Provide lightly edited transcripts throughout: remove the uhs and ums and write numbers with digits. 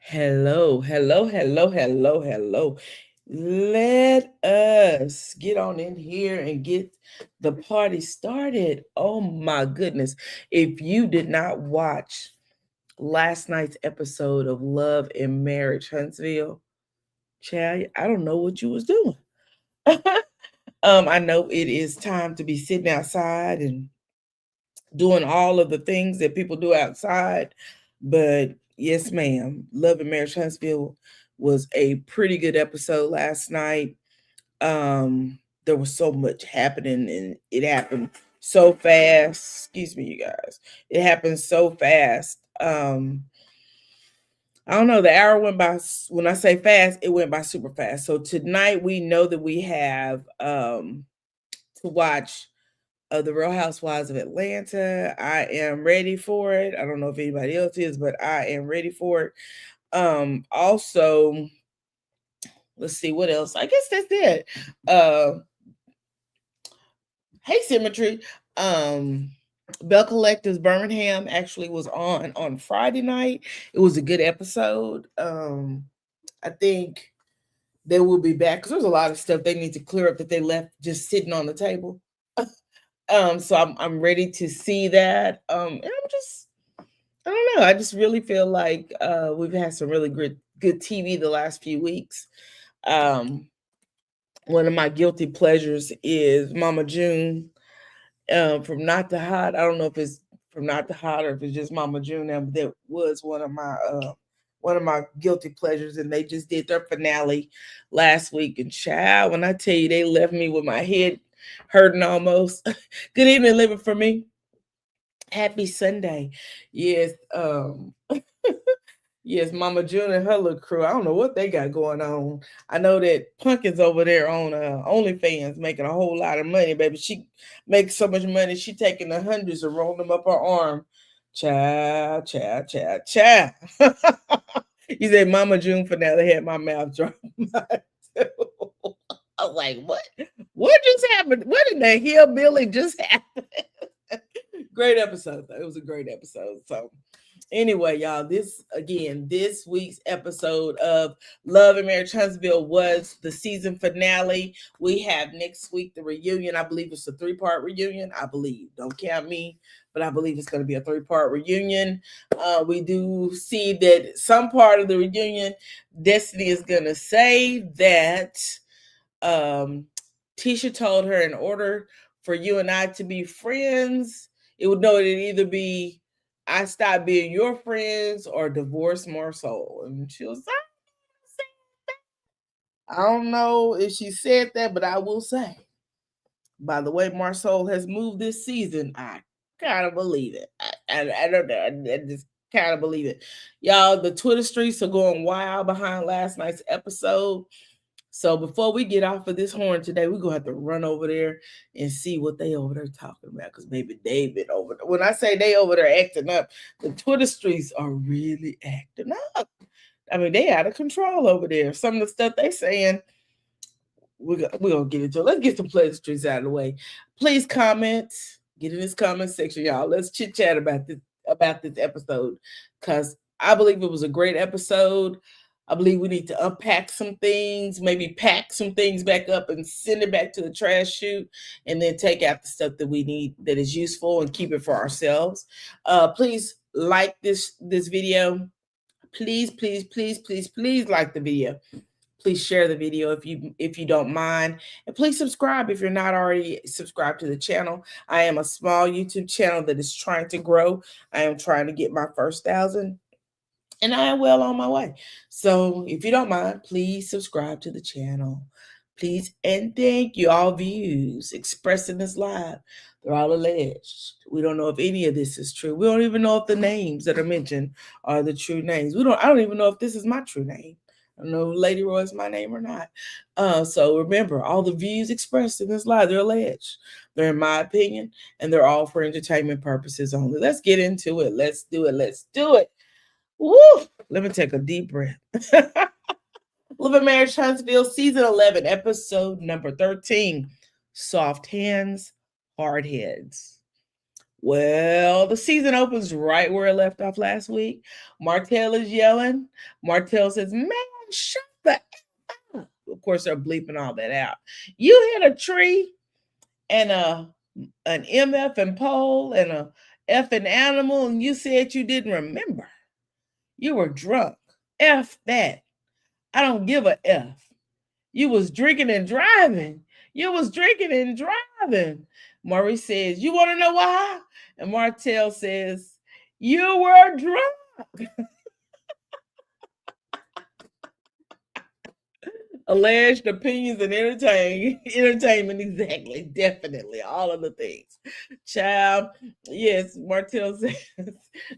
Hello, hello, hello, hello, hello. Let us get on in here and get the party started. Oh my goodness. If you did not watch last night's episode of Love and Marriage Huntsville, child, I don't know what you was doing. I know it is time to be sitting outside and doing all of the things that people do outside. But yes, ma'am, Love and Marriage Huntsville was a pretty good episode last night. There was so much happening and it happened so fast. Excuse me, you guys. It happened so fast. I don't know. The hour went by. When I say fast, it went by super fast. So tonight we know that we have to watch of the Real Housewives of Atlanta. I am ready for it. I don't know if anybody else is, but I am ready for it. Also, let's see what else. I guess that's it. Hey Symmetry. Um Bell Collective's Birmingham actually was on Friday night. It was a good episode. I think they will be back because there's a lot of stuff they need to clear up that they left just sitting on the table. So I'm ready to see that. And I don't know. I just really feel like we've had some really good TV the last few weeks. Um, One of my guilty pleasures is Mama June from Not to Hot. I don't know if it's from Not to Hot or if it's just Mama June. But that was one of my guilty pleasures, and they just did their finale last week. And child, when I tell you, they left me with my head hurting almost. Good evening, living for me. Happy Sunday. Yes, yes, Mama June and her little crew. I don't know what they got going on. I know that Pumpkin's over there on OnlyFans making a whole lot of money, baby. She makes so much money, she taking the hundreds and rolling them up her arm. Child, child, child, child. You said Mama June finale had my mouth dry. I was like, what? What just happened? What in the hillbilly just happened? Great episode, though. It was a great episode. So, anyway, y'all, this week's episode of Love and Marriage Huntsville was the season finale. We have next week the reunion. I believe it's a 3-part reunion. I believe. Don't count me, but I believe it's going to be a 3-part reunion. We do see that some part of the reunion, Destiny is going to say that um, Tisha told her in order for you and I to be friends, it would know it'd either be I stop being your friends or divorce Marcel. And she was like, I don't know if she said that, but I will say, by the way Marcel has moved this season, I kind of believe it. I don't know. I just kind of believe it. Y'all, the Twitter streets are going wild behind last night's episode. So before we get off of this horn today, we're gonna have to run over there and see what they over there talking about. Because maybe David over there. When I say they over there acting up, the Twitter streets are really acting up. I mean, they out of control over there. Some of the stuff they saying, we're gonna get into it. Let's get some pleasantries out of the way. Please comment. Get in this comment section, y'all. Let's chit chat about this episode. Because I believe it was a great episode. I believe we need to unpack some things, maybe pack some things back up and send it back to the trash chute, and then take out the stuff that we need that is useful and keep it for ourselves. Please like this video. Please, please, please, please, please like the video. Please share the video if you don't mind, and please subscribe if you're not already subscribed to the channel. I am a small YouTube channel that is trying to grow. I am trying to get my first 1,000. And I am well on my way. So if you don't mind, please subscribe to the channel. Please and thank you. All views expressed in this live, they're all alleged. We don't know if any of this is true. We don't even know if the names that are mentioned are the true names. I don't even know if this is my true name. I don't know if Lady Roy is my name or not. So remember, all the views expressed in this live, they're alleged. They're in my opinion, and they're all for entertainment purposes only. Let's get into it. Let's do it. Let's do it. Woo! Let me take a deep breath. Love and Marriage Huntsville, season 11, episode number 13. Soft hands, hard heads. Well, the season opens right where it left off last week. Martell is yelling. Martell says, "Man, shut the F up." Of course, they're bleeping all that out. You hit a tree and an MF and pole and a F and animal, and you said you didn't remember. You were drunk. F that. I don't give a F. You was drinking and driving. You was drinking and driving. Maurice says, "You want to know why?" And Martell says, "You were drunk." Alleged opinions and entertainment, exactly, definitely, all of the things. Child, yes, Martell says,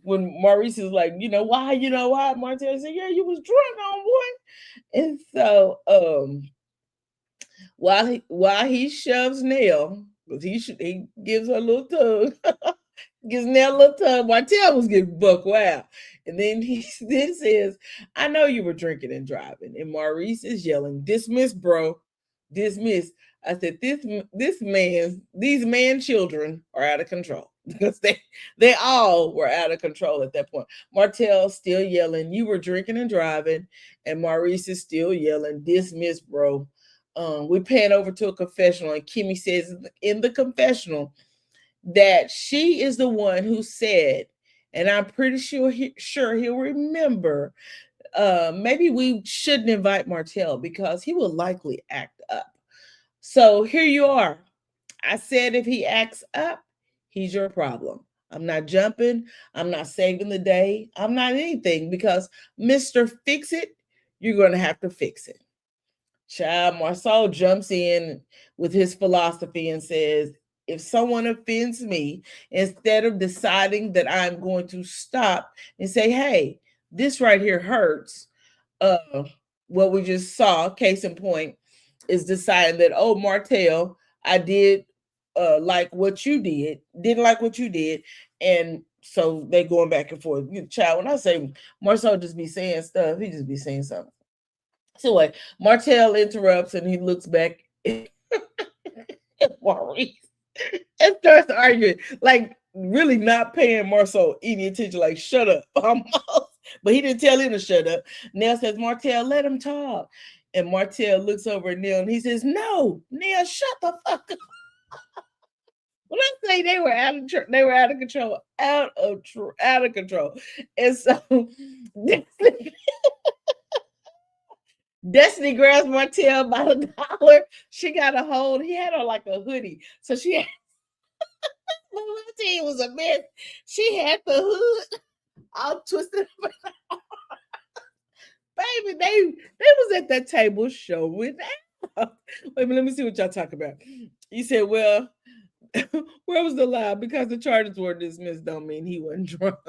when Maurice is like, you know why? Martell said, "Yeah, you was drunk on boy." And so, while he shoves Nell, because he gives her a little tug, gives Nell a little tug. Martell was getting buck wild, and then he then says, "I know you were drinking and driving." And Maurice is yelling, "Dismiss, bro, dismiss." I said, these man children are out of control because they all were out of control at that point. Martell still yelling, "You were drinking and driving," and Maurice is still yelling, "Dismiss, bro." We pan over to a confessional, and Kimmy says in the confessional that she is the one who said, and I'm pretty sure he'll remember. Maybe we shouldn't invite Martell because he will likely act up. So here you are. I said if he acts up, he's your problem. I'm not jumping. I'm not saving the day. I'm not anything because Mr. Fix It, you're going to have to fix it. Child, Marceau jumps in with his philosophy and says, if someone offends me, instead of deciding that I'm going to stop and say, "Hey, this right here hurts," uh, what we just saw, case in point, is deciding that, "Oh, Martell, I did like what you didn't like what you did." And so they going back and forth. Child, when I say Marceau just be saying stuff, he just be saying something. So anyway, Martell interrupts and he looks back at Maurice and starts arguing, like really not paying Marceau any attention, like "Shut up," almost. But he didn't tell him to shut up. Nell says, "Martell, let him talk." And Martell looks over at Nell and he says, "No, Nell, shut the fuck up." When I say they were they were out of control, out of control. And so Destiny grabs Martell by the collar. She got a hold. He had her like a hoodie. So she had, let me tell you, it was a mess. She had the hood all twisted. Baby, they was at that table showing out. Wait a minute, let me see what y'all talk about. You said, "Well, where was the lie? Because the charges were dismissed don't mean he wasn't drunk."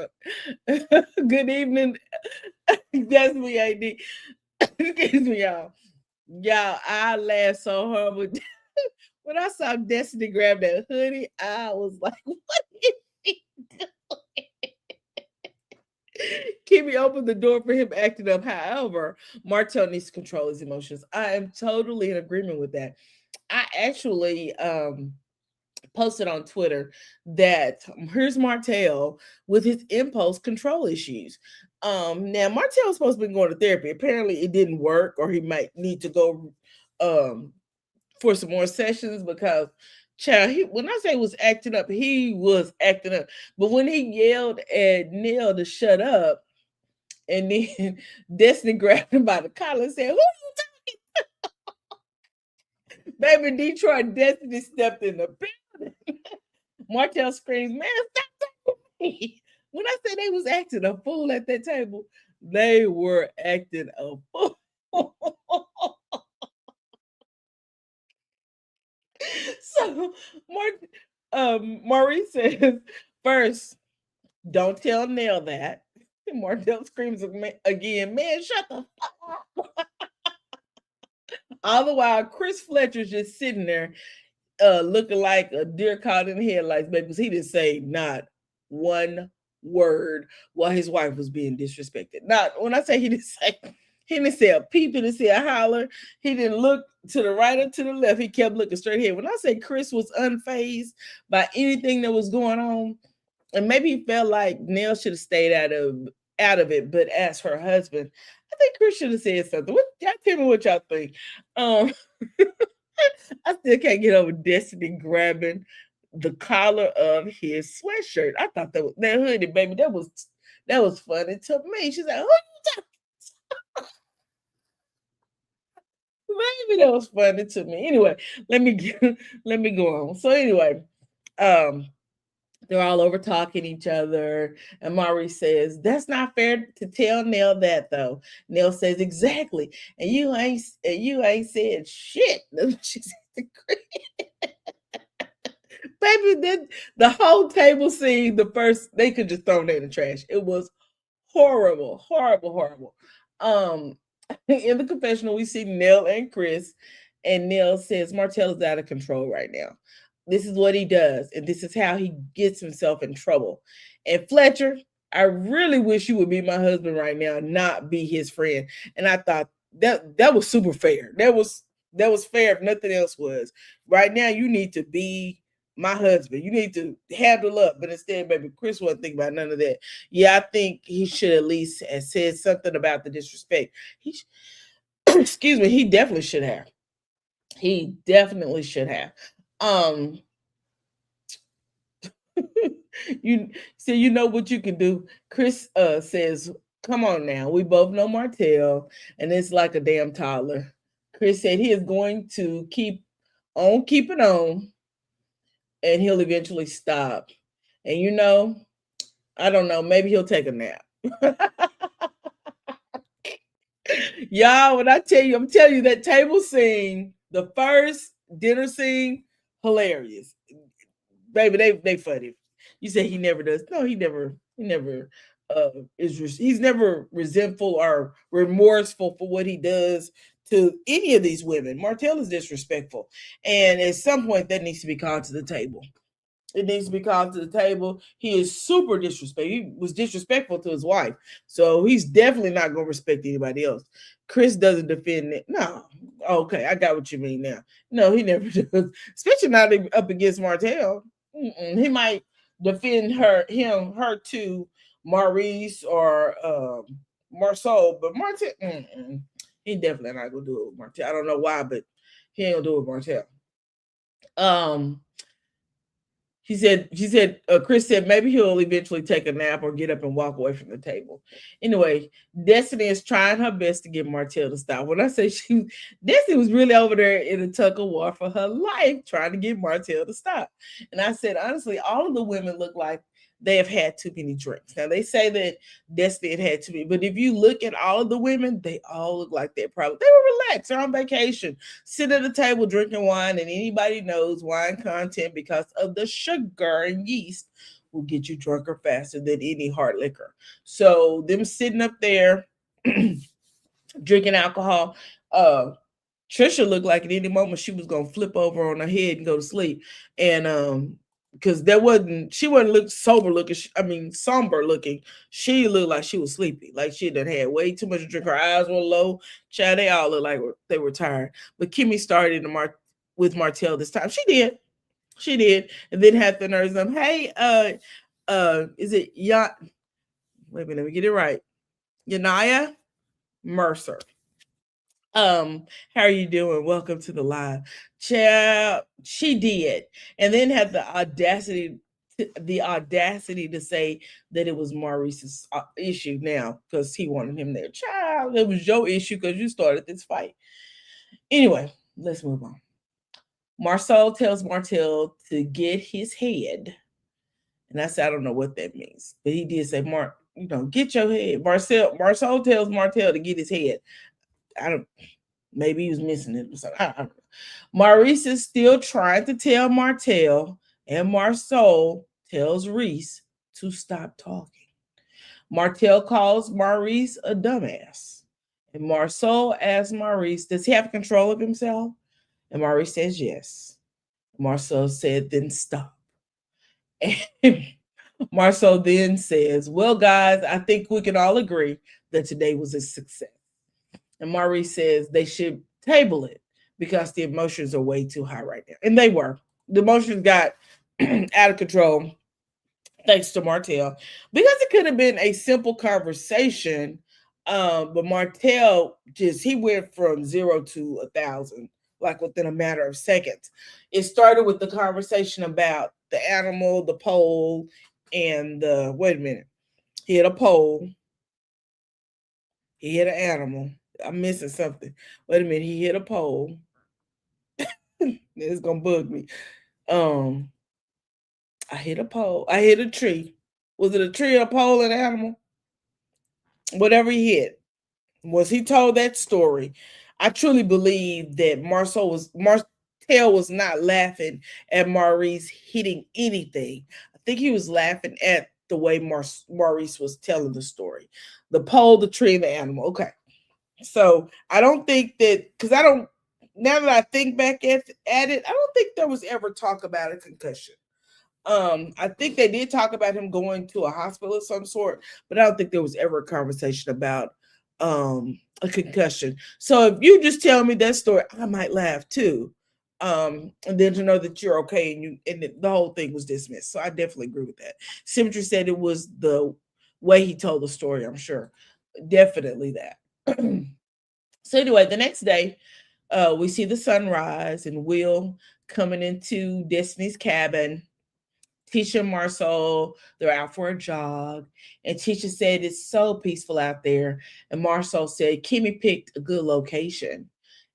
Good evening. That's me, AD. Excuse me, y'all. Y'all, I laughed so hard when I saw Destiny grab that hoodie. I was like, "What is he doing?" Kimmy opened the door for him acting up. However, Martell needs to control his emotions. I am totally in agreement with that. I actually posted on Twitter that here's Martell with his impulse control issues. Now Martell was supposed to be going to therapy. Apparently, it didn't work, or he might need to go for some more sessions because, child, when I say was acting up, he was acting up. But when he yelled at Neil to shut up, and then Destiny grabbed him by the collar and said, "Who you talking?" Baby Detroit, Destiny stepped in the building. Martell screams, "Man, stop talking to me." When I said they was acting a fool at that table, they were acting a fool. So Maurice says, "First, don't tell Nell that." And Martell screams again, "Man, shut the fuck up." All the while, Chris Fletcher's just sitting there looking like a deer caught in the headlights, baby, because he didn't say not one word while his wife was being disrespected. Not when I say he didn't say, He didn't say a peep, he didn't say a holler. He didn't look to the right or to the left. He kept looking straight ahead. When I say Chris was unfazed by anything that was going on, and maybe he felt like Nell should have stayed out of it. But as her husband, I think Chris should have said something. What y'all tell me what y'all think? Um, I still can't get over Destiny grabbing the collar of his sweatshirt. I thought that hoodie, baby, that was funny to me. She's like, "Who you Maybe that was funny to me. Anyway, let me let me go on. So anyway, um, they're all over talking each other, and Maurice says, "That's not fair to tell Nell that, though." Nell says, "Exactly, and you ain't said shit." She said, "Baby, that the whole table scene, the first they could just throw it in the trash. It was horrible, horrible, horrible." Um, in the confessional, we see Nell and Chris, and Nell says Martell is out of control right now. This is what he does, and this is how he gets himself in trouble. And Fletcher, I really wish you would be my husband right now, not be his friend. And I thought that was super fair. That was fair if nothing else was. Right now, you need to be my husband. You need to handle up. But instead, baby, Chris wasn't thinking about none of that. Yeah, I think he should at least have said something about the disrespect. Excuse me, he definitely should have. He definitely should have. Um, you so you know what you can do. Chris says, "Come on now, we both know Martell, and it's like a damn toddler." Chris said he is going to keep on keeping on, and he'll eventually stop. And I don't know, maybe he'll take a nap. Y'all, when I tell you, I'm telling you that table scene, the first dinner scene, hilarious. Baby, they funny. You say he never does. No, he never he's never resentful or remorseful for what he does to any of these women. Martell is disrespectful. And at some point that needs to be called to the table. It needs to be called to the table. He is super disrespectful. He was disrespectful to his wife. So he's definitely not going to respect anybody else. Chris doesn't defend it. No. Okay, I got what you mean now. No, he never does. Especially not up against Martell. He might defend her to Maurice or Marceau, but Martell, he definitely not going to do it with Martell. I don't know why, but he ain't going to do it with Martell. Um, Chris said maybe he'll eventually take a nap or get up and walk away from the table. Anyway, Destiny is trying her best to get Martell to stop. When I say Destiny was really over there in a tug of war for her life trying to get Martell to stop. And I said, honestly, all of the women look like they have had too many drinks. Now they say that Destiny had too many, but if you look at all of the women, they all look like they were relaxed. They're on vacation, sit at a table drinking wine, and anybody knows wine content because of the sugar and yeast will get you drunker faster than any hard liquor. So them sitting up there drinking alcohol, Trisha looked like at any moment she was gonna flip over on her head and go to sleep. And because she wasn't look sober looking, somber looking. She looked like she was sleepy, like she done had way too much to drink. Her eyes were low. Child, they all looked like they were tired. But Kimmy started with Martell this time. She did, and then had the nerves of, "Hey, is it Wait a minute, let me get it right. Yanaya Mercer. How are you doing? Welcome to the live." Child, she did, and then had the audacity to say that it was Maurice's issue now because he wanted him there. Child, it was your issue because you started this fight. Anyway, let's move on. Marceau tells Martell to get his head, and I said I don't know what that means, but he did say, get your head. Marceau tells Martell to get his head. I don't. Maybe he was missing it or something. I don't know. Maurice is still trying to tell Martell, and Marceau tells Reese to stop talking. Martell calls Maurice a dumbass. And Marceau asks Maurice, does he have control of himself? And Maurice says yes. Marceau said, then stop. And Marceau then says, well, guys, I think we can all agree that today was a success. And Maurice says they should table it because the emotions are way too high right now. And they were. The emotions got out of control thanks to Martell. Because it could have been a simple conversation, but Martell just he went from 0 to 1,000 like within a matter of seconds. It started with the conversation about the animal, the pole, and the wait a minute. He had a pole, he hit an animal. I'm missing something. Wait a minute, he hit a pole. It's gonna bug me. Um, I hit a pole. I hit a tree. Was it a tree, a pole, an animal? Whatever he hit. Was he told that story? I truly believe that Martell was not laughing at Maurice hitting anything. I think he was laughing at the way Maurice was telling the story. The pole, the tree, and the animal. Okay. So I don't think that because I don't now that I think back at it, I don't think there was ever talk about a concussion. I think they did talk about him going to a hospital of some sort, but I don't think there was ever a conversation about a concussion. So if you just tell me that story, I might laugh too. And then to know that you're okay and the whole thing was dismissed. So I definitely agree with that. Symmetry said it was the way he told the story, I'm sure. Definitely that. So anyway, the next day, we see the sunrise and Will coming into Destiny's cabin. Tisha and Marsau, they're out for a jog. And Tisha said it's so peaceful out there. And Marsau said Kimmy picked a good location.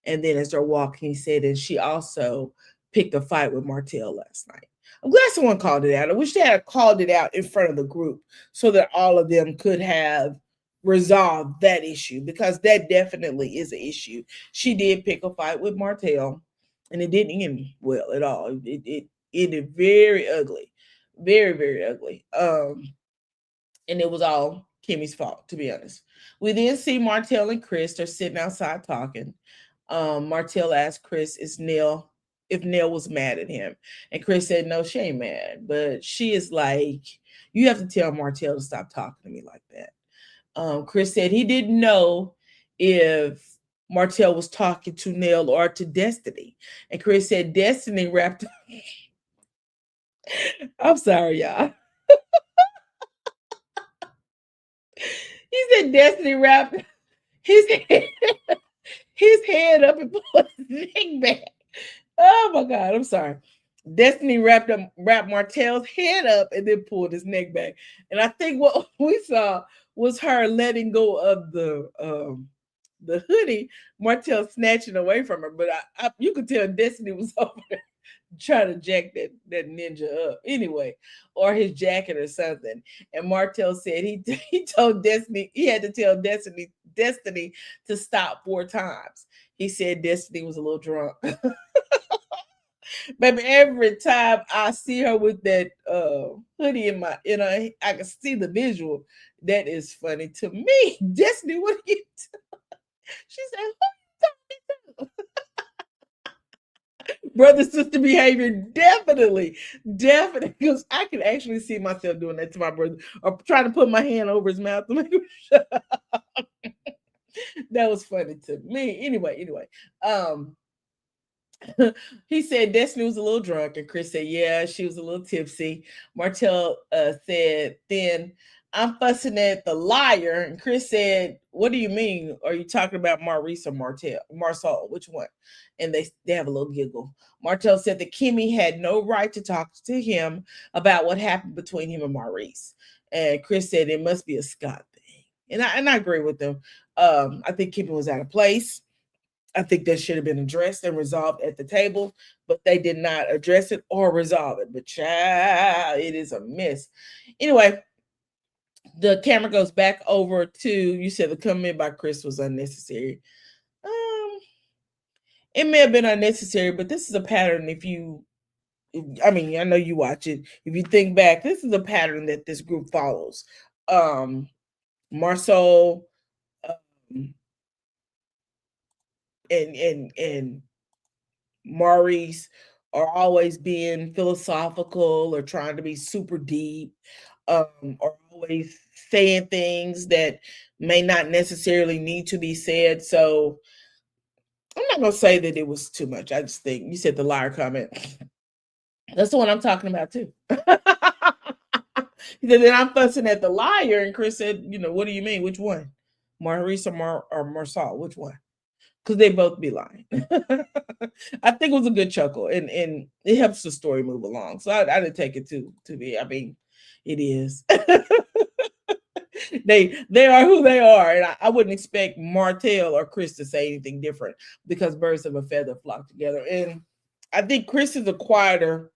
And then as they're walking, he said, and she also picked a fight with Martell last night. I'm glad someone called it out. I wish they had called it out in front of the group so that all of them could have resolved that issue because that definitely is an issue. She did pick a fight with Martell and it didn't end well at all. It ended very ugly, very, very ugly. And it was all Kimmy's fault, to be honest. We then see Martell and Chris. They're sitting outside talking. Martell asked Chris, "Is Nell if Nell was mad at him?" And Chris said, "No, she ain't mad, but she is like, you have to tell Martell to stop talking to me like that." Chris said he didn't know if Martell was talking to Nell or to Destiny, and Chris said Destiny wrapped. I'm sorry, y'all. He said Destiny wrapped his head, his head up and pulled his neck back. Oh my God, I'm sorry. Destiny wrapped Martell's head up and then pulled his neck back. And I think what we saw was her letting go of the hoodie, Martell snatching away from her. But you could tell Destiny was over there trying to jack that ninja up anyway, or his jacket or something. And Martell said he told Destiny he had to tell Destiny to stop 4 times. He said Destiny was a little drunk. Baby, every time I see her with that hoodie in my, I can see the visual. That is funny to me. Destiny, what are you? She said, "Who you talking to?" Brother sister behavior, definitely, because I can actually see myself doing that to my brother or trying to put my hand over his mouth to make him shut up. That was funny to me. Anyway, um, he said Destiny was a little drunk, and Chris said, yeah, she was a little tipsy. Martell said, then I'm fussing at the liar. And Chris said, what do you mean? Are you talking about Maurice or Marsau? Which one? And they have a little giggle. Martell said that Kimmy had no right to talk to him about what happened between him and Maurice. And Chris said it must be a Scott thing. And I agree with them. I think Kimmy was out of place. I think that should have been addressed and resolved at the table, but they did not address it or resolve it. But child, it is a mess. Anyway, the camera goes back over to you said the comment by Chris was unnecessary. It may have been unnecessary, but this is a pattern. I mean, I know you watch it. If you think back, this is a pattern that this group follows. Marceau, um, and Maurice are always being philosophical or trying to be super deep, or always saying things that may not necessarily need to be said. So I'm not gonna say that it was too much. I just think you said the liar comment. That's the one I'm talking about too. He said, then I'm fussing at the liar, and Chris said, what do you mean? Which one? Maurice or Marcel? Which one? Because they both be lying. I think it was a good chuckle, and it helps the story move along. So I didn't take it to be. I mean, it is. They are who they are, and I wouldn't expect Martell or Chris to say anything different because birds of a feather flock together. And I think Chris is a quieter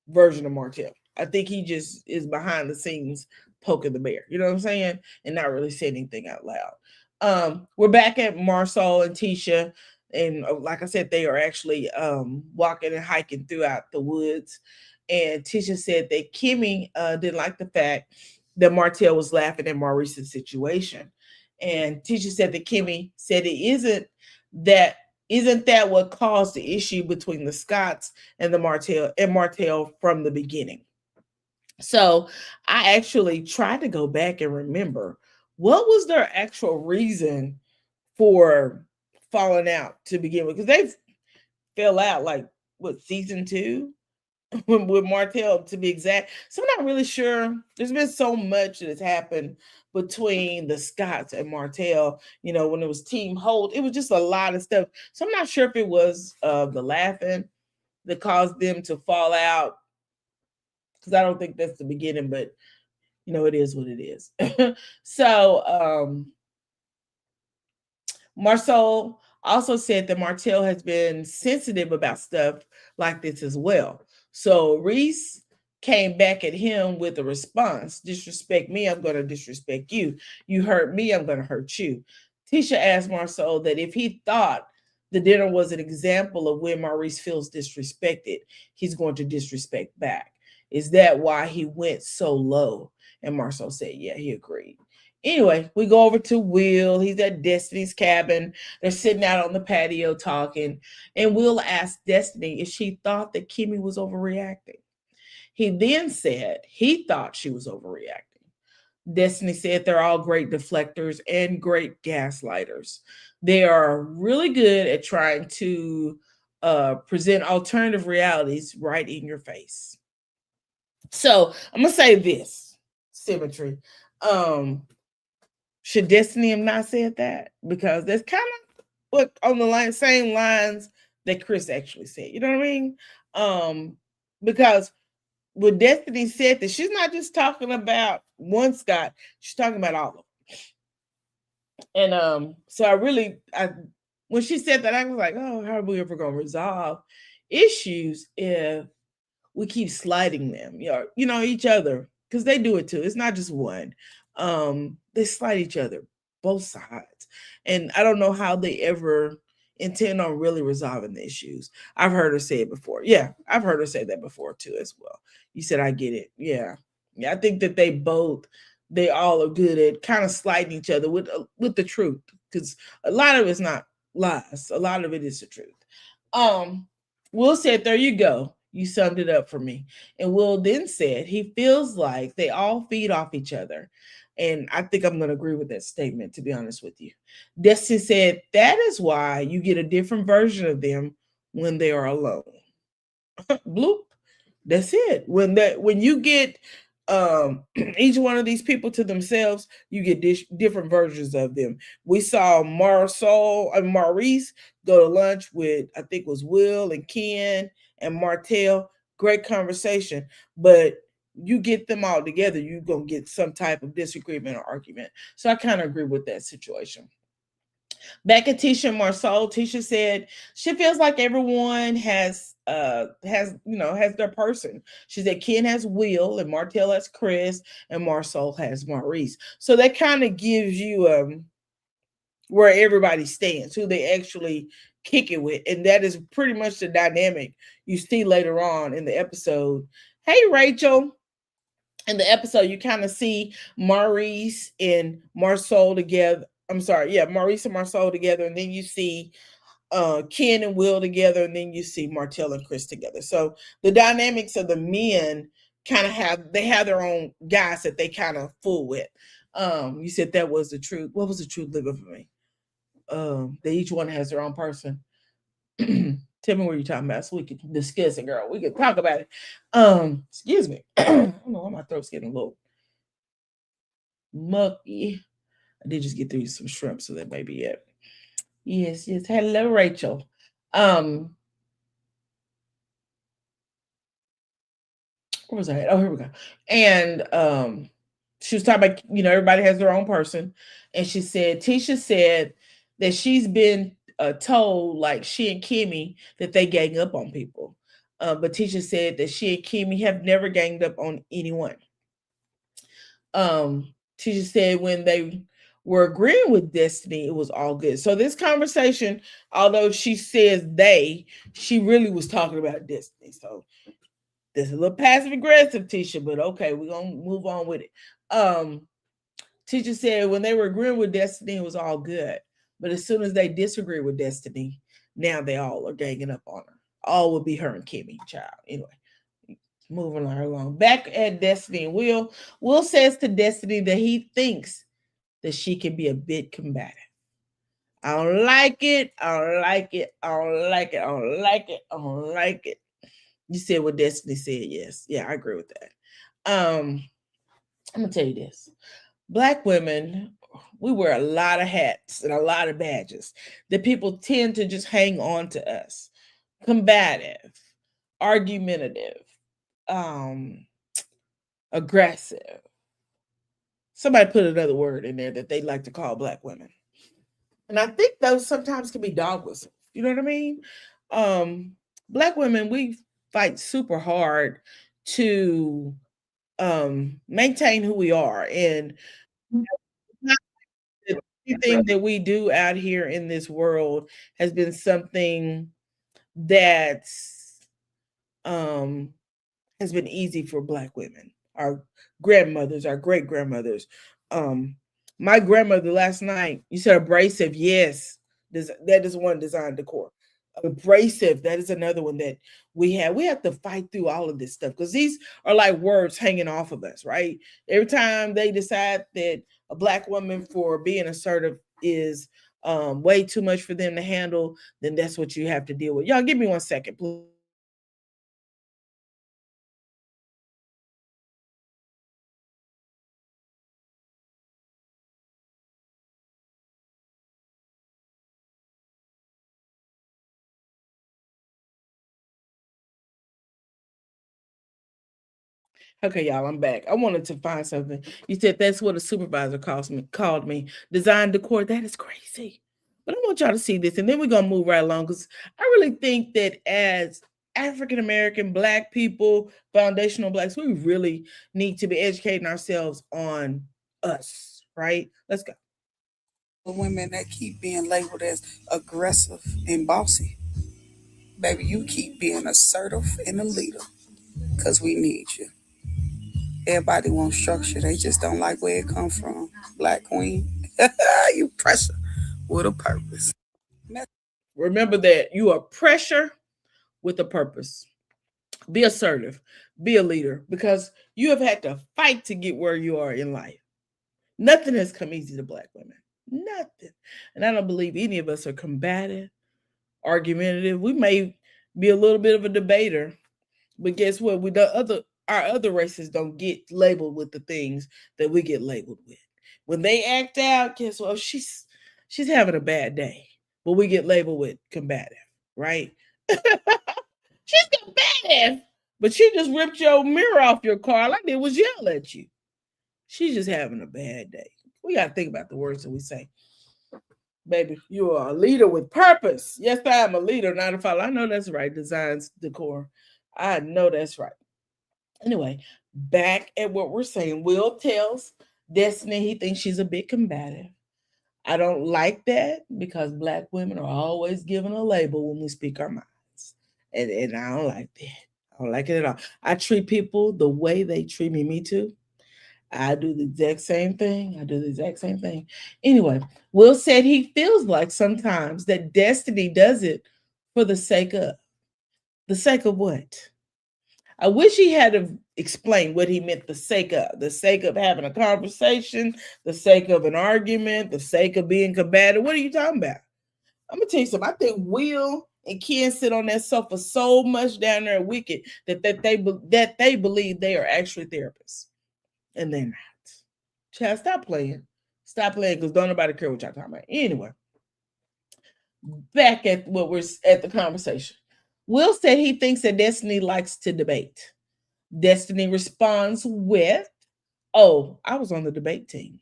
version of Martell. I think he just is behind the scenes poking the bear. You know what I'm saying? And not really saying anything out loud. We're back at Marcel and Tisha, and like I said, they are actually walking and hiking throughout the woods. And Tisha said that Kimmy didn't like the fact that Martell was laughing at Maurice's situation. And Tisha said that Kimmy said isn't that what caused the issue between the Scotts and Martell from the beginning? So I actually tried to go back and remember what was their actual reason for falling out to begin with, because they fell out like season 2 with Martell, to be exact. So I'm not really sure. There's been so much that has happened between the Scotts and Martell. When it was Team Holt, it was just a lot of stuff. So I'm not sure if it was the laughing that caused them to fall out, because I don't think that's the beginning, but it is what it is. So Marcel also said that Martell has been sensitive about stuff like this as well. So Reese came back at him with a response: disrespect me, I'm going to disrespect you. You hurt me, I'm going to hurt you. Tisha asked Marcel that if he thought the dinner was an example of when Maurice feels disrespected, he's going to disrespect back. Is that why he went so low? And Marcel said, yeah, he agreed. Anyway, we go over to Will. He's at Destiny's cabin. They're sitting out on the patio talking. And Will asked Destiny if she thought that Kimmy was overreacting. He then said he thought she was overreacting. Destiny said they're all great deflectors and great gaslighters. They are really good at trying to present alternative realities right in your face. So I'm going to say this, Symmetry. Should Destiny have not said that? Because that's kind of what on the same lines that Chris actually said. You know what I mean? Because when Destiny said that, she's not just talking about one Scott, she's talking about all of them. And so when she said that, I was like, oh, how are we ever going to resolve issues if we keep sliding them, each other? Because they do it too. It's not just one. They slide each other, both sides. And I don't know how they ever intend on really resolving the issues. I've heard her say it before. Yeah, I've heard her say that before too as well. You said, I get it. Yeah. I think that they all are good at kind of sliding each other with the truth, because a lot of it's not lies. A lot of it is the truth. Will said, there you go. You summed it up for me. And Will then said he feels like they all feed off each other. And I think I'm going to agree with that statement, to be honest with you. Destiny said that is why you get a different version of them when they are alone. Bloop. That's it. When you get each one of these people to themselves, you get different versions of them. We saw Marcel and Maurice go to lunch with, I think it was Will and Ken and Martell. Great conversation, but you get them all together, you're going to get some type of disagreement or argument. So I kind of agree with that situation. Back at Tisha and Marcel, Tisha said she feels like everyone has their person. She said Ken has Will and Martell has Chris and Marcel has Maurice. So that kind of gives you where everybody stands, who they actually kick it with. And that is pretty much the dynamic you see later on in the episode. Hey, Rachel. In the episode, you kind of see Maurice and Marcel together. I'm sorry, yeah, Maurice and Marcel together, and then you see Ken and Will together, and then you see Martell and Chris together. So the dynamics of the men kind of have their own guys that they kind of fool with. You said that was the truth. What was the truth living for me? That each one has their own person. Tell me what you're talking about so we can discuss it, girl. We can talk about it. Excuse me. I don't know why my throat's getting a little mucky. I did just get through some shrimp, so that may be it. Yes, yes. Hello, Rachel. Um, where was I at? Oh, here we go. And she was talking about, everybody has their own person. And she said, Tisha said that she's been told, like she and Kimmy, that they gang up on people. But Tisha said that she and Kimmy have never ganged up on anyone. Tisha said when they were agreeing with Destiny, it was all good. So this conversation, although she says she really was talking about Destiny. So this is a little passive aggressive, Tisha, but okay, we're gonna move on with it. Tisha said when they were agreeing with Destiny, it was all good. But as soon as they disagree with Destiny, now they all are ganging up on her. All would be her and Kimmy, child. Anyway, moving her along. Back at Destiny and Will says to Destiny that he thinks that she can be a bit combative. I don't like it. I don't like it. I don't like it. I don't like it. I don't like it. You said what Destiny said. Yes. Yeah, I agree with that. I'm gonna tell you this. Black women, we wear a lot of hats and a lot of badges that people tend to just hang on to us. Combative, argumentative, aggressive. Somebody put another word in there that they like to call Black women. And I think those sometimes can be dog whistles. You know what I mean? Black women, we fight super hard to maintain who we are. And everything that we do out here in this world has been something that's um has been easy for Black women, our grandmothers, our great grandmothers. Um, my grandmother last night, you said abrasive, yes, that is one design decor. Abrasive, that is another one that we have. We have to fight through all of this stuff because these are like words hanging off of us, right? Every time they decide that a Black woman for being assertive is way too much for them to handle, then that's what you have to deal with. Y'all, give me 1 second, please. Okay, y'all, I'm back. I wanted to find something. You said that's what a supervisor called me. Design decor. That is crazy. But I want y'all to see this, and then we're gonna move right along because I really think that as African American Black people, foundational Blacks, we really need to be educating ourselves on us. Right? Let's go. Women that keep being labeled as aggressive and bossy. Baby, you keep being assertive and a leader because we need you. Everybody wants structure. They just don't like where it comes from. Black queen, you pressure with a purpose. Remember that you are pressure with a purpose. Be assertive. Be a leader because you have had to fight to get where you are in life. Nothing has come easy to Black women. Nothing. And I don't believe any of us are combative, argumentative. We may be a little bit of a debater, but guess what? Our other races don't get labeled with the things that we get labeled with. When they act out, guess what? She's having a bad day. But we get labeled with combative, right? She's combative. But she just ripped your mirror off your car like it was yell at you. She's just having a bad day. We got to think about the words that we say. Baby, you are a leader with purpose. Yes, I am a leader, not a follower. I know that's right. Designs decor. I know that's right. Anyway, back at what we're saying. Will tells Destiny he thinks she's a bit combative. I don't like that because Black women are always given a label when we speak our minds. And I don't like that. I don't like it at all. I treat people the way they treat me. Me too. I do the exact same thing. I do the exact same thing. Anyway, Will said he feels like sometimes that Destiny does it for the sake of. The sake of what? I wish he had explained what he meant the sake of having a conversation, the sake of an argument, the sake of being combative. What are you talking about? I'm gonna tell you something. I think Will and Ken sit on that sofa so much down there wicked that they believe they are actually therapists, and they're not. Child, stop playing, because don't nobody care what y'all talking about. Anyway, back at what we're at the conversation. Will said he thinks that Destiny likes to debate. Destiny responds with, "Oh, I was on the debate team."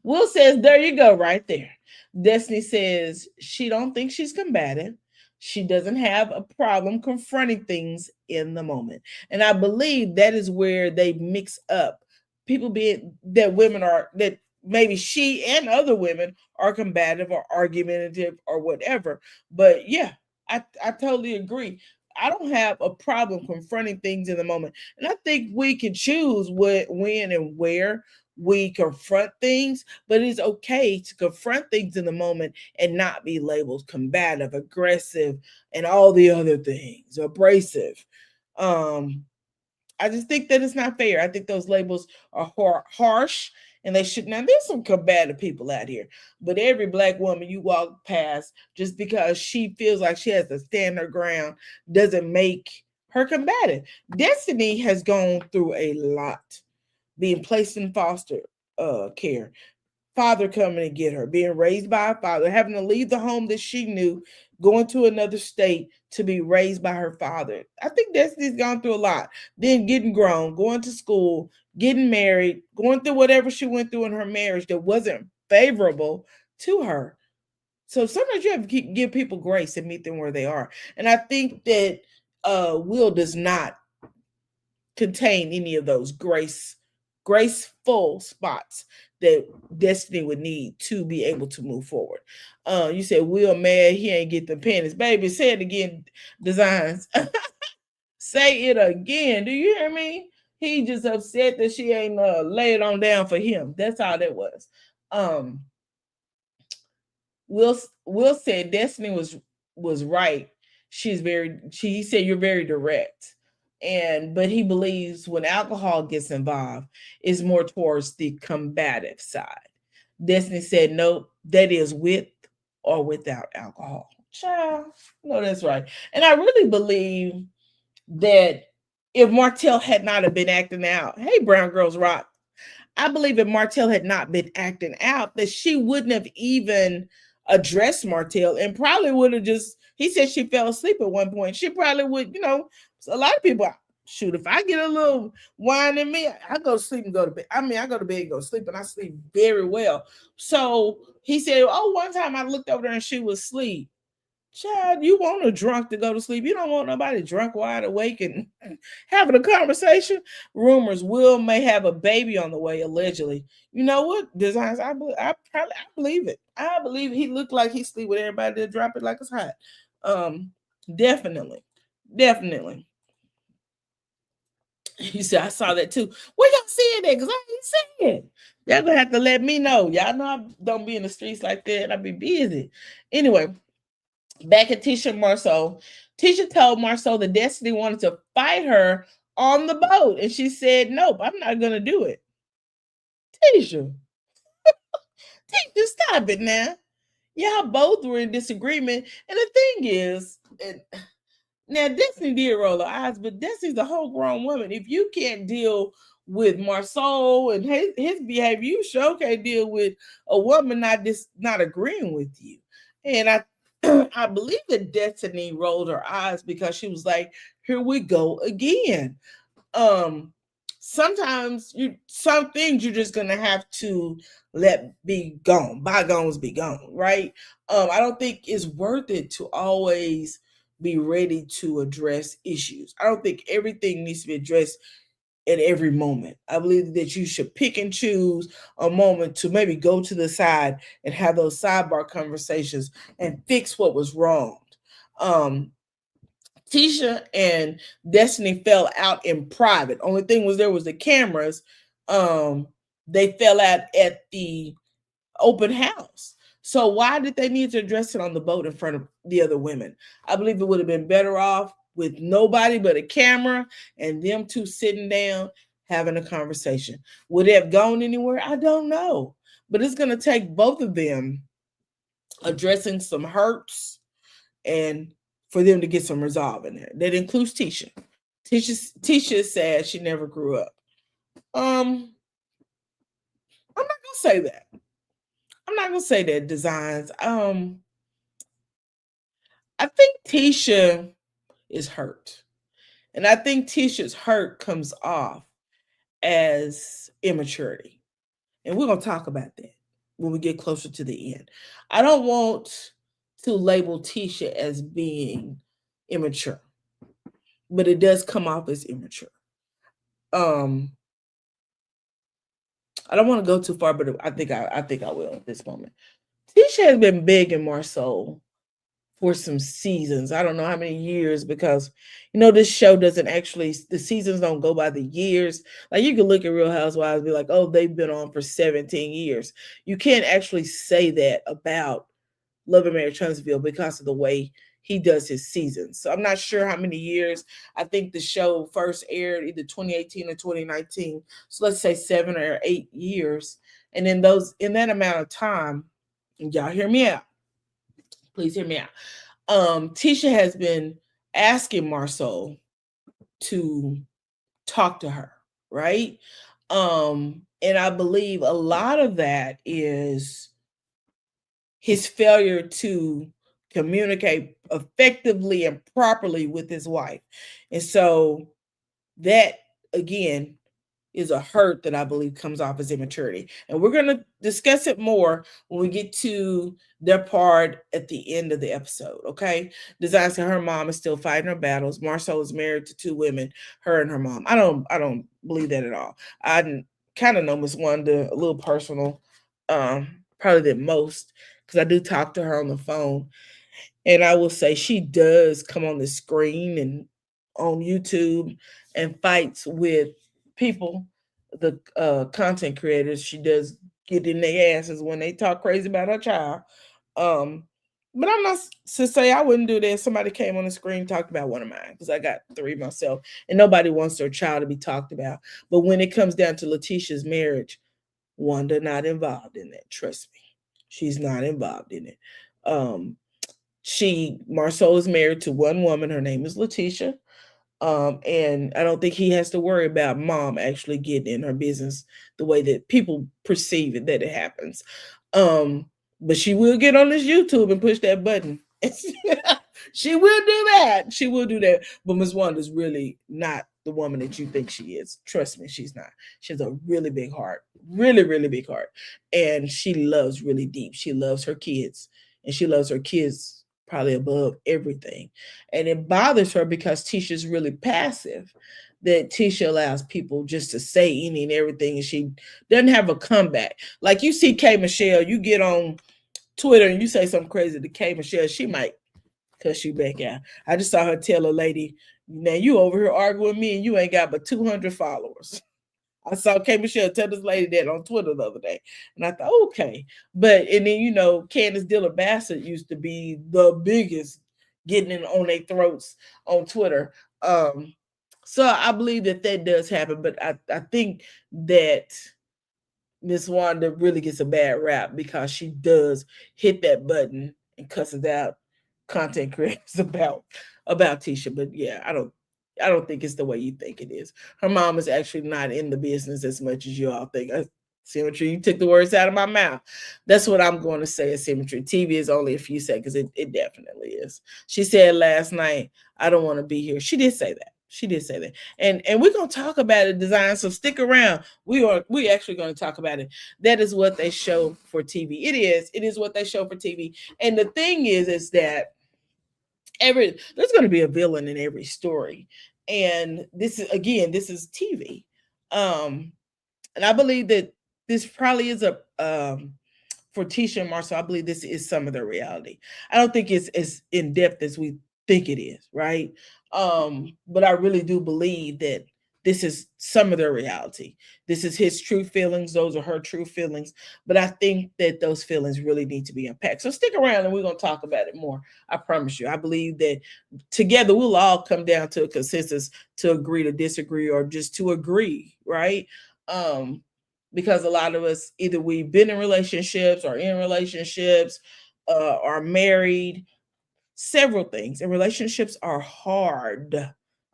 Will says, "There you go, right there." Destiny says she don't think she's combative. She doesn't have a problem confronting things in the moment. And I believe that is where they mix up people being that women are that maybe she and other women are combative or argumentative or whatever. But yeah, I totally agree. I don't have a problem confronting things in the moment. And I think we can choose what, when, and where we confront things, but it's okay to confront things in the moment and not be labeled combative, aggressive, and all the other things, abrasive. Um, I just think that it's not fair. I think those labels are harsh, and they should. Now, there's some combative people out here, but every black woman you walk past, just because she feels like she has to stand her ground, doesn't make her combative. Destiny has gone through a lot, being placed in foster care, father coming to get her, being raised by a father, having to leave the home that she knew, going to another state to be raised by her father. I think Destiny's gone through a lot. Then getting grown, going to school, getting married, going through whatever she went through in her marriage that wasn't favorable to her. So sometimes you have to give people grace and meet them where they are. And I think that Will does not contain any of those graceful spots that Destiny would need to be able to move forward. You said Will mad he ain't get the pennies. Baby, say it again, Designs. Say it again. Do you hear me? He just upset that she ain't laid on down for him. That's all that was. Um Will Will said Destiny was right. He said you're very direct. And but he believes when alcohol gets involved, it's more towards the combative side. Destiny said nope, that is with or without alcohol. Child, no, that's right. And I really believe that if Martell had not have been acting out, hey, Brown Girls Rock, I believe if Martell had not been acting out, that she wouldn't have even addressed Martell and probably would have just, he said she fell asleep at one point. She probably would, a lot of people, shoot, if I get a little wine in me, I go to sleep and go to bed. I mean, I go to bed and go to sleep, and I sleep very well. So he said, oh, one time I looked over there and she was asleep. Child, you want a drunk to go to sleep. You don't want nobody drunk, wide awake, and having a conversation. Rumors Will may have a baby on the way, allegedly. You know what? Designs, I believe it. I believe he looked like he sleep with everybody that drop it like it's hot. Um, definitely. Definitely. You said I saw that too. Where y'all seeing that? Because I ain't seen it. Y'all gonna have to let me know. Y'all know I don't be in the streets like that. I be busy. Anyway, back at Tisha Marceau. Tisha told Marceau that Destiny wanted to fight her on the boat, and she said, "Nope, I'm not gonna do it." Tisha, Tisha, stop it now. Y'all both were in disagreement, and the thing is, and now Destiny did roll her eyes, but Destiny's a whole grown woman. If you can't deal with Marceau and his behavior, you sure can't deal with a woman not agreeing with you. And I I believe that Destiny rolled her eyes because she was like, here we go again. Um Sometimes some things you're just gonna have to let be gone. Bygones be gone, right? I don't think it's worth it to always be ready to address issues. I don't think everything needs to be addressed at every moment. I believe that you should pick and choose a moment to maybe go to the side and have those sidebar conversations and fix what was wrong. Um, Tisha and Destiny fell out in private. Only thing was there was the cameras. Um, they fell out at the open house. So why did they need to address it on the boat in front of the other women? I believe it would have been better off with nobody but a camera and them two sitting down having a conversation. Would it have gone anywhere? I don't know. But it's going to take both of them addressing some hurts and for them to get some resolve in there. That includes Tisha. Tisha said she never grew up. I'm not gonna say that. I'm not gonna say that designs. I think Tisha is hurt. And I think Tisha's hurt comes off as immaturity. And we're going to talk about that when we get closer to the end. I don't want to label Tisha as being immature, but it does come off as immature. Um, I don't want to go too far, but I think I will at this moment. Tisha has been begging Marceau for some seasons. I don't know how many years because this show doesn't actually the seasons don't go by the years. Like you can look at Real Housewives and be like, oh, they've been on for 17 years. You can't actually say that about Love and Marriage Huntsville because of the way he does his seasons. So I'm not sure how many years. I think the show first aired either 2018 or 2019. So let's say 7 or 8 years. And in that amount of time, y'all hear me out. Please hear me out. Tisha has been asking Marceau to talk to her, right? And I believe a lot of that is his failure to communicate effectively and properly with his wife. And so that again is a hurt that I believe comes off as immaturity. And we're going to discuss it more when we get to their part at the end of the episode, okay? Design said her mom is still fighting her battles. Marceau is married to 2 women, her and her mom. I don't believe that at all. I kind of know Miss Wanda a little personal, probably than most, because I do talk to her on the phone. And I will say she does come on the screen and on YouTube and fights with people, the content creators. She does get in their asses when they talk crazy about her child. But I'm not to say I wouldn't do that if somebody came on the screen and talked about one of mine, because I got 3 myself, and nobody wants their child to be talked about. But when it comes down to Letitia's marriage, Wanda not involved in that. Trust me, she's not involved in it. Marceau is married to one woman. Her name is Letitia. And I don't think he has to worry about mom actually getting in her business the way that people perceive it that it happens. But she will get on this YouTube and push that button. She will do that. She will do that. But Miss Wanda's really not the woman that you think she is. Trust me, she's not. She has a really big heart. Really, really big heart. And she loves really deep. She loves her kids. And she loves her kids probably above everything. And it bothers her because Tisha's really passive, that Tisha allows people just to say any and everything, and she doesn't have a comeback. Like you see K Michelle, you get on Twitter and you say something crazy to K Michelle, she might cuss you back out. I just saw her tell a lady, now you over here arguing with me and you ain't got but 200 followers. I saw K Michelle tell this lady that on Twitter the other day. And I thought, okay. But, and then, Candace Diller Bassett used to be the biggest getting in on their throats on Twitter. So I believe that does happen. But I think that Miss Wanda really gets a bad rap because she does hit that button and cusses out content creators about Tisha. But yeah, I don't think it's the way you think it is. Her mom is actually not in the business as much as you all think. Symmetry, you took the words out of my mouth. That's what I'm going to say is Symmetry. TV is only a few seconds. It definitely is. She said last night, I don't want to be here. She did say that. She did say that. And we're going to talk about it, design. So stick around. We actually going to talk about it. That is what they show for TV. It is what they show for TV. And the thing is that there's going to be a villain in every story. And this is TV. And I believe that this probably is for Tisha and Marceau, I believe this is some of their reality. I don't think it's as in depth as we think it is, right? But I really do believe that this is some of their reality. This is his true feelings. Those are her true feelings. But I think that those feelings really need to be unpacked. So stick around and we're going to talk about it more. I promise you. I believe that together we'll all come down to a consensus to agree to disagree or just to agree, right? Um, because a lot of us either we've been in relationships or in relationships, are married, several things. And relationships are hard.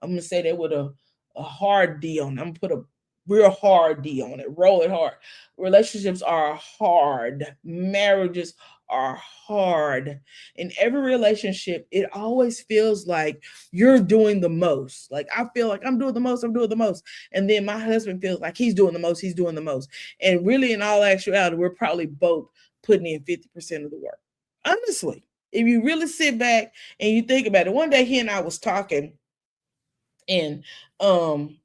I'm gonna say that with a hard D on it. I'm gonna put a real hard D on it. Roll it hard. Relationships are hard. Marriages are hard. In every relationship, it always feels like you're doing the most. Like I feel like I'm doing the most, I'm doing the most. And then my husband feels like he's doing the most, he's doing the most. And really, in all actuality, we're probably both putting in 50% of the work. Honestly, if you really sit back and you think about it, one day he and I was talking, and um,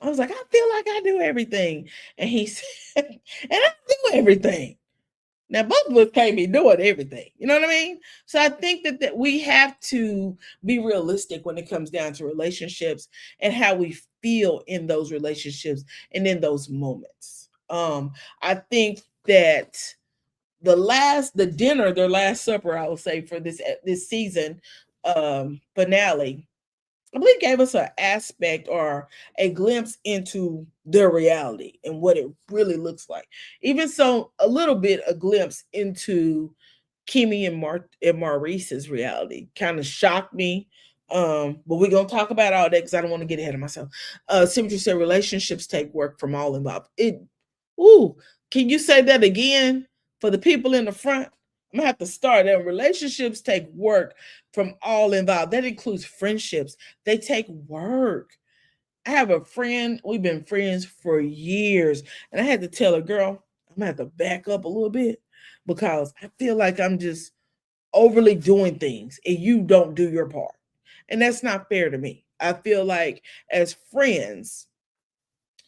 I was like, I feel like I do everything, and he said, and I do everything. Now both of us can't be doing everything. You know what I mean? So I think that we have to be realistic when it comes down to relationships and how we feel in those relationships and in those moments. I think that the dinner, their last supper, I would say, for this season finale, I believe gave us an aspect or a glimpse into their reality and what it really looks like. Even so, a little bit a glimpse into Kimmy and Maurice's reality kind of shocked me. But we're gonna talk about all that because I don't want to get ahead of myself. Symmetry said relationships take work from all involved. Ooh, can you say that again for the people in the front? I'm gonna have to start there. Relationships take work from all involved. That includes friendships. They take work. I have a friend, we've been friends for years, and I had to tell her, girl, I'm gonna have to back up a little bit because I feel like I'm just overly doing things and you don't do your part. And that's not fair to me. I feel like as friends,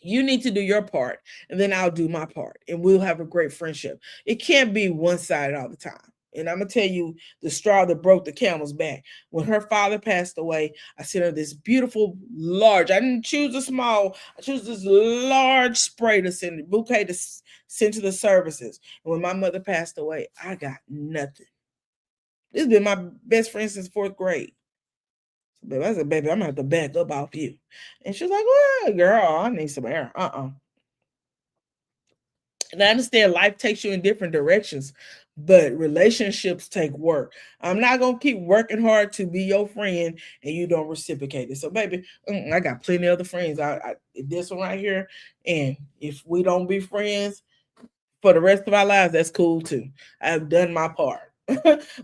you need to do your part and then I'll do my part and we'll have a great friendship. It can't be one sided all the time. And I'm gonna tell you the straw that broke the camel's back. When her father passed away, I sent her this beautiful large. I didn't choose a small. I chose this large spray to send, bouquet to send to the services. And when my mother passed away, I got nothing. This has been my best friend since fourth grade. Baby, I said, baby, I'm gonna have to back up off you. And she's like, well, girl, I need some air. And I understand life takes you in different directions, but relationships take work. I'm not gonna keep working hard to be your friend and you don't reciprocate it. So, baby, I got plenty of other friends. This one right here, and if we don't be friends for the rest of our lives, that's cool too. I've done my part.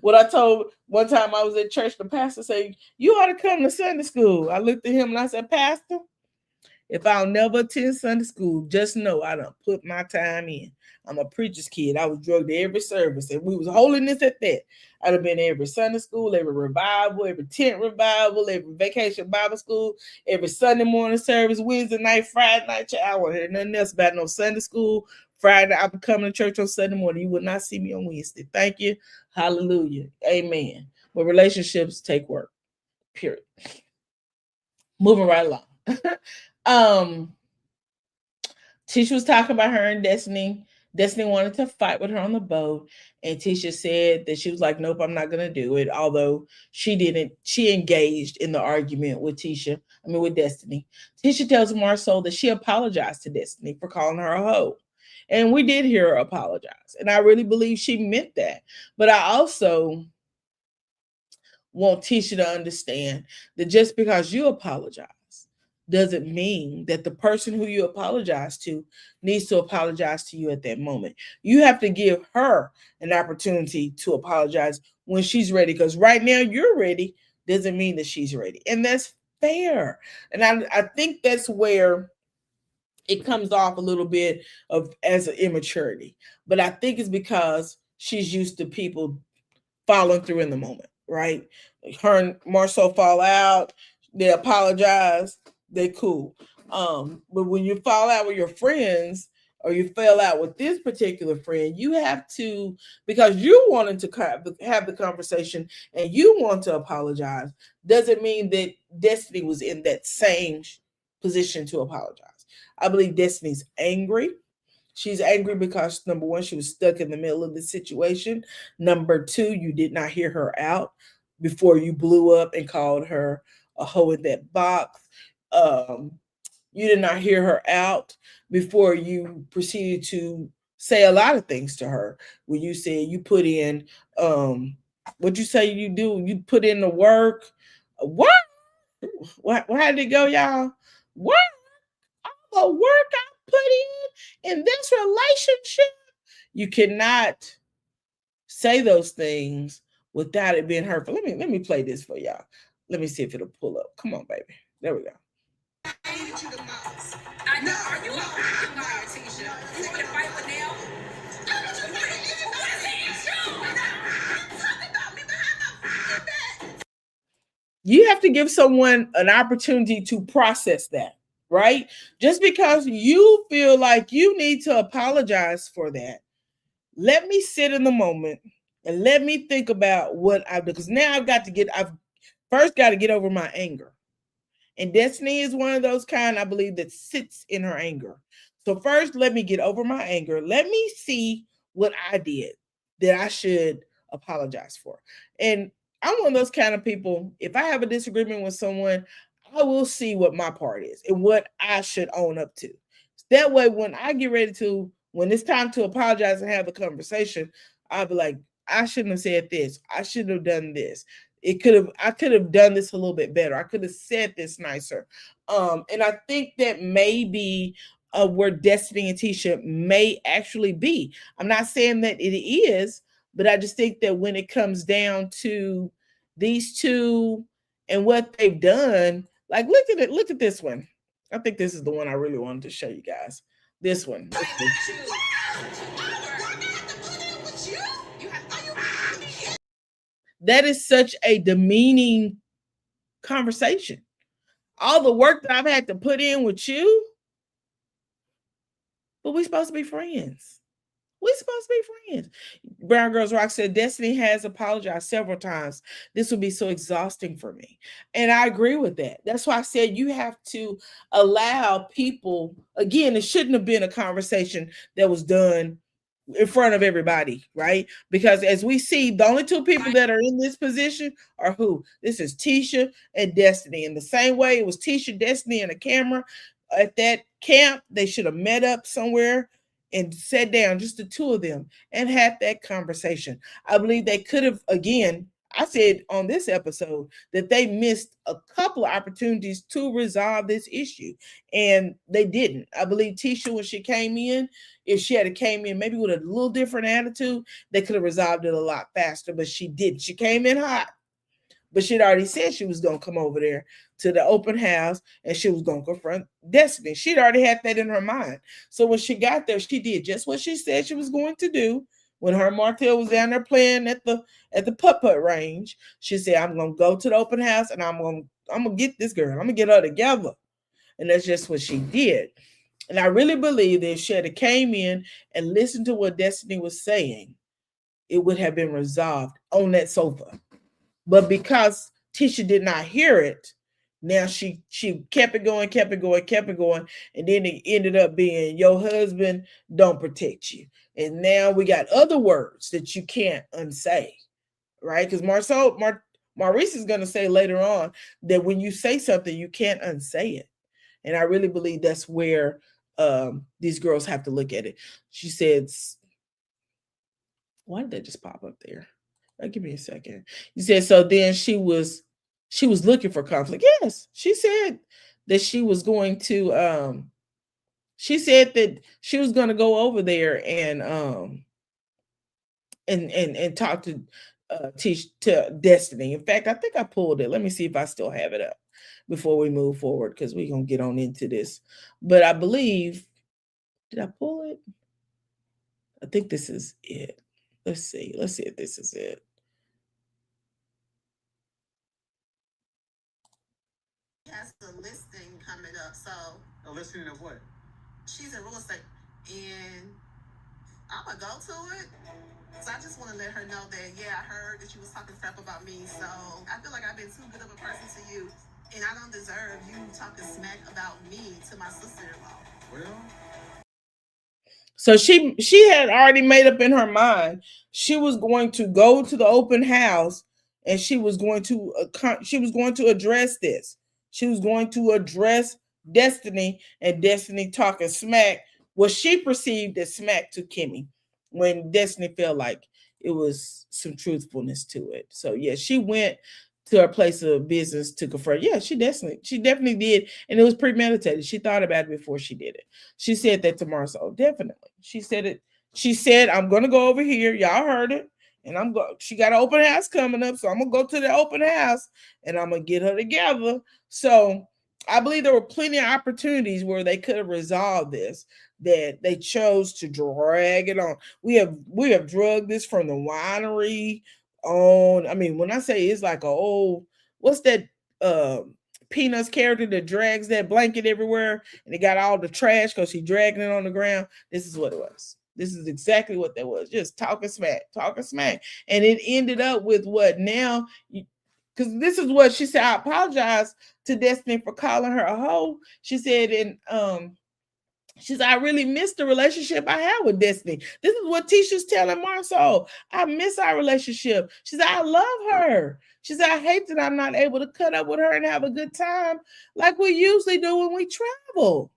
What I told one time I was at church, the pastor said, "You ought to come to Sunday school." I looked at him and I said, "Pastor, if I'll never attend Sunday school, just know I done put my time in. I'm a preacher's kid. I was drugged to every service, and we was holding this at that. I'd have been every Sunday school, every revival, every tent revival, every vacation Bible school, every Sunday morning service, Wednesday night, Friday night. I won't hear nothing else about no Sunday school. Friday, I'll be coming to church on Sunday morning. You will not see me on Wednesday. Thank you. Hallelujah. Amen. But relationships take work. Period. Moving right along. um Tisha was talking about her and Destiny. Destiny wanted to fight with her on the boat, and Tisha said that she was like, "Nope, I'm not gonna do it." Although she didn't, she engaged in the argument with with Destiny. Tisha tells Marcel that she apologized to Destiny for calling her a hoe, and we did hear her apologize, and I really believe she meant that. But I also want Tisha to understand that just because you apologize doesn't mean that the person who you apologize to needs to apologize to you at that moment. You have to give her an opportunity to apologize when she's ready, because right now you're ready doesn't mean that she's ready. And that's fair. And I think that's where it comes off a little bit of as an immaturity. But I think it's because she's used to people following through in the moment, right? Her and Marcel fall out, they apologize, they cool. But when you fall out with your friends or you fell out with this particular friend, you have to, because you wanted to have the conversation and you want to apologize, doesn't mean that Destiny was in that same position to apologize. I believe Destiny's angry. She's angry because number one, she was stuck in the middle of the situation. Number two, you did not hear her out before you blew up and called her a hoe in that box. Um, you did not hear her out before you proceeded to say a lot of things to her. When you said you put in, what you say you do, you put in the work. What? How did it go, y'all? What? The work I put in this relationship. You cannot say those things without it being hurtful. Let me play this for y'all. Let me see if it'll pull up. Come on, baby. There we go. I need you the most. I know. Are you a fucking liar, Tisha? You want to fight with Nail? I want you to fight with You have to give someone an opportunity to process that, right? Just because you feel like you need to apologize for that, let me sit in the moment and let me think about what I've done. Because now I've first got to get over my anger. And Destiny is one of those kind, I believe, that sits in her anger. So first, let me get over my anger. Let me see what I did that I should apologize for. And I'm one of those kind of people, if I have a disagreement with someone, I will see what my part is and what I should own up to. That way, when it's time to apologize and have a conversation, I'll be like, I shouldn't have said this. I shouldn't have done this. I could have done this a little bit better. I could have said this nicer. And I think that maybe where Destiny and Tisha may actually be. I'm not saying that it is, but I just think that when it comes down to these two and what they've done, like look at this one. I think this is the one I really wanted to show you guys. This one. That is such a demeaning conversation. All the work that I've had to put in with you, but we're supposed to be friends. We're supposed to be friends. Brown Girls Rock said, Destiny has apologized several times. This would be so exhausting for me. And I agree with that. That's why I said you have to allow people, again, it shouldn't have been a conversation that was done in front of everybody, right? Because as we see, the only two people that are in this position are who? This is Tisha and Destiny. In the same way, it was Tisha, Destiny, and a camera at that camp. They should have met up somewhere and sat down, just the two of them, and had that conversation. I believe they could have, again, I said on this episode that they missed a couple of opportunities to resolve this issue, and they didn't. I believe Tisha, when she came in, if she had came in maybe with a little different attitude, they could have resolved it a lot faster, but she didn't. She came in hot, but she'd already said she was going to come over there to the open house and she was going to confront Destiny. She'd already had that in her mind. So when she got there, she did just what she said she was going to do. When her Martell was down there playing at the putt-putt range, she said, I'm going to go to the open house and I'm going to get this girl. I'm going to get her together. And that's just what she did. And I really believe that if she had came in and listened to what Destiny was saying, it would have been resolved on that sofa. But because Tisha did not hear it, now she kept it going, and then it ended up being your husband don't protect you. And now we got other words that you can't unsay, right? Because Maurice is going to say later on that when you say something, you can't unsay it. And I really believe that's where these girls have to look at it. She said, why did that just pop up there? Give me a second. You said, so then she was looking for conflict. Yes, she said that she was going to she said that she was going to go over there and talk to teach to Destiny. In fact, I think I pulled it. Let me see if I still have it up before we move forward, because we're gonna get on into this. But I believe, did I pull it? I think this is it. Let's see if this is it. Has a listing coming up. So a listing of what? She's in real estate, and I'm gonna go to it. So I just want to let her know that, yeah, I heard that you was talking crap about me. So I feel like I've been too good of a person to you. And I don't deserve you talking smack about me to my sister-in-law. Well, So she had already made up in her mind she was going to go to the open house, and she was going to address this. She was going to address Destiny, and Destiny talking smack, what she perceived as smack to Kimmy, when Destiny felt like it was some truthfulness to it. So yeah, she went to her place of business to confront. Yeah, she definitely did, and it was premeditated. She thought about it before she did it. She said that to Marcel. Definitely. She said it. She said, I'm gonna go over here. Y'all heard it. And she got an open house coming up. So I'm gonna go to the open house and I'm gonna get her together. So I believe there were plenty of opportunities where they could have resolved this, that they chose to drag it on. We have drugged this from the winery on. I mean, when I say it's like a old, what's that Peanuts character that drags that blanket everywhere, and it got all the trash because she dragging it on the ground. This is what it was. This is exactly what that was. Just talking smack. And it ended up with what now? Because this is what she said. I apologize to Destiny for calling her a hoe. She said, and she said, I really miss the relationship I had with Destiny. This is what Tisha's telling Marceau. I miss our relationship. She said, I love her. She said, I hate that I'm not able to cut up with her and have a good time like we usually do when we travel.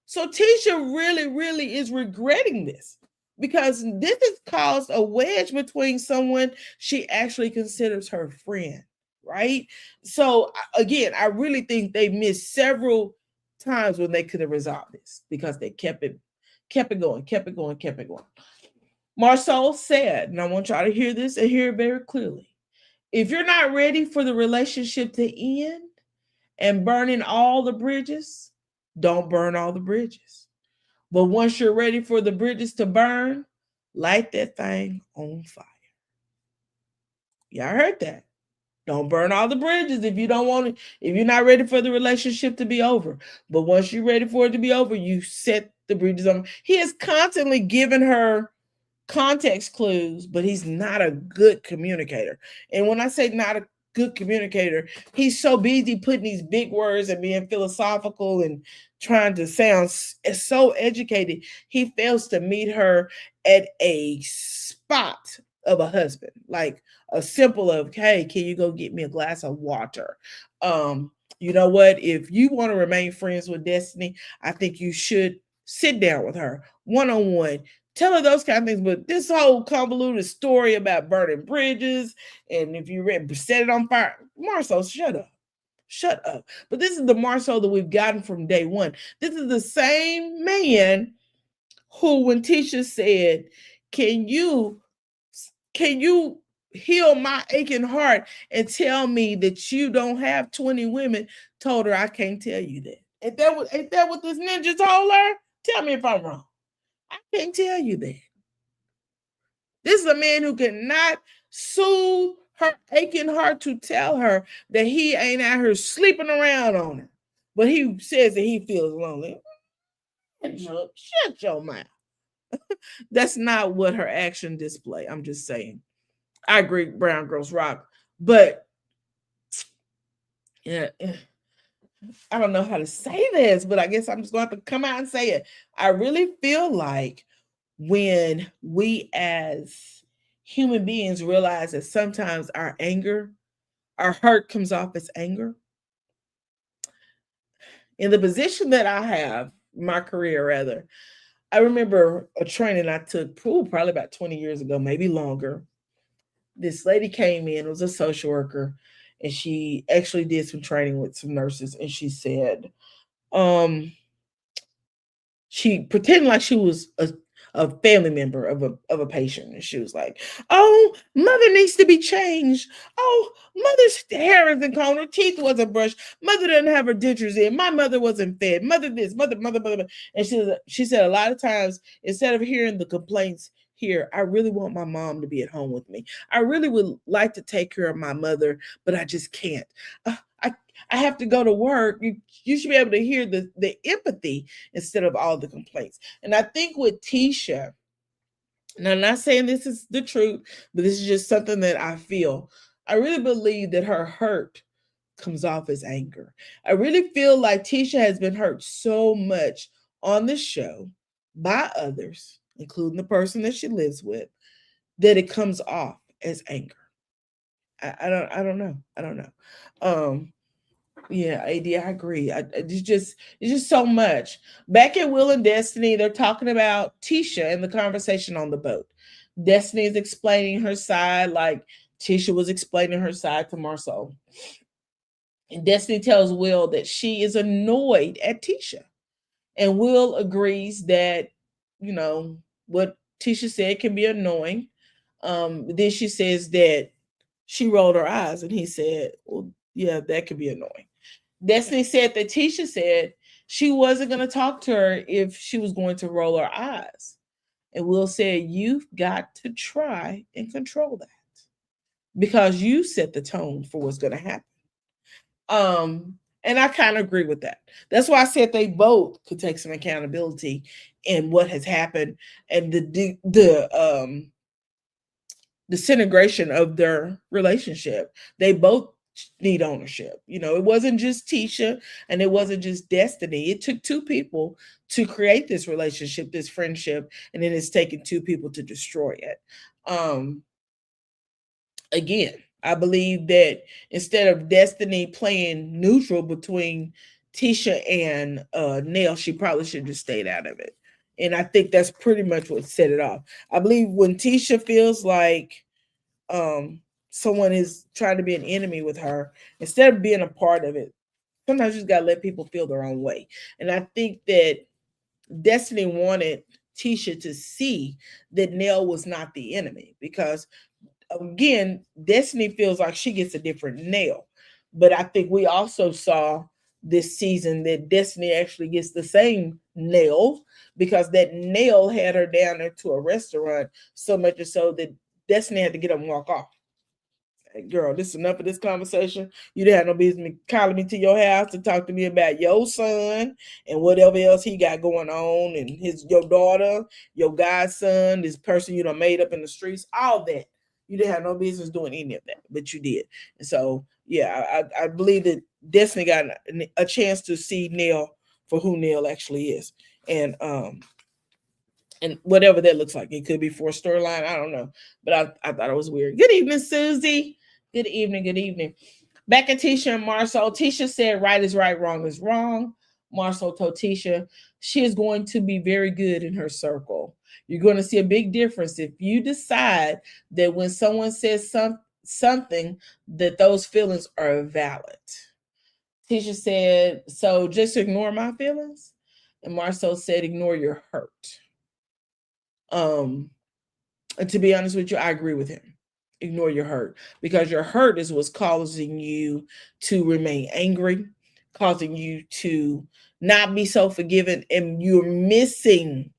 So Tisha really, really is regretting this, because this has caused a wedge between someone she actually considers her friend, right? So again, I really think they missed several times when they could have resolved this, because they kept it going. Marcel said, and I want y'all to hear this and hear it very clearly. If you're not ready for the relationship to end and burning all the bridges, don't burn all the bridges. But once you're ready for the bridges to burn, light that thing on fire. Y'all heard that. Don't burn all the bridges if you don't want it, if you're not ready for the relationship to be over. But once you're ready for it to be over, you set the bridges on. He is constantly giving her context clues, but he's not a good communicator. And when I say not a good communicator, he's so busy putting these big words and being philosophical and trying to sound so educated, he fails to meet her at a spot of a husband, like a simple of, hey, can you go get me a glass of water? You know what? If you want to remain friends with Destiny, I think you should sit down with her one on one, tell her those kind of things. But this whole convoluted story about burning bridges, and if you read set it on fire, Marcel, shut up. Shut up. But this is the Marcel that we've gotten from day one. This is the same man who, when Tisha said, Can you can you heal my aching heart and tell me that you don't have 20 women, told her, I can't tell you that. Ain't that what this ninja told her? Tell me if I'm wrong. I can't tell you that. This is a man who cannot soothe her aching heart to tell her that he ain't out here sleeping around on her. But he says that he feels lonely. Shut your mouth. That's not what her action display. I'm just saying. I agree, Brown Girls Rock. But yeah, I don't know how to say this, but I guess I'm just going to have to come out and say it. I really feel like when we as human beings realize that sometimes our hurt comes off as anger. In the position that I have, my career rather, I remember a training I took probably about 20 years ago, maybe longer. This lady came in, it was a social worker, and she actually did some training with some nurses, and she said, um, she pretended like she was a family member of a patient. And she was like, oh, mother needs to be changed. Oh, mother's hair isn't combed. Her teeth wasn't brushed. Mother didn't have her dentures in. My mother wasn't fed. Mother this, mother. And she said a lot of times, instead of hearing the complaints here, I really want my mom to be at home with me. I really would like to take care of my mother, but I just can't. I I have to go to work. You should be able to hear the empathy instead of all the complaints. And I think with Tisha, and I'm not saying this is the truth, but this is just something that I feel. I really believe that her hurt comes off as anger. I really feel like Tisha has been hurt so much on the show by others, including the person that she lives with, that it comes off as anger. I don't know. Um, yeah, AD, I agree. It's just so much. Back at Will and Destiny, they're talking about Tisha and the conversation on the boat. Destiny is explaining her side like Tisha was explaining her side to Marceau. And Destiny tells Will that she is annoyed at Tisha. And Will agrees that, you know, what Tisha said can be annoying. Then she says that she rolled her eyes, and he said, well, yeah, that could be annoying. Destiny said that Tisha said she wasn't going to talk to her if she was going to roll her eyes. And Will said, you've got to try and control that because you set the tone for what's going to happen. And I kind of agree with that. That's why I said they both could take some accountability in what has happened and the disintegration of their relationship. They both need ownership. You know, it wasn't just Tisha and it wasn't just Destiny. It took two people to create this relationship, this friendship, and then it's taken two people to destroy it. Um, Again, I believe that instead of Destiny playing neutral between Tisha and Nell, she probably should have just stayed out of it. And I think that's pretty much what set it off. I believe when Tisha feels like um, someone is trying to be an enemy with her, instead of being a part of it, sometimes you just gotta let people feel their own way. And I think that Destiny wanted Tisha to see that Nell was not the enemy because again, Destiny feels like she gets a different nail. But I think we also saw this season that Destiny actually gets the same nail because that nail had her down there to a restaurant so much so that Destiny had to get up and walk off. Girl, this is enough of this conversation. You didn't have no business calling me to your house to talk to me about your son and whatever else he got going on, and your daughter, your godson, this person you done made up in the streets, all that. You didn't have no business doing any of that, but you did. And so, yeah, I believe that Destiny got a chance to see Neil for who Neil actually is, and whatever that looks like. It could be for a storyline. I don't know, but I thought it was weird. Good evening, Susie. Good evening. Good evening. Back at Tisha and Marcel, Tisha said, right is right, wrong is wrong. Marcel told Tisha she is going to be very good in her circle. You're going to see a big difference if you decide that when someone says something, that those feelings are valid. Tisha said, so just ignore my feelings. And Marcel said, ignore your hurt. And to be honest with you, I agree with him. Ignore your hurt because your hurt is what's causing you to remain angry, causing you to not be so forgiving, and you're missing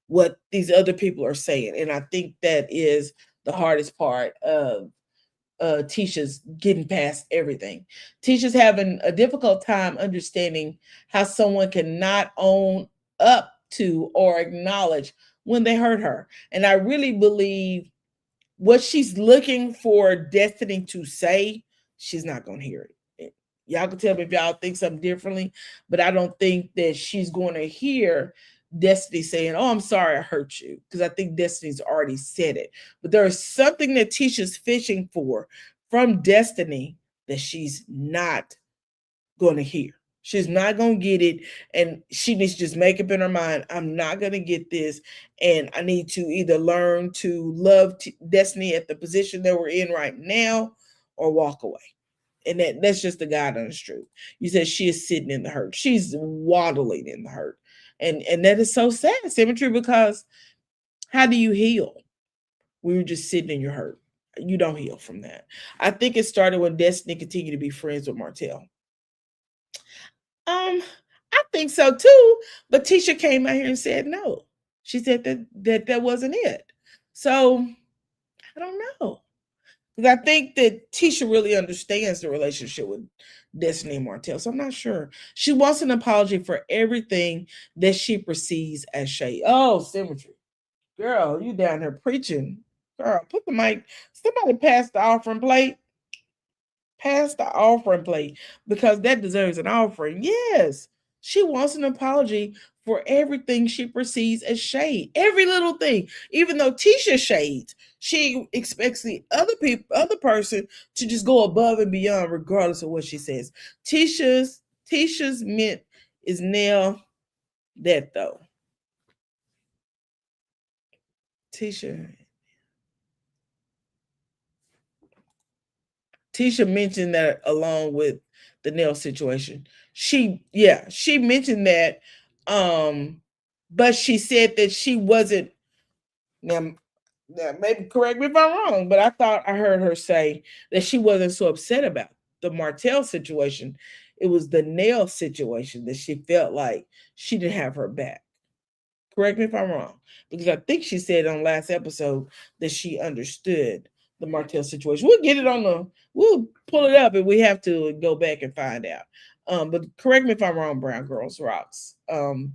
what these other people are saying. And I think that is the hardest part of Tisha's getting past everything. Tisha's having a difficult time understanding how someone cannot own up to or acknowledge when they hurt her. And I really believe what she's looking for Destiny to say, she's not going to hear it. Y'all can tell me if y'all think something differently, but I don't think that she's going to hear Destiny saying, oh, I'm sorry I hurt you, because I think Destiny's already said it. But there is something that Tisha's fishing for from Destiny that she's not going to hear. She's not going to get it. And she needs to just make up in her mind, I'm not going to get this. And I need to either learn to love Destiny at the position that we're in right now or walk away. And that's just the God honest truth. You said she is sitting in the hurt. She's waddling in the hurt. And that is so sad, Symmetry, because how do you heal when you're just sitting in your hurt? You don't heal from that. I think it started when Destiny continued to be friends with Martell. I think so too. But Tisha came out here and said no. She said that wasn't it. So I don't know. Because I think that Tisha really understands the relationship with Destiny and Martell. So I'm not sure. She wants an apology for everything that she perceives as shade. Oh, Symmetry. Girl, you down here preaching. Girl, put the mic. Somebody pass the offering plate. Pass the offering plate because that deserves an offering. Yes, she wants an apology for everything she perceives as shade. Every little thing. Even though Tisha shades, she expects the other person to just go above and beyond regardless of what she says. Tisha's mint is nail that though. Tisha Tisha mentioned that along with the nail situation. She mentioned that but she said that she wasn't now, maybe correct me if I'm wrong, but I thought I heard her say that she wasn't so upset about the Martell situation. It was the nail situation that she felt like she didn't have her back. Correct me if I'm wrong, because I think she said on last episode that she understood the Martell situation. We'll get it on we'll pull it up if we have to go back and find out. But correct me if I'm wrong, Brown Girls Rocks. And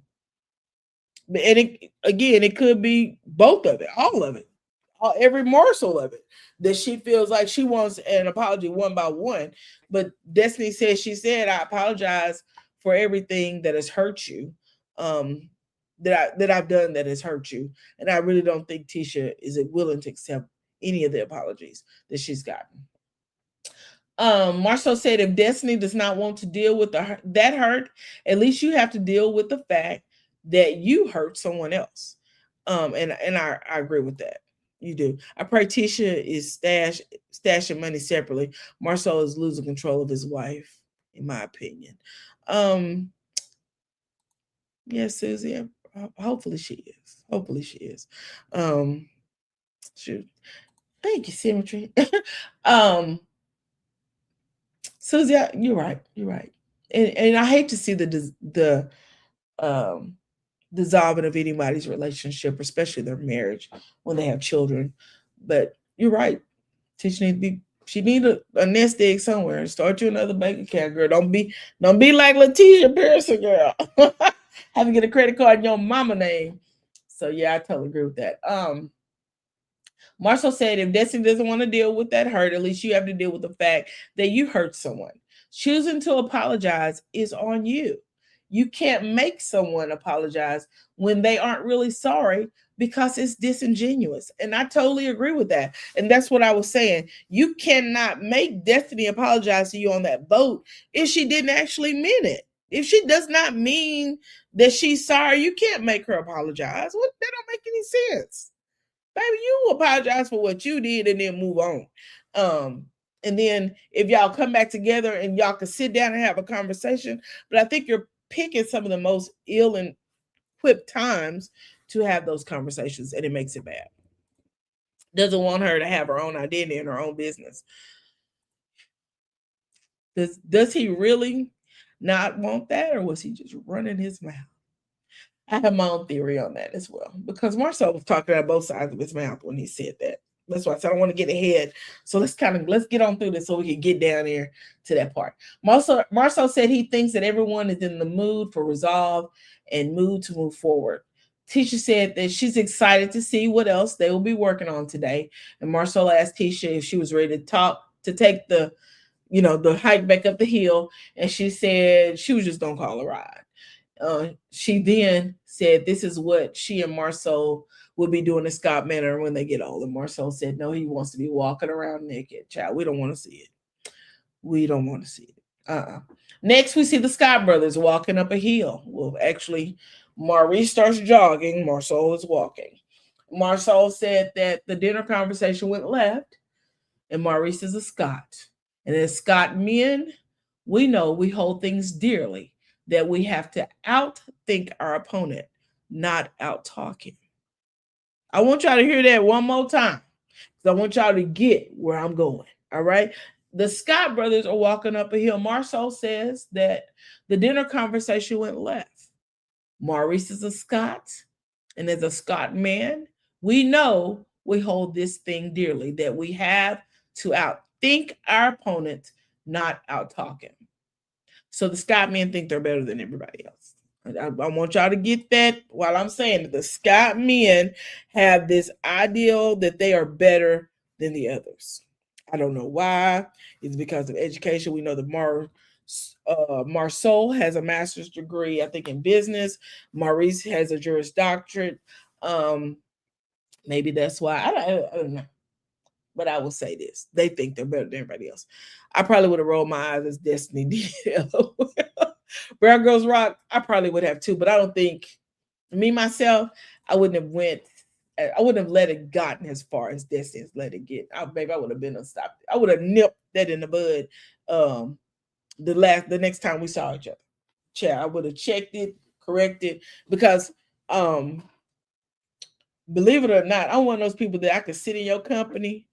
it could be both of it, all of it, every morsel of it that she feels like she wants an apology one by one. But Destiny says she said, "I apologize for everything that has hurt you, that I've done that has hurt you." And I really don't think Tisha is willing to accept any of the apologies that she's gotten. Marcel said, if Destiny does not want to deal with that hurt, at least you have to deal with the fact that you hurt someone else. And I agree with that. You do. I pray Tisha is stashing money separately. Marcel is losing control of his wife, in my opinion. Yes, Susie. Hopefully she is. Hopefully she is. Shoot. Thank you, Symmetry. Susie, you're right. You're right. And I hate to see the dissolving of anybody's relationship, especially their marriage when they have children. But you're right. She need a nest egg somewhere. Start you another bank account, girl. Don't be like Letitia Pearson, girl. Have to get a credit card in your mama name. So yeah, I totally agree with that. Marshall said, if Destiny doesn't want to deal with that hurt, at least you have to deal with the fact that you hurt someone. Choosing to apologize is on you. You can't make someone apologize when they aren't really sorry because it's disingenuous. And I totally agree with that. And that's what I was saying. You cannot make Destiny apologize to you on that boat if she didn't actually mean it. If she does not mean that she's sorry, you can't make her apologize. What? That don't make any sense. Baby, you apologize for what you did and then move on. And then if y'all come back together and y'all can sit down and have a conversation, but I think you're picking some of the most ill and equipped times to have those conversations, and it makes it bad. Doesn't want her to have her own identity and her own business. Does he really not want that, or was he just running his mouth? I have my own theory on that as well, because Marcel was talking out both sides of his mouth when he said that. That's why I said I don't want to get ahead. So let's get on through this so we can get down there to that part. Marcel said he thinks that everyone is in the mood for resolve and mood to move forward. Tisha said that she's excited to see what else they will be working on today. And Marcel asked Tisha if she was ready to take the hike back up the hill. And she said she was just going to call a ride. She then said this is what she and Marcel will be doing in Scott Manor when they get older. Marcel said no, he wants to be walking around naked. Child, we don't want to see it. We don't want to see it. Next, we see the Scott brothers walking up a hill. Well, actually, Maurice starts jogging. Marcel is walking. Marcel said that the dinner conversation went left, and Maurice is a Scott. And as Scott men, we know we hold things dearly, that we have to outthink our opponent, not out-talk him. I want y'all to hear that one more time, because I want y'all to get where I'm going, all right? The Scott brothers are walking up a hill. Marcel says that the dinner conversation went left. Maurice is a Scott, and as a Scott man, we know we hold this thing dearly, that we have to outthink our opponent, not out-talk him. So the Scott men think they're better than everybody else. I want y'all to get that while I'm saying that the Scott men have this ideal that they are better than the others. I don't know why. It's because of education. We know that Marsol has a master's degree, I think, in business. Maurice has a Juris Doctorate. Um, Maybe that's why. I don't know. But I will say this: they think they're better than everybody else. I probably would have rolled my eyes as Destiny did. Brown Girls Rock, I probably would have too, but I don't think me myself, I wouldn't have went. I wouldn't have let it gotten as far as Destiny's let it get. Baby, I would have been unstopped. I would have nipped that in the bud. Um, the next time we saw each other, I would have checked it, corrected because um, believe it or not, I'm one of those people that I can sit in your company,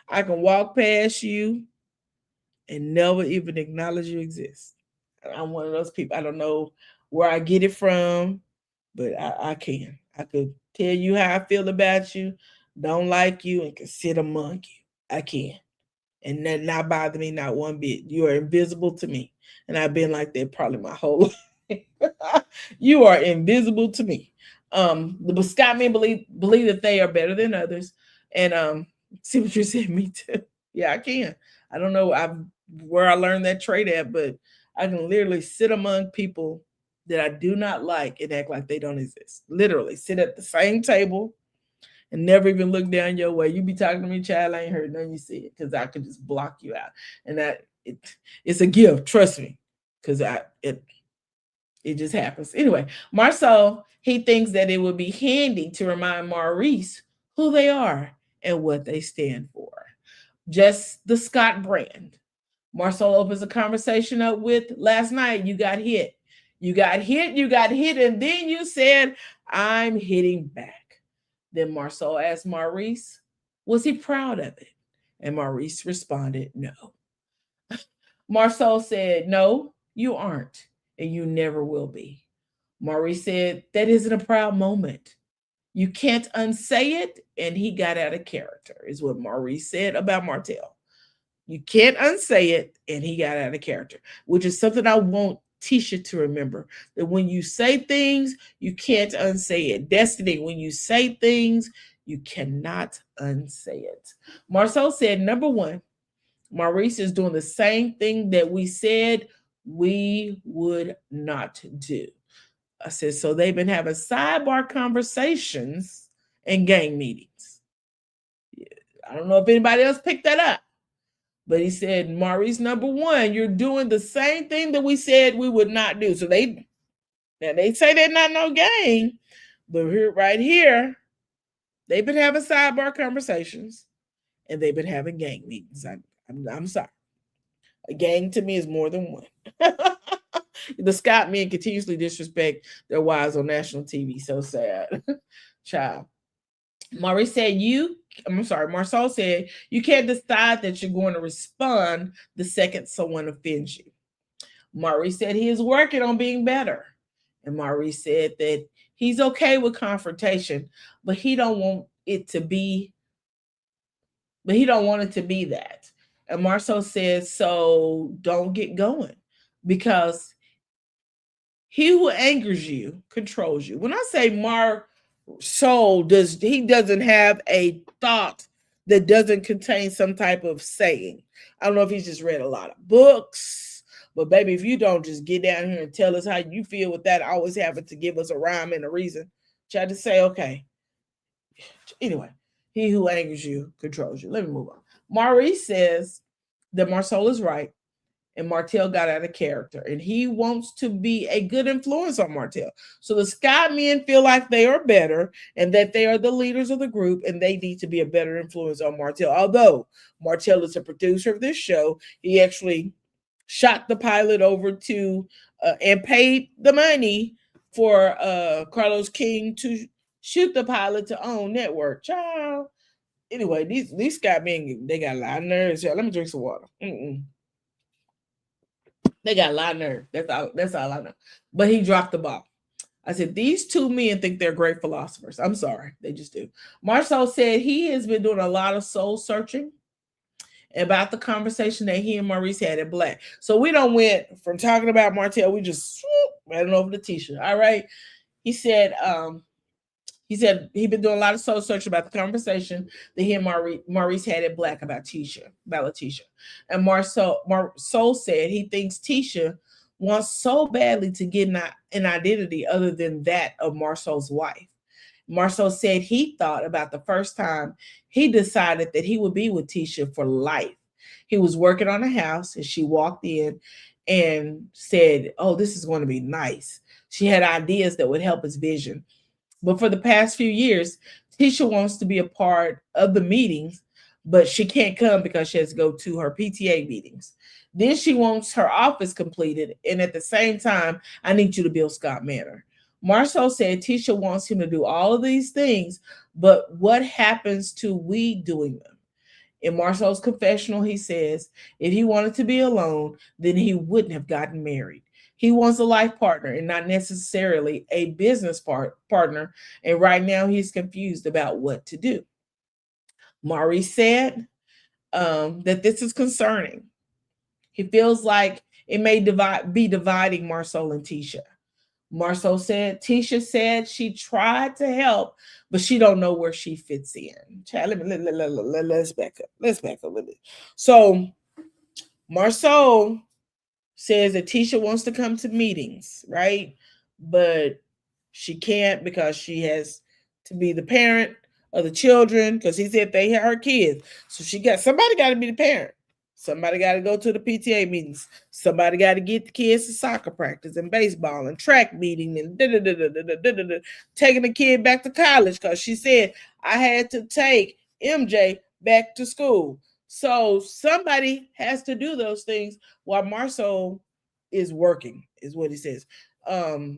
I can walk past you, and never even acknowledge you exist. I'm one of those people. I don't know where I get it from, but I can. I could tell you how I feel about you, don't like you, and can sit among you. I can. And that not bother me not one bit. You are invisible to me. And I've been like that probably my whole life. You are invisible to me. The Scott men believe that they are better than others. And see what you said, me too. Yeah, I can. I don't know where I learned that trait at, but I can literally sit among people that I do not like and act like they don't exist. Literally sit at the same table and never even look down your way. You be talking to me, child, I ain't heard nothing you said because I could just block you out. And it's a gift, trust me, because it just happens. Anyway, Marcel, he thinks that it would be handy to remind Maurice who they are and what they stand for. Just the Scott brand. Marcel opens the conversation up with last night, you got hit. You got hit, and then you said, I'm hitting back. Then Marcel asked Maurice, was he proud of it? And Maurice responded, no. Marcel said, no, you aren't, and you never will be. Maurice said, that isn't a proud moment. You can't unsay it, and he got out of character, is what Maurice said about Martel. You can't unsay it, and he got out of character, which is something I want Tisha to remember. That when you say things, you can't unsay it. Destiny, when you say things, you cannot unsay it. Marcel said, number one, Maurice is doing the same thing that we said we would not do. I said, so they've been having sidebar conversations and gang meetings. I don't know if anybody else picked that up. But he said, Maurice, number one, you're doing the same thing that we said we would not do. So they say they're not no gang, but right here, they've been having sidebar conversations and they've been having gang meetings. I'm sorry. A gang to me is more than one. The Scott men continuously disrespect their wives on national TV. So sad. Child. Maurice said, Marcel said, you can't decide that you're going to respond the second someone offends you. Maurice said he is working on being better. And Maurice said that he's okay with confrontation, but he don't want it to be, that. And Marcel says, so don't get going because he who angers you controls you. When I say he doesn't have a thought that doesn't contain some type of saying. I don't know if he's just read a lot of books, but baby, if you don't just get down here and tell us how you feel with that, always having to give us a rhyme and a reason, try to say, okay. Anyway, he who angers you controls you. Let me move on. Maurice says that Marcel is right and Martel got out of character and he wants to be a good influence on Martel. So the Scott men feel like they are better and that they are the leaders of the group and they need to be a better influence on Martel. Although Martel is a producer of this show, he actually shot the pilot over to and paid the money for Carlos King to shoot the pilot to OWN network. Child. Anyway, these Scott men, they got a lot of nerves. Let me drink some water. They got a lot of nerve. That's all I know. But he dropped the ball. I said, these two men think they're great philosophers. I'm sorry. They just do. Marcel said he has been doing a lot of soul searching about the conversation that he and Maurice had at Black. So we don't went from talking about Martel, we just ran over the t-shirt. All right. He said He said he'd been doing a lot of soul searching about the conversation that he and Maurice had at Black about Letitia. And Marceau said he thinks Tisha wants so badly to get an identity other than that of Marceau's wife. Marceau said he thought about the first time he decided that he would be with Tisha for life. He was working on a house and she walked in and said, "Oh, this is going to be nice." She had ideas that would help his vision. But for the past few years, Tisha wants to be a part of the meetings, but she can't come because she has to go to her PTA meetings. Then she wants her office completed, and at the same time, I need you to build Scott Manor. Marceau said Tisha wants him to do all of these things, but what happens to we doing them? In Marceau's confessional, he says if he wanted to be alone, then he wouldn't have gotten married. He wants a life partner and not necessarily a business partner. And right now, he's confused about what to do. Maurice said that this is concerning. He feels like it may be dividing Marceau and Tisha. Marceau said Tisha said she tried to help, but she don't know where she fits in. Child, let's back up. Let's back up a little bit. So Marceau says that Tisha wants to come to meetings, right? But she can't because she has to be the parent of the children because he said they are her kids. So somebody got to be the parent. Somebody got to go to the PTA meetings. Somebody got to get the kids to soccer practice and baseball and track meeting and taking the kid back to college because she said I had to take MJ back to school. So somebody has to do those things while Marceau is working, is what he says. Now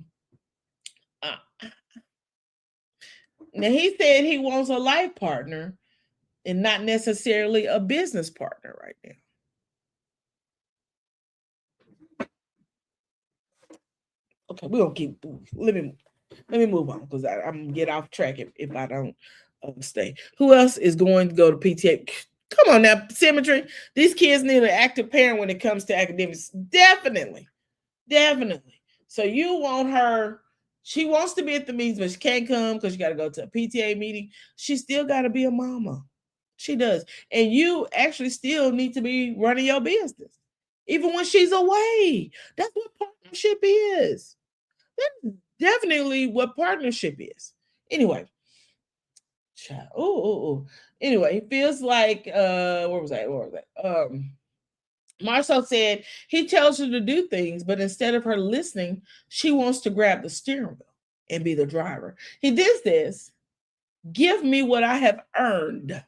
he said he wants a life partner and not necessarily a business partner right now. Okay, we're gonna keep. Let me move on because I'm gonna get off track if I don't stay. Who else is going to go to PTA? Come on now, Symmetry. These kids need an active parent when it comes to academics. Definitely. So you want her. She wants to be at the meetings, but she can't come because she got to go to a PTA meeting. She still got to be a mama. She does. And you actually still need to be running your business, even when she's away. That's what partnership is. That's definitely what partnership is. Anyway, child. Oh. Anyway, it feels like where was that? Marceau said he tells her to do things, but instead of her listening, she wants to grab the steering wheel and be the driver. He did this. Give me what I have earned.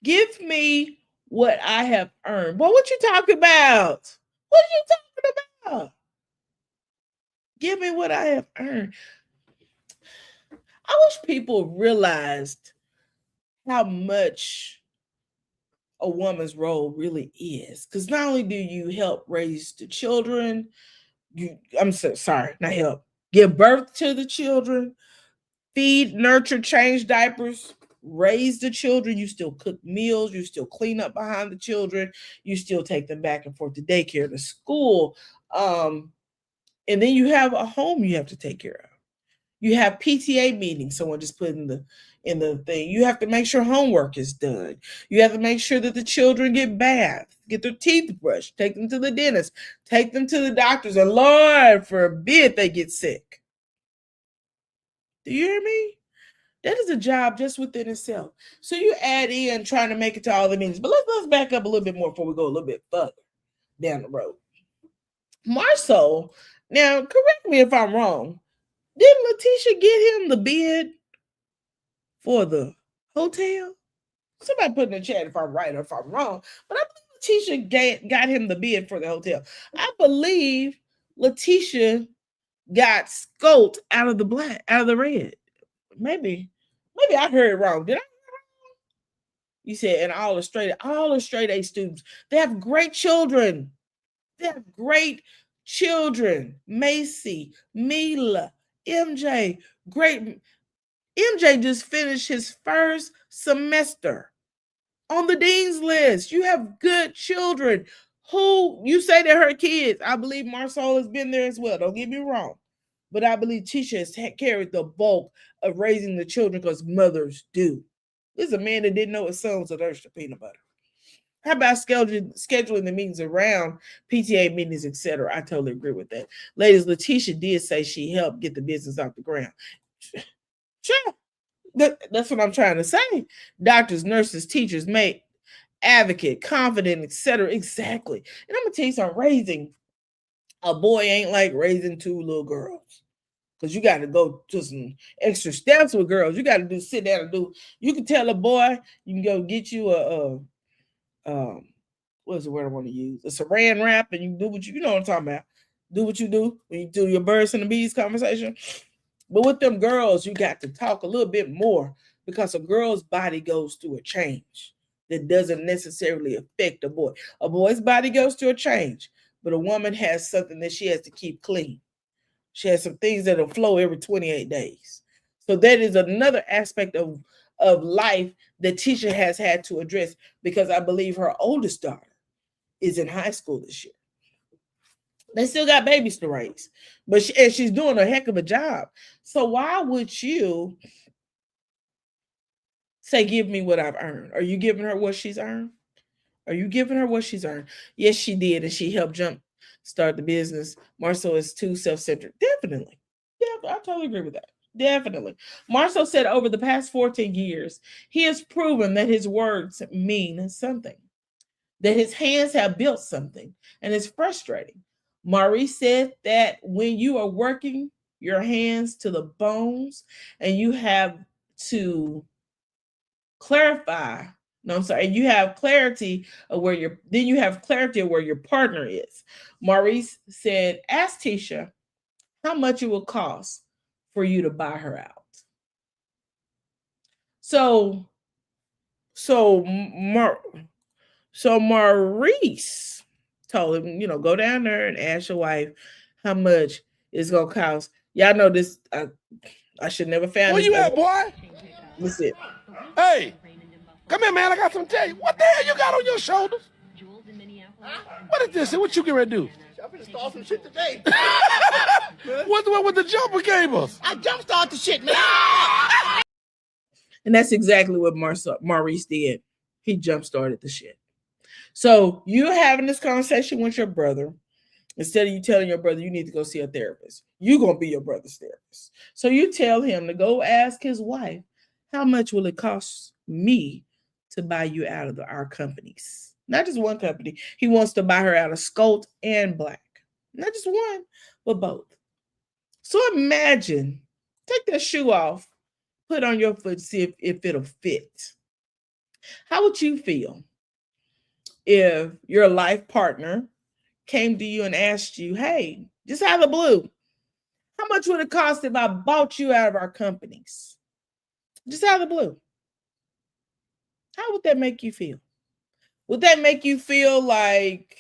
Give me what I have earned. Boy, what you talking about? What are you talking about? Give me what I have earned. I wish people realized how much a woman's role really is. Because not only do you help raise the children, not help, give birth to the children, feed, nurture, change diapers, raise the children. You still cook meals. You still clean up behind the children. You still take them back and forth to daycare, to school. And then you have a home you have to take care of. You have PTA meetings. Someone just put in the thing. You have to make sure homework is done. You have to make sure that the children get baths, get their teeth brushed, take them to the dentist, take them to the doctors, and Lord forbid they get sick. Do you hear me? That is a job just within itself. So you add in trying to make it to all the meetings. But let's back up a little bit more before we go a little bit further down the road. Marceau, now correct me if I'm wrong. Didn't Letitia get him the bid for the hotel? Somebody put in the chat if I'm right or if I'm wrong. But I believe Letitia got him the bid for the hotel. I believe Letitia got scoped out of the red. Maybe I heard it wrong. Did I? You said, and all the straight A students, they have great children. Macy, Mila, MJ, great. MJ just finished his first semester on the dean's list. You have good children. Who you say they're her kids? I believe Marceau has been there as well. Don't get me wrong. But I believe Tisha has carried the bulk of raising the children because mothers do. This is a man that didn't know his son was allergic to peanut butter. How about scheduling the meetings around PTA meetings, etc.? I totally agree with that. Ladies, Letitia did say she helped get the business off the ground. Sure. That's what I'm trying to say. Doctors, nurses, teachers, mate, advocate, confident, etc. Exactly. And I'm gonna tell you something, raising a boy ain't like raising two little girls. Because you got to go to some extra steps with girls. You got to sit down and do. You can tell a boy, you can go get you what's the word I want to use? A saran wrap, and you do what you know what I'm talking about. Do what you do when you do your birds and the bees conversation. But with them girls, you got to talk a little bit more because a girl's body goes through a change that doesn't necessarily affect a boy. A boy's body goes through a change, but a woman has something that she has to keep clean. She has some things that'll flow every 28 days. So that is another aspect of life that Tisha has had to address because I believe her oldest daughter is in high school this year. They still got babies to raise, but she's doing a heck of a job. So why would you say, give me what I've earned? Are you giving her what she's earned? Are you giving her what she's earned? Yes, she did, and she helped start the business. Marcel is too self-centered. Definitely. Yeah, I totally agree with that. Definitely. Marcel said over the past 14 years, he has proven that his words mean something, that his hands have built something, and it's frustrating. Maurice said that when you are working your hands to the bones and you have to clarify, no, I'm sorry, and you have clarity of where you have clarity of where your partner is. Maurice said, ask Tisha how much it will cost for you to buy her out. So Maurice told him, go down there and ask your wife how much it's gonna cost. Y'all know this. I should never found. Where you at, boy? What's it? Hey, come here, man. I got something to tell you. What the hell you got on your shoulders? What is this? What you gonna do? I'm gonna start some shit today. What's with the jumper cables? I jumpstart the shit, man. And that's exactly what Maurice did. He jump started the shit. So you're having this conversation with your brother. Instead of you telling your brother you need to go see a therapist, you're going to be your brother's therapist. So you tell him to go ask his wife, how much will it cost me to buy you out of our companies? Not just one company. He wants to buy her out of Scout and Black. Not just one, but both. So imagine, take that shoe off, put on your foot, see if it'll fit. How would you feel if your life partner came to you and asked you, hey, just out of the blue, how much would it cost if I bought you out of our companies? Just out of the blue. How would that make you feel? Would that make you feel like,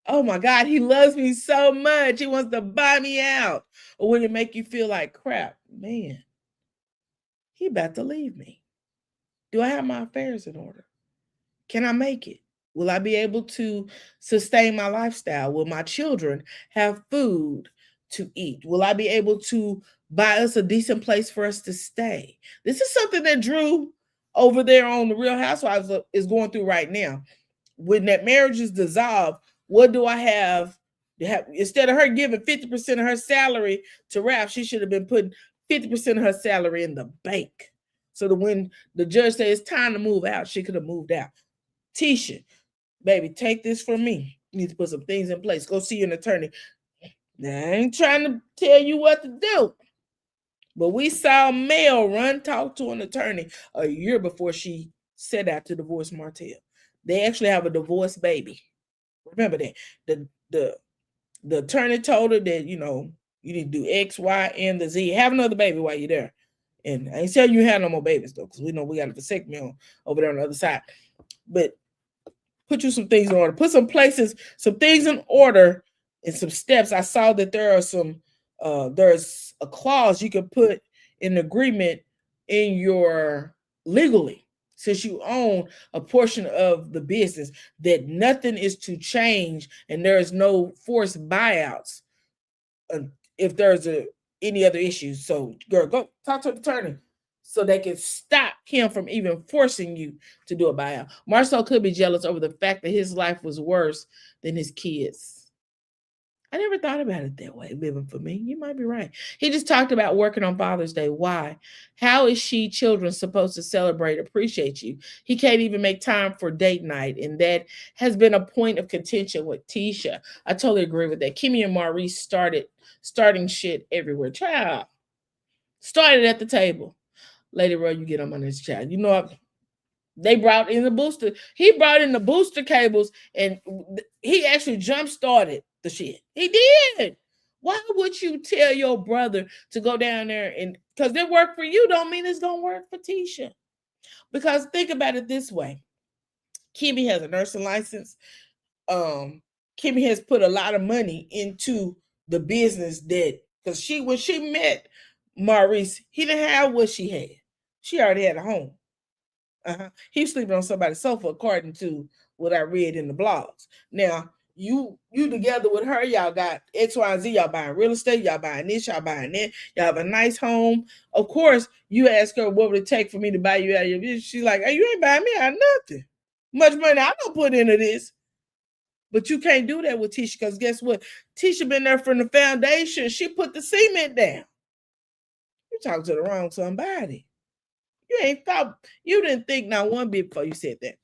oh my God, he loves me so much, he wants to buy me out? Or would it make you feel like, crap, man, he about to leave me? Do I have my affairs in order? Can I make it? Will I be able to sustain my lifestyle? Will my children have food to eat? Will I be able to buy us a decent place for us to stay? This is something that Drew over there on the Real Housewives is going through right now. When that marriage is dissolved, what do I have? Instead of her giving 50% of her salary to Ralph, she should have been putting 50% of her salary in the bank. So that when the judge says it's time to move out, she could have moved out. Tisha, baby, take this from me. You need to put some things in place. Go see an attorney. Now, I ain't trying to tell you what to do. But we saw Mel talk to an attorney a year before she set out to divorce Martell. They actually have a divorced baby. Remember that. The attorney told her that, you need to do X, Y, and the Z. Have another baby while you're there. And I ain't telling you have no more babies, though, because we know we got a vasectomy over there on the other side. But put you some things in order. Put some things in order and some steps. I saw that there are there's a clause you can put in agreement in your legally, since you own a portion of the business, that nothing is to change and there is no forced buyouts if there's any other issues. So, girl, go talk to the attorney so they can stop him from even forcing you to do a buyout. Marcel could be jealous over the fact that his life was worse than his kids. I never thought about it that way, living for me. You might be right. He just talked about working on Father's Day. Why? How is she, children, supposed to celebrate, appreciate you? He can't even make time for date night. And that has been a point of contention with Tisha. I totally agree with that. Kimmy and Maurice starting shit everywhere. Child. Started at the table. Lady Roy, you get on my this child. You know, they brought in the booster. He brought in the booster cables and he actually jump started the shit. He did. Why would you tell your brother to go down there and because it worked for you don't mean it's gonna work for Tisha. Because think about it this way. Kimmy has a nursing license. Kimmy has put a lot of money into the business that because when she met Maurice, he didn't have what she had. She already had a home. He was sleeping on somebody's sofa, according to what I read in the blogs. Now, you together with her, y'all got X, Y, and Z. Y'all buying real estate, y'all buying this, y'all buying that. Y'all have a nice home. Of course, you ask her, what would it take for me to buy you out of your business? She's like, hey, you ain't buying me out of nothing. Much money I don't put into this. But you can't do that with Tisha because guess what? Tisha been there from the foundation. She put the cement down. You're talking to the wrong somebody. You didn't think not one bit before you said that.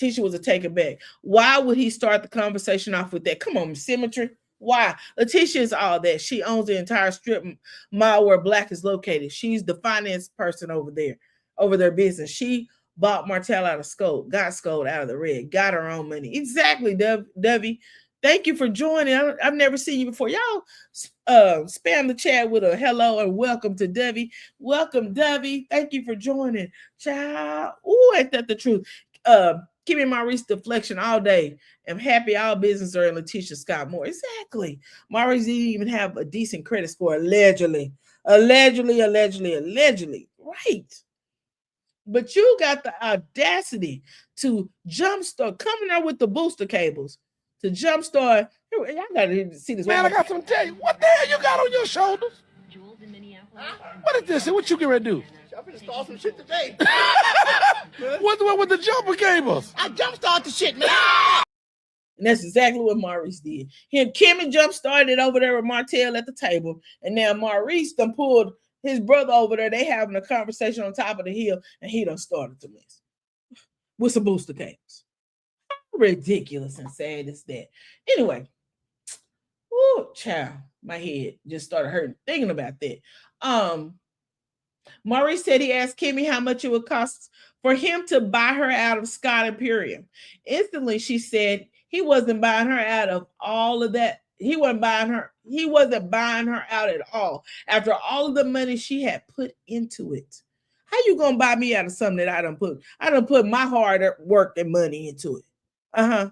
Tisha was a take it back. Why would he start the conversation off with that? Come on, symmetry. Why? Letitia is all that. She owns the entire strip mall where Black is located. She's the finance person over their business. She bought Martell out of Scope, got Scope out of the red, got her own money. Exactly, Debbie. Thank you for joining. I've never seen you before. Y'all spam the chat with a hello and welcome to Debbie. Welcome, Debbie. Thank you for joining. Child. Ooh, ain't that the truth? Kimmy and Maurice deflection all day. I'm happy all business are in Letitia Scott Moore. Exactly. Maurice didn't even have a decent credit score, allegedly. Allegedly. Right. But you got the audacity to jumpstart coming out with the booster cables to jumpstart. Y'all gotta see this. Man, I got something to tell you. What the hell you got on your shoulders? What is this? What you gonna do? I'm gonna start some shit today. What's the one with the jumper cables? I jumpstart the shit, man. And that's exactly what Maurice did. Kimmy jump started over there with Martell at the table, and now Maurice done pulled his brother over there. They having a conversation on top of the hill, and he done started to mess with some booster cables. How ridiculous and sad is that? Anyway, whoo, child, my head just started hurting thinking about that. Maurice said he asked Kimmy how much it would cost for him to buy her out of Scott Imperium. Instantly, she said he wasn't buying her out of all of that. He wasn't buying her out at all. After all of the money she had put into it. How you gonna buy me out of something that I done put my hard work and money into it? I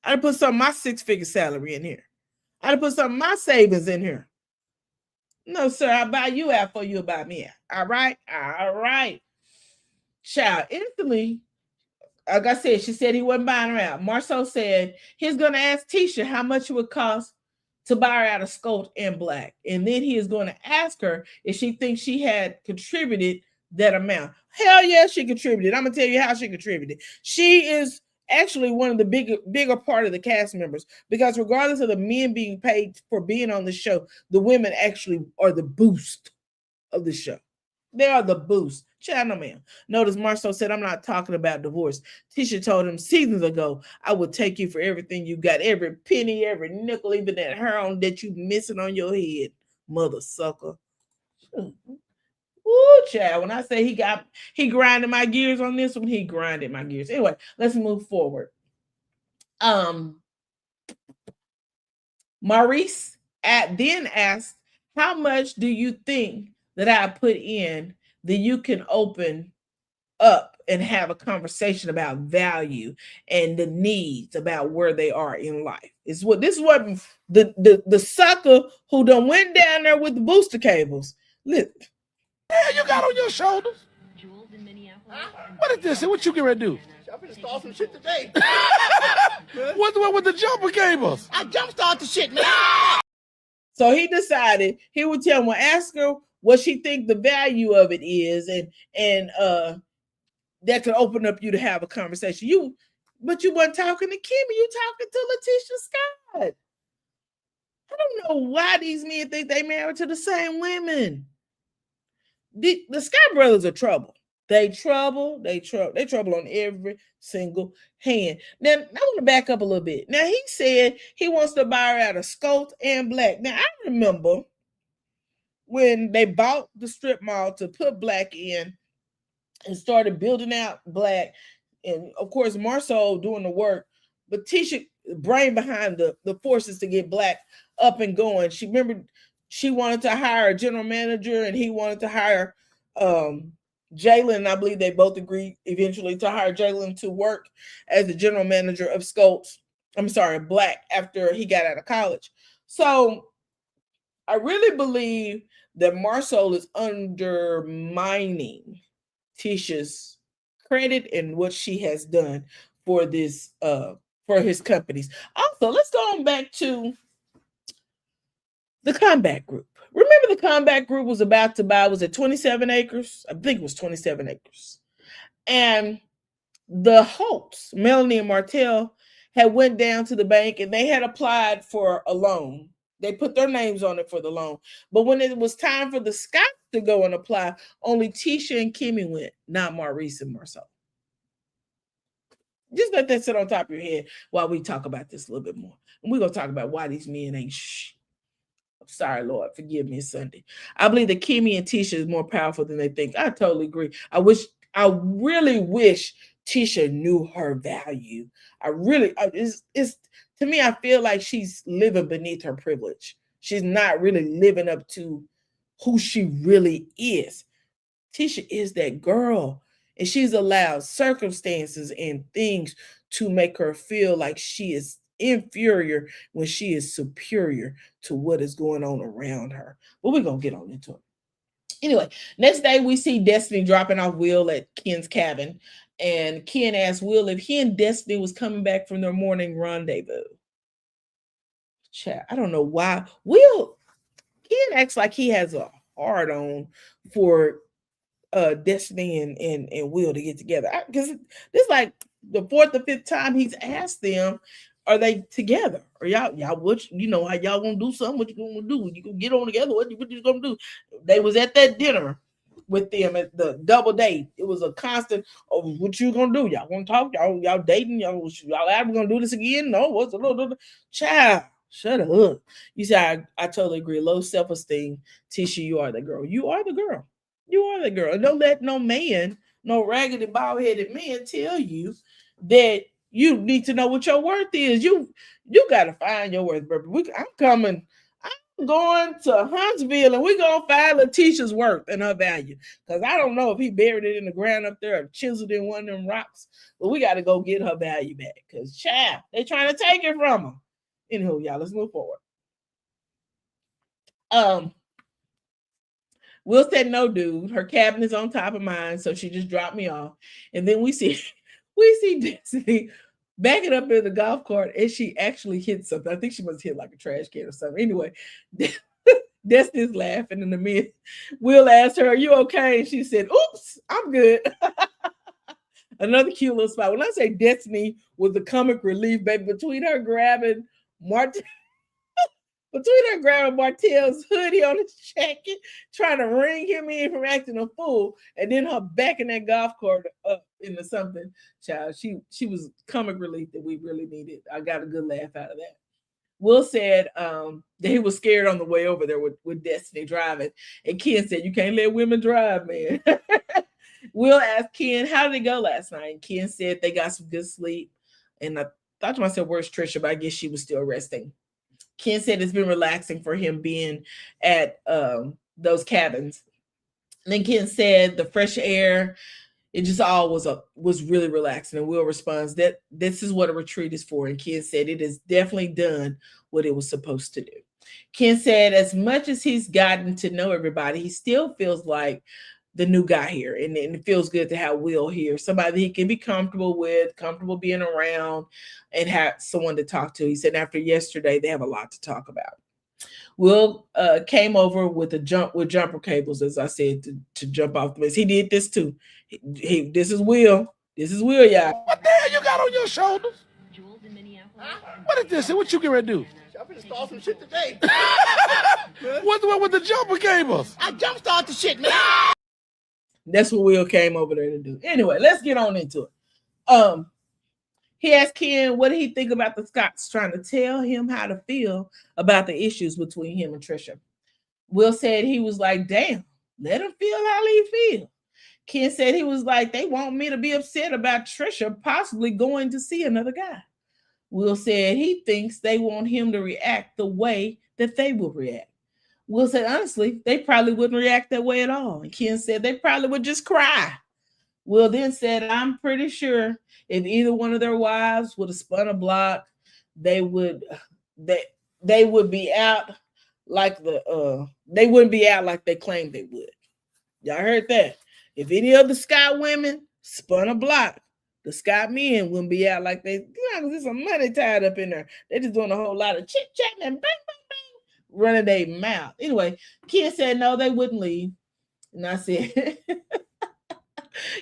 done put some of my 6-figure salary in here. I done put some of my savings in here. No, sir, I buy you out for you buy me out. All right. Child, instantly, like I said, she said he wasn't buying her out. Marceau said he's going to ask Tisha how much it would cost to buy her out of Scope and Black. And then he is going to ask her if she thinks she had contributed that amount. Hell yeah, she contributed. I'm going to tell you how she contributed. She is actually one of the bigger part of the cast members because regardless of the men being paid for being on the show, the women actually are the boost of the show. They are the boost. Child, no ma'am. Notice Marceau said, I'm not talking about divorce. Tisha told him seasons ago, I would take you for everything you got, every penny, every nickel, even that hair on that you missing on your head, mother sucker. Ooh, child. When I say he grinded my gears on this one, he grinded my gears. Anyway, let's move forward. Maurice then asked, how much do you think that I put in that you can open up and have a conversation about value and the needs about where they are in life? This is what the sucker who done went down there with the booster cables. Look. Yeah, you got on your shoulders. What is this? What you gonna do? I'm gonna start some shit today. What's the one with the jumper cables? I jumpstart the shit, man. So he decided he would tell him, well, ask her what she think the value of it is, and that could open up you to have a conversation. But you weren't talking to Kimmy, you talking to Letitia Scott. I don't know why these men think they married to the same women. The Scott brothers are trouble. They trouble on every single hand. Now, I want to back up a little bit. Now, he said he wants to buy her out of Scout and Black. Now, I remember when they bought the strip mall to put Black in and started building out Black, and of course, Marceau doing the work, but Tisha brain behind the forces to get Black up and going. She remembered she wanted to hire a general manager, and he wanted to hire Jalen. I believe they both agreed eventually to hire Jalen to work as the general manager of Black after he got out of college. So I really believe that Marceau is undermining Tisha's credit and what she has done for this for his companies. Also, let's go on back to the Combat Group. Remember, the Combat Group was about to buy, was it 27 acres? I think it was 27 acres. And the Holtz, Melanie and Martell, had went down to the bank and they had applied for a loan. They put their names on it for the loan. But when it was time for the Scotts to go and apply, only Tisha and Kimmy went, not Maurice and Marceau. Just let that sit on top of your head while we talk about this a little bit more. And we're going to talk about why these men ain't sorry, Lord, forgive me, Sunday. I believe that Kimmy and Tisha is more powerful than they think. I totally agree. I really wish Tisha knew her value. It's to me, I feel like she's living beneath her privilege. She's not really living up to who she really is. Tisha is that girl, and she's allowed circumstances and things to make her feel like she is inferior when she is superior to what is going on around her. But we're going to get on into it. Anyway, next day we see Destiny dropping off Will at Ken's cabin, and Ken asked Will if he and Destiny was coming back from their morning rendezvous. Chat, I don't know why. Ken acts like he has a hard on for Destiny and Will to get together. Because this is like the fourth or fifth time he's asked them, are they together? Or y'all what how y'all gonna do something? What you gonna do? You gonna get on together? What you gonna do? They was at that dinner with them at the double date. It was a constant, oh, what you gonna do? Y'all gonna talk? Y'all dating? Y'all ever gonna do this again? No, what's a little child? Shut up. You see, I totally agree. Low self-esteem. Tisha, you are the girl. You are the girl. You are the girl. Don't let no man, no raggedy, bald-headed man tell you that you need to know what your worth is. You got to find your worth, baby. I'm going to Huntsville, and we're going to find Letitia's worth and her value. Because I don't know if he buried it in the ground up there or chiseled in one of them rocks. But we got to go get her value back. Because, child, they're trying to take it from her. Anywho, y'all, let's move forward. Will said, no, dude. Her cabin is on top of mine, so she just dropped me off. And then we see Destiny backing up in the golf cart, and she actually hit something. I think she must hit like a trash can or something. Anyway, Destiny's laughing in the mid. Will asked her, are you okay? And she said, oops, I'm good. Another cute little spot. When I say Destiny was the comic relief, baby, between her grabbing Martell's hoodie on his jacket, trying to ring him in from acting a fool, and then her back in that golf cart up into something, child. She was comic relief that we really needed. I got a good laugh out of that. Will said that he was scared on the way over there with Destiny driving, and Ken said, you can't let women drive, man. Will asked Ken, how did it go last night? And Ken said they got some good sleep. And I thought to myself, where's Trisha? But I guess she was still resting. Ken said it's been relaxing for him being at those cabins. And then Ken said the fresh air, it just all was really relaxing. And Will responds that this is what a retreat is for. And Ken said it has definitely done what it was supposed to do. Ken said as much as he's gotten to know everybody, he still feels like the new guy here. And it feels good to have Will here, somebody he can be comfortable with, comfortable being around, and have someone to talk to. He said after yesterday, they have a lot to talk about. Will came over with jumper cables, as I said, to jump off the base. He did this too. This is Will. This is Will, y'all. What the hell you got on your shoulders? What is this? What you getting ready to do? I'm finna start some shit today. What's with the jumper cables? I jumpstart the shit, man. That's what Will came over there to do. Anyway, let's get on into it. He asked Ken what did he think about the Scots trying to tell him how to feel about the issues between him and Trisha. Will said he was like, damn, let him feel how he feel. Ken said he was like, they want me to be upset about Trisha possibly going to see another guy. Will said he thinks they want him to react the way that they will react. Will said, honestly, they probably wouldn't react that way at all. And Ken said they probably would just cry. Will then said, I'm pretty sure if either one of their wives would have spun a block, they would be out like they wouldn't be out like they claimed they would. Y'all heard that? If any of the Scott women spun a block, the Scott men wouldn't be out like they, there's some money tied up in there. They're just doing a whole lot of chit-chatting and bang, bang, bang, running their mouth. Anyway, Ken said, no, they wouldn't leave. And I said,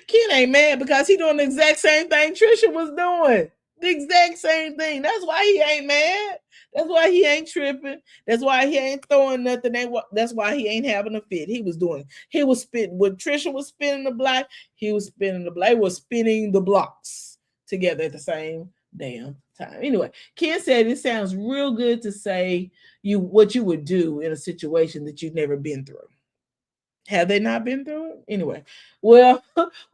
Ken ain't mad because he doing the exact same thing Trisha was doing. The exact same thing. That's why he ain't mad. That's why he ain't tripping. That's why he ain't throwing nothing. That's why he ain't having a fit. He was doing. He was spitting. When Trisha was spinning the block, he was spinning the block. He was spinning the blocks together at the same damn time. Anyway, Ken said it sounds real good to say what you would do in a situation that you've never been through. Have they not been through it? Anyway, well,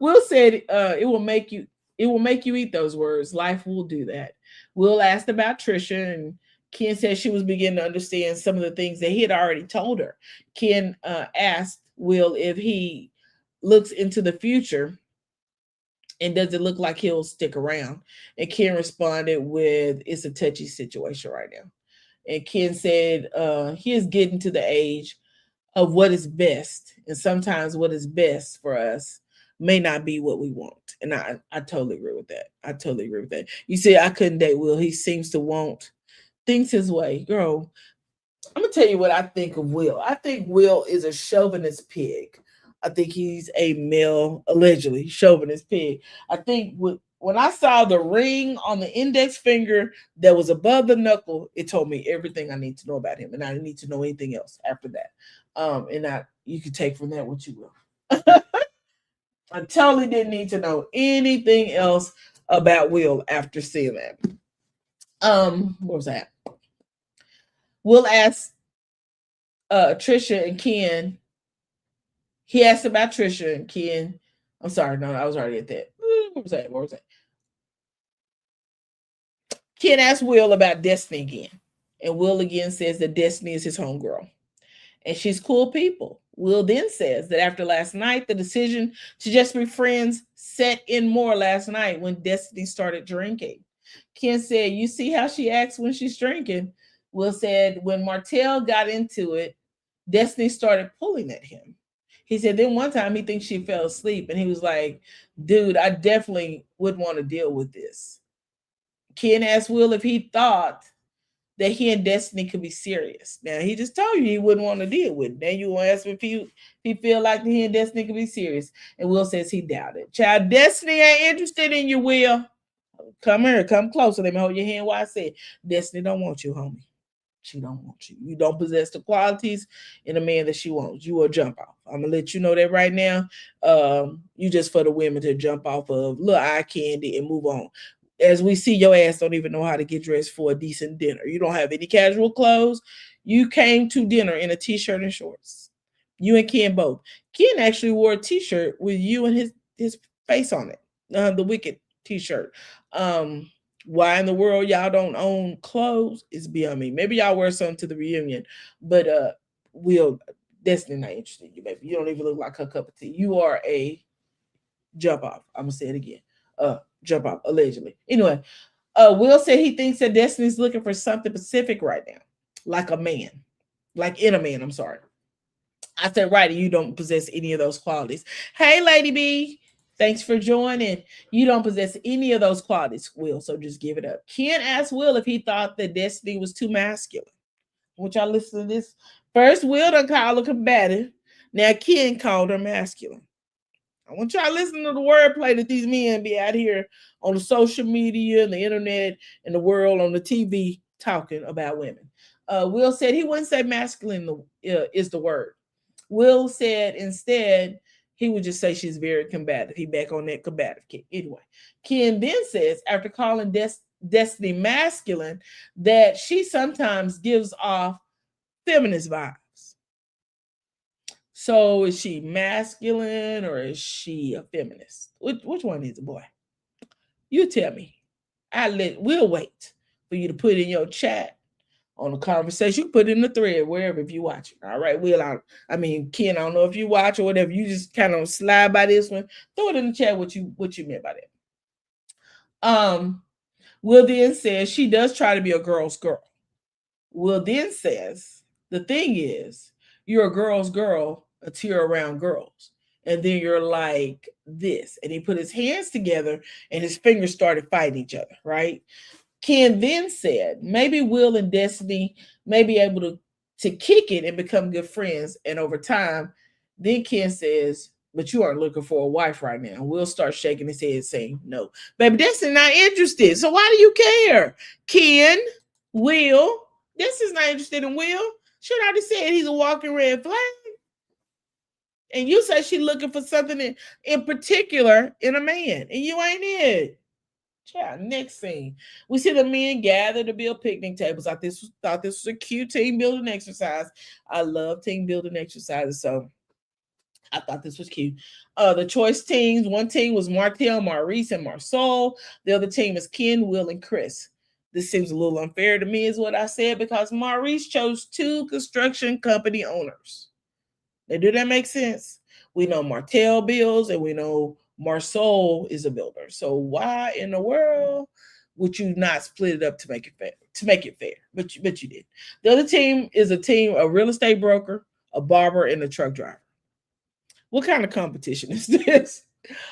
Will said it will make you eat those words. Life will do that. Will asked about Trisha, and Ken said she was beginning to understand some of the things that he had already told her. Ken asked Will if he looks into the future and does it look like he'll stick around. And Ken responded with, it's a touchy situation right now. And Ken said he is getting to the age of what is best. And sometimes what is best for us may not be what we want. And I totally agree with that. I totally agree with that. You see, I couldn't date Will. He seems to want things his way. Girl, I'm going to tell you what I think of Will. I think Will is a chauvinist pig. I think he's a male, allegedly, chauvinist pig. I think when I saw the ring on the index finger that was above the knuckle, it told me everything I need to know about him. And I didn't need to know anything else after that. You can take from that what you will. I totally didn't need to know anything else about Will after seeing that. What was that? Will asked Trisha and Ken. He asked about Trisha and Ken. I'm sorry, no, I was already at that. What was that? Ken asked Will about Destiny again. And Will again says that Destiny is his homegirl. And she's cool people. Will then says that after last night, the decision to just be friends set in more last night when Destiny started drinking. Ken said, you see how she acts when she's drinking? Will said, when Martell got into it, Destiny started pulling at him. He said, then one time he thinks she fell asleep and he was like, dude, I definitely wouldn't want to deal with this. Ken asked Will if he thought that he and Destiny could be serious. Now, he just told you he wouldn't want to deal with it. Then you want to ask him if he feel like he and Destiny could be serious. And Will says he doubted. Child, Destiny ain't interested in you, Will. Come here, come closer. Let me hold your hand while I say, Destiny don't want you, homie. She don't want you. You don't possess the qualities in a man that she wants. You will jump off. I'm going to let you know that right now. You just for the women to jump off of little eye candy and move on. As we see, your ass don't even know how to get dressed for a decent dinner. You don't have any casual clothes. You came to dinner in a t-shirt and shorts. You and Ken both. Ken actually wore a t-shirt with you and his face on it. The Wicked t-shirt. Why in the world y'all don't own clothes is beyond me. Maybe y'all wear something to the reunion, but Will, Destiny not interested in you, baby. You don't even look like her cup of tea. You are a jump off. I'm gonna say it again. Jump off, allegedly. Anyway, Will said he thinks that Destiny's looking for something specific right now, like a man, like in a man. I'm sorry. I said, right, you don't possess any of those qualities. Hey, Lady B. Thanks for joining. You don't possess any of those qualities, Will, so just give it up. Ken asked Will if he thought that Destiny was too masculine. Want y'all listen to this? First, Will done called her combative. Now Ken called her masculine. I want y'all to listen to the wordplay that these men be out here on the social media and the internet and the world on the TV talking about women. Will said he wouldn't say masculine is the word. Will said instead he would just say she's very combative. He back on that combative kick. Anyway, Ken then says after calling Destiny masculine that she sometimes gives off feminist vibes. So is she masculine or is she a feminist? Which one is it, boy? You tell me. We'll wait for you to put in your chat on the conversation. You can put it in the thread wherever if you watch it. All right, Ken, I don't know if you watch or whatever. You just kind of slide by this one. Throw it in the chat what you meant by that. Will then says she does try to be a girl's girl. Will then says the thing is you're a girl's girl until you're around girls. And then you're like this. And he put his hands together and his fingers started fighting each other, right? Ken then said, maybe Will and Destiny may be able to kick it and become good friends. And over time, then Ken says, but you aren't looking for a wife right now. Will starts shaking his head saying, no. Baby, Destiny not interested. So why do you care? Ken, Will, Destiny's not interested in Will. She already said he's a walking red flag. And you say she's looking for something in particular in a man. And you ain't it. Yeah, next scene. We see the men gather to build picnic tables. I thought this was a cute team building exercise. I love team building exercises, so I thought this was cute. The choice teams, one team was Martell, Maurice, and Marsol. The other team is Ken, Will, and Chris. This seems a little unfair to me, is what I said, because Maurice chose 2 construction company owners. Now, do that make sense? We know Martell builds, and we know Marsol is a builder. So why in the world would you not split it up to make it fair? But you did. The other team is a real estate broker, a barber, and a truck driver. What kind of competition is this?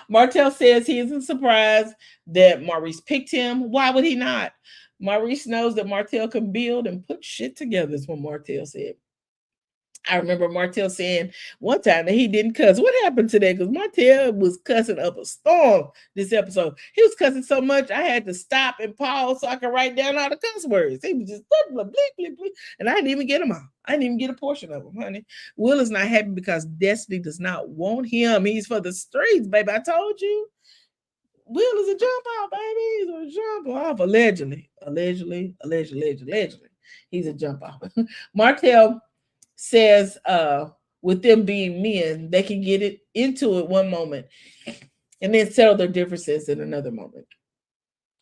Martell says he isn't surprised that Maurice picked him. Why would he not? Maurice knows that Martell can build and put shit together, is what Martell said. I remember Martell saying one time that he didn't cuss. What happened to that? Because Martell was cussing up a storm this episode. He was cussing so much, I had to stop and pause so I could write down all the cuss words. He was just blah, blah, blah, blah, and I didn't even get them all. I didn't even get a portion of them, honey. Will is not happy because Destiny does not want him. He's for the streets, baby. I told you. Will is a jump off, baby. He's a jump off. Allegedly. He's a jump off. Martell says with them being men, they can get it into it one moment and then settle their differences in another moment.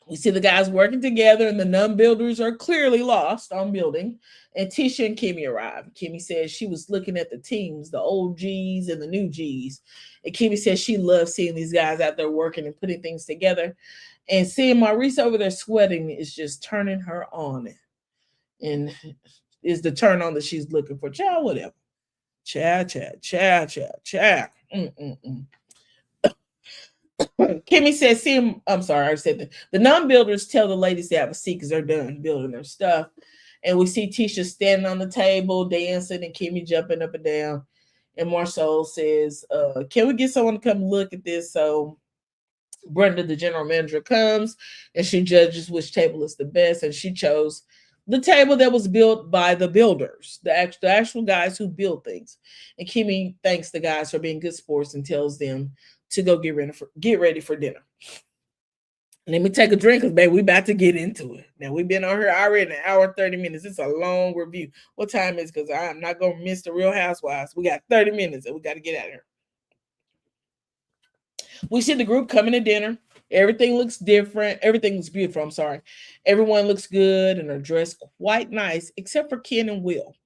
We see the guys working together and the non-builders are clearly lost on building. And Tisha and Kimmy arrive. Kimmy says she was looking at the teams, the old G's and the new G's. And Kimmy says she loves seeing these guys out there working and putting things together. And seeing Maurice over there sweating is just turning her on. And is the turn on that she's looking for. Child, whatever. Child. Kimmy says, I'm sorry, I said that. The non-builders tell the ladies they have a seat because they're done building their stuff. And we see Tisha standing on the table, dancing, and Kimmy jumping up and down. And Marsol says, can we get someone to come look at this? So Brenda, the general manager, comes and she judges which table is the best. And she chose the table that was built by the builders, the actual guys who build things. And Kimmy thanks the guys for being good sports and tells them to go get ready for dinner. Let me take a drink because, baby, we about to get into it. Now, we've been on here already an hour and 30 minutes. It's a long review. What time is it? Because I'm not going to miss the Real Housewives. We got 30 minutes and we got to get out of here. We see the group coming to dinner. Everything looks different. Everything looks beautiful. I'm sorry. Everyone looks good and are dressed quite nice, except for Ken and Will.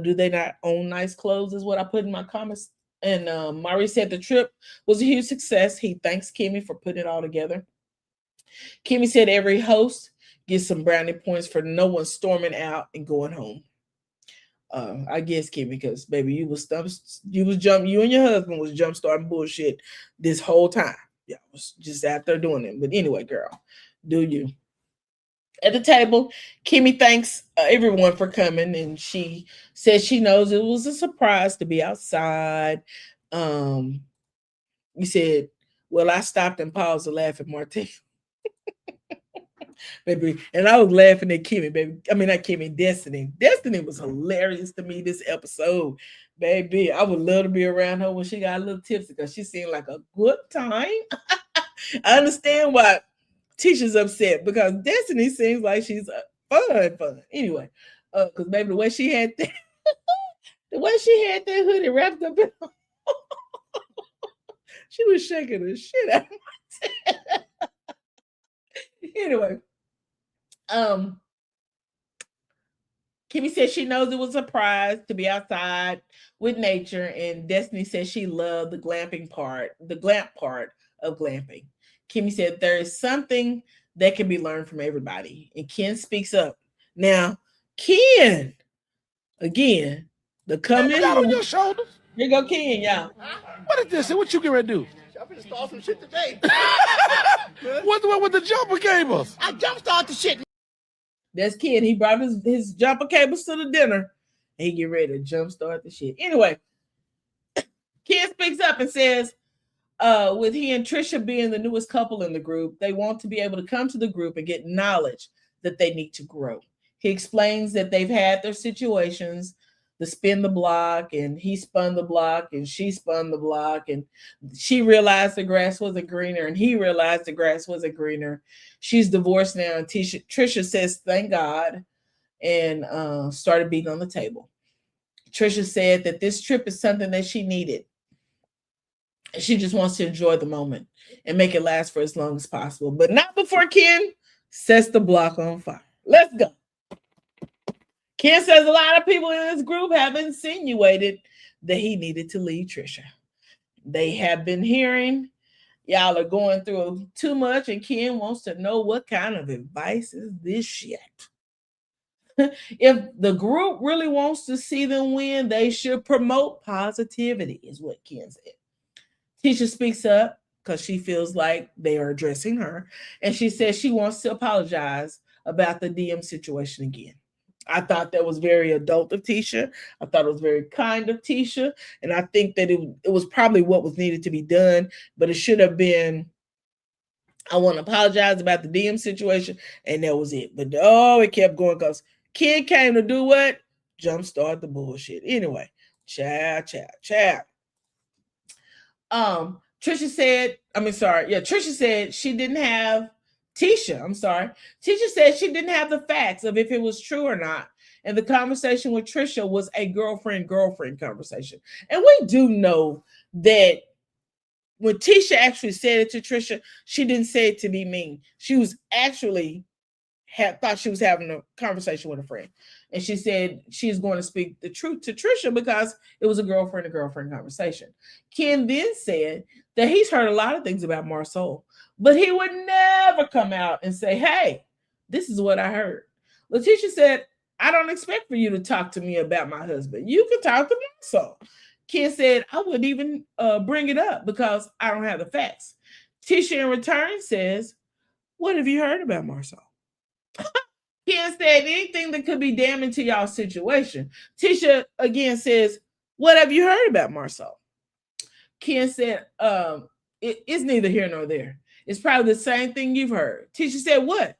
Do they not own nice clothes is what I put in my comments. And Maurice said the trip was a huge success. He thanks Kimmy for putting it all together. Kimmy said every host gets some brownie points for no one storming out and going home. I guess, Kimmy, because baby, you and your husband was jump starting bullshit this whole time. Yeah, I was just out there doing it. But anyway, girl, do you? At the table, Kimmy thanks everyone for coming, and she says she knows it was a surprise to be outside. Um, you said, "Well, I stopped and paused to laugh at Martina, baby," and I was laughing at Kimmy, baby. I mean, not Kimmy, Destiny. Destiny was hilarious to me this episode, baby. I would love to be around her when she got a little tipsy because she seemed like a good time. I understand why Tisha's upset because Destiny seems like she's fun. Anyway, because maybe the way she had that hoodie wrapped up, she was shaking the shit out. Anyway, um, Kimmy said she knows it was a surprise to be outside with nature, and Destiny said she loved the glamp part of glamping. Kimmy said there is something that can be learned from everybody, and Ken speaks up. Now, Ken, again, the Man, come you in. got on your shoulders? Here go Ken, y'all. What is this? What you getting ready to do? I'm finna start some shit today. What's the one with the jumper cables? I jumpstart the shit. That's Ken. He brought his jumper cables to the dinner, and he get ready to jumpstart the shit. Anyway, Ken speaks up and says, with he and Trisha being the newest couple in the group, they want to be able to come to the group and get knowledge that they need to grow. He explains that they've had their situations, the spin the block, and he spun the block, and she spun the block, and she realized the grass wasn't greener, and he realized the grass wasn't greener. She's divorced now, and Trisha says, thank God, and started beating on the table. Trisha said that this trip is something that she needed. She just wants to enjoy the moment and make it last for as long as possible, but not before Ken sets the block on fire. Let's go. Ken says a lot of people in this group have insinuated that he needed to leave Trisha. They have been hearing y'all are going through too much, and Ken wants to know what kind of advice is this shit. If the group really wants to see them win, they should promote positivity, is what Ken said. Tisha speaks up because she feels like they are addressing her, and she says she wants to apologize about the DM situation again. I thought that was very adult of Tisha. I thought it was very kind of Tisha, and I think that it was probably what was needed to be done, but it should have been, I want to apologize about the DM situation, and that was it. But it kept going because Ken came to do what? Jumpstart the bullshit. Anyway, ciao. Trisha said, Trisha said she didn't have Tisha said she didn't have the facts of if it was true or not. And the conversation with Trisha was a girlfriend conversation. And we do know that when Tisha actually said it to Trisha, she didn't say it to be mean. She was actually thought she was having a conversation with a friend. And she said she's going to speak the truth to Trisha because it was a girlfriend conversation. Ken then said that he's heard a lot of things about Marsau, but he would never come out and say, hey, this is what I heard. Letitia said, I don't expect for you to talk to me about my husband. You can talk to Marsau. Ken said, I wouldn't even bring it up because I don't have the facts. Tisha in return says, what have you heard about Marsau? Ken said anything that could be damning to y'all's situation. Tisha again says, what have you heard about Marsau? Ken said, it's neither here nor there. It's probably the same thing you've heard. Tisha said, what?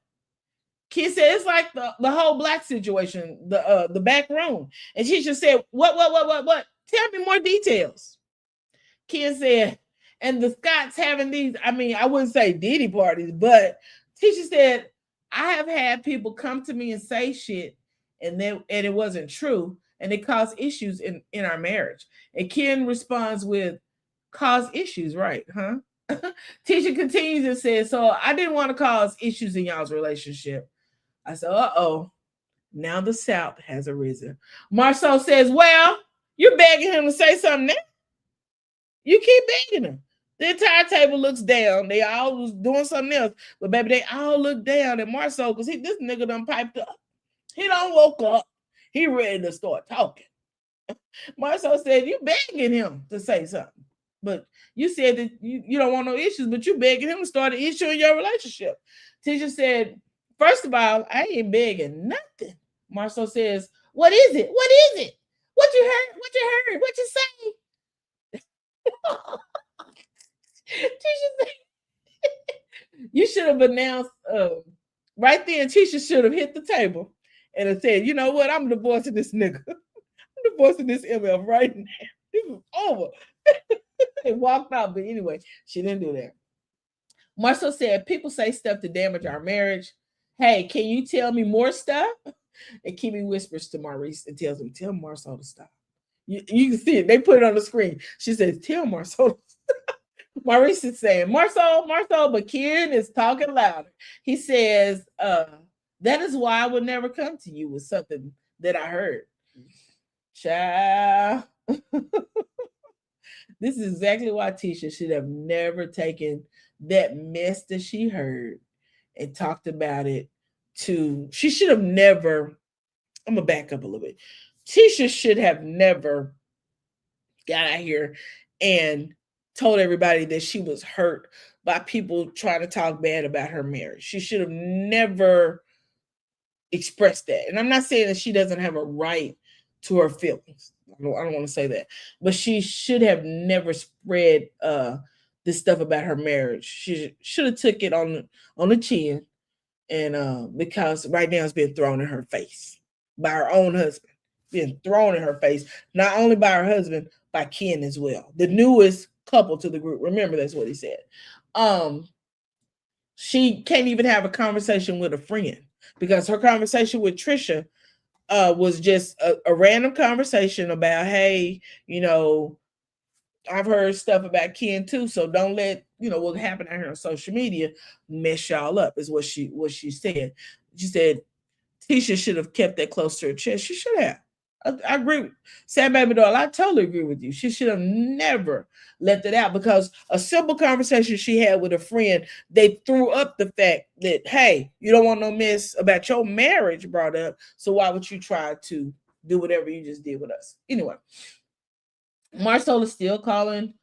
Ken said, it's like the whole black situation, the back room. And Tisha said, what? Tell me more details. Ken said, and the Scotts having these, I wouldn't say Diddy parties, but Tisha said, I have had people come to me and say shit and it wasn't true, and it caused issues in our marriage. And Ken responds with, cause issues, right? Huh? Tisha continues and says, so I didn't want to cause issues in y'all's relationship. I said, now the South has arisen. Marsau says, well, you're begging him to say something now. You keep begging him. The entire table looks down. They all was doing something else. But baby, they all look down at Marsau because this nigga done piped up. He done woke up. He ready to start talking. Marsau said, you begging him to say something. But you said that you don't want no issues, but you begging him to start an issue in your relationship. Tisha said, First of all, I ain't begging nothing. Marcel says, "What is it? What is it? What you heard? What you heard? What you say?" Tisha said, "You should have announced right then." Tisha should have hit the table and have said, "You know what? I'm divorcing this nigga. I'm divorcing this MF right now. This is over." And walked out. But anyway, she didn't do that. Marcel said, "People say stuff to damage our marriage. Hey, can you tell me more stuff?" And Kimmy whispers to Maurice and tells him, "Tell Marcel to stop." You can see it. They put it on the screen. She says, "Tell Marcel." Maurice is saying, "Marcel, Marcel," but Ken is talking louder. He says, "That is why I would never come to you with something that I heard." Child. This is exactly why Tisha should have never taken that mess that she heard and talked about it to. She should have never. I'm gonna back up a little bit. Tisha should have never got out here and told everybody that she was hurt by people trying to talk bad about her marriage. She should have never expressed that. And I'm not saying that she doesn't have a right to her feelings. I don't want to say that, but she should have never spread this stuff about her marriage. She should have took it on the chin, and because right now it's being thrown in her face by her own husband, being thrown in her face, not only by her husband, by Ken as well, the newest couple to the group. Remember, that's what he said. She can't even have a conversation with a friend because her conversation with Trisha was just a random conversation about, hey, I've heard stuff about Ken too, so don't let what happened out here on social media mess y'all up. Is what she said. She said Tisha should have kept that close to her chest. She should have. I agree. Sad baby doll, I totally agree with you. She should have never let that out because a simple conversation she had with a friend, they threw up the fact that, hey, you don't want no mess about your marriage brought up, so why would you try to do whatever you just did with us? Anyway, Marcel is still calling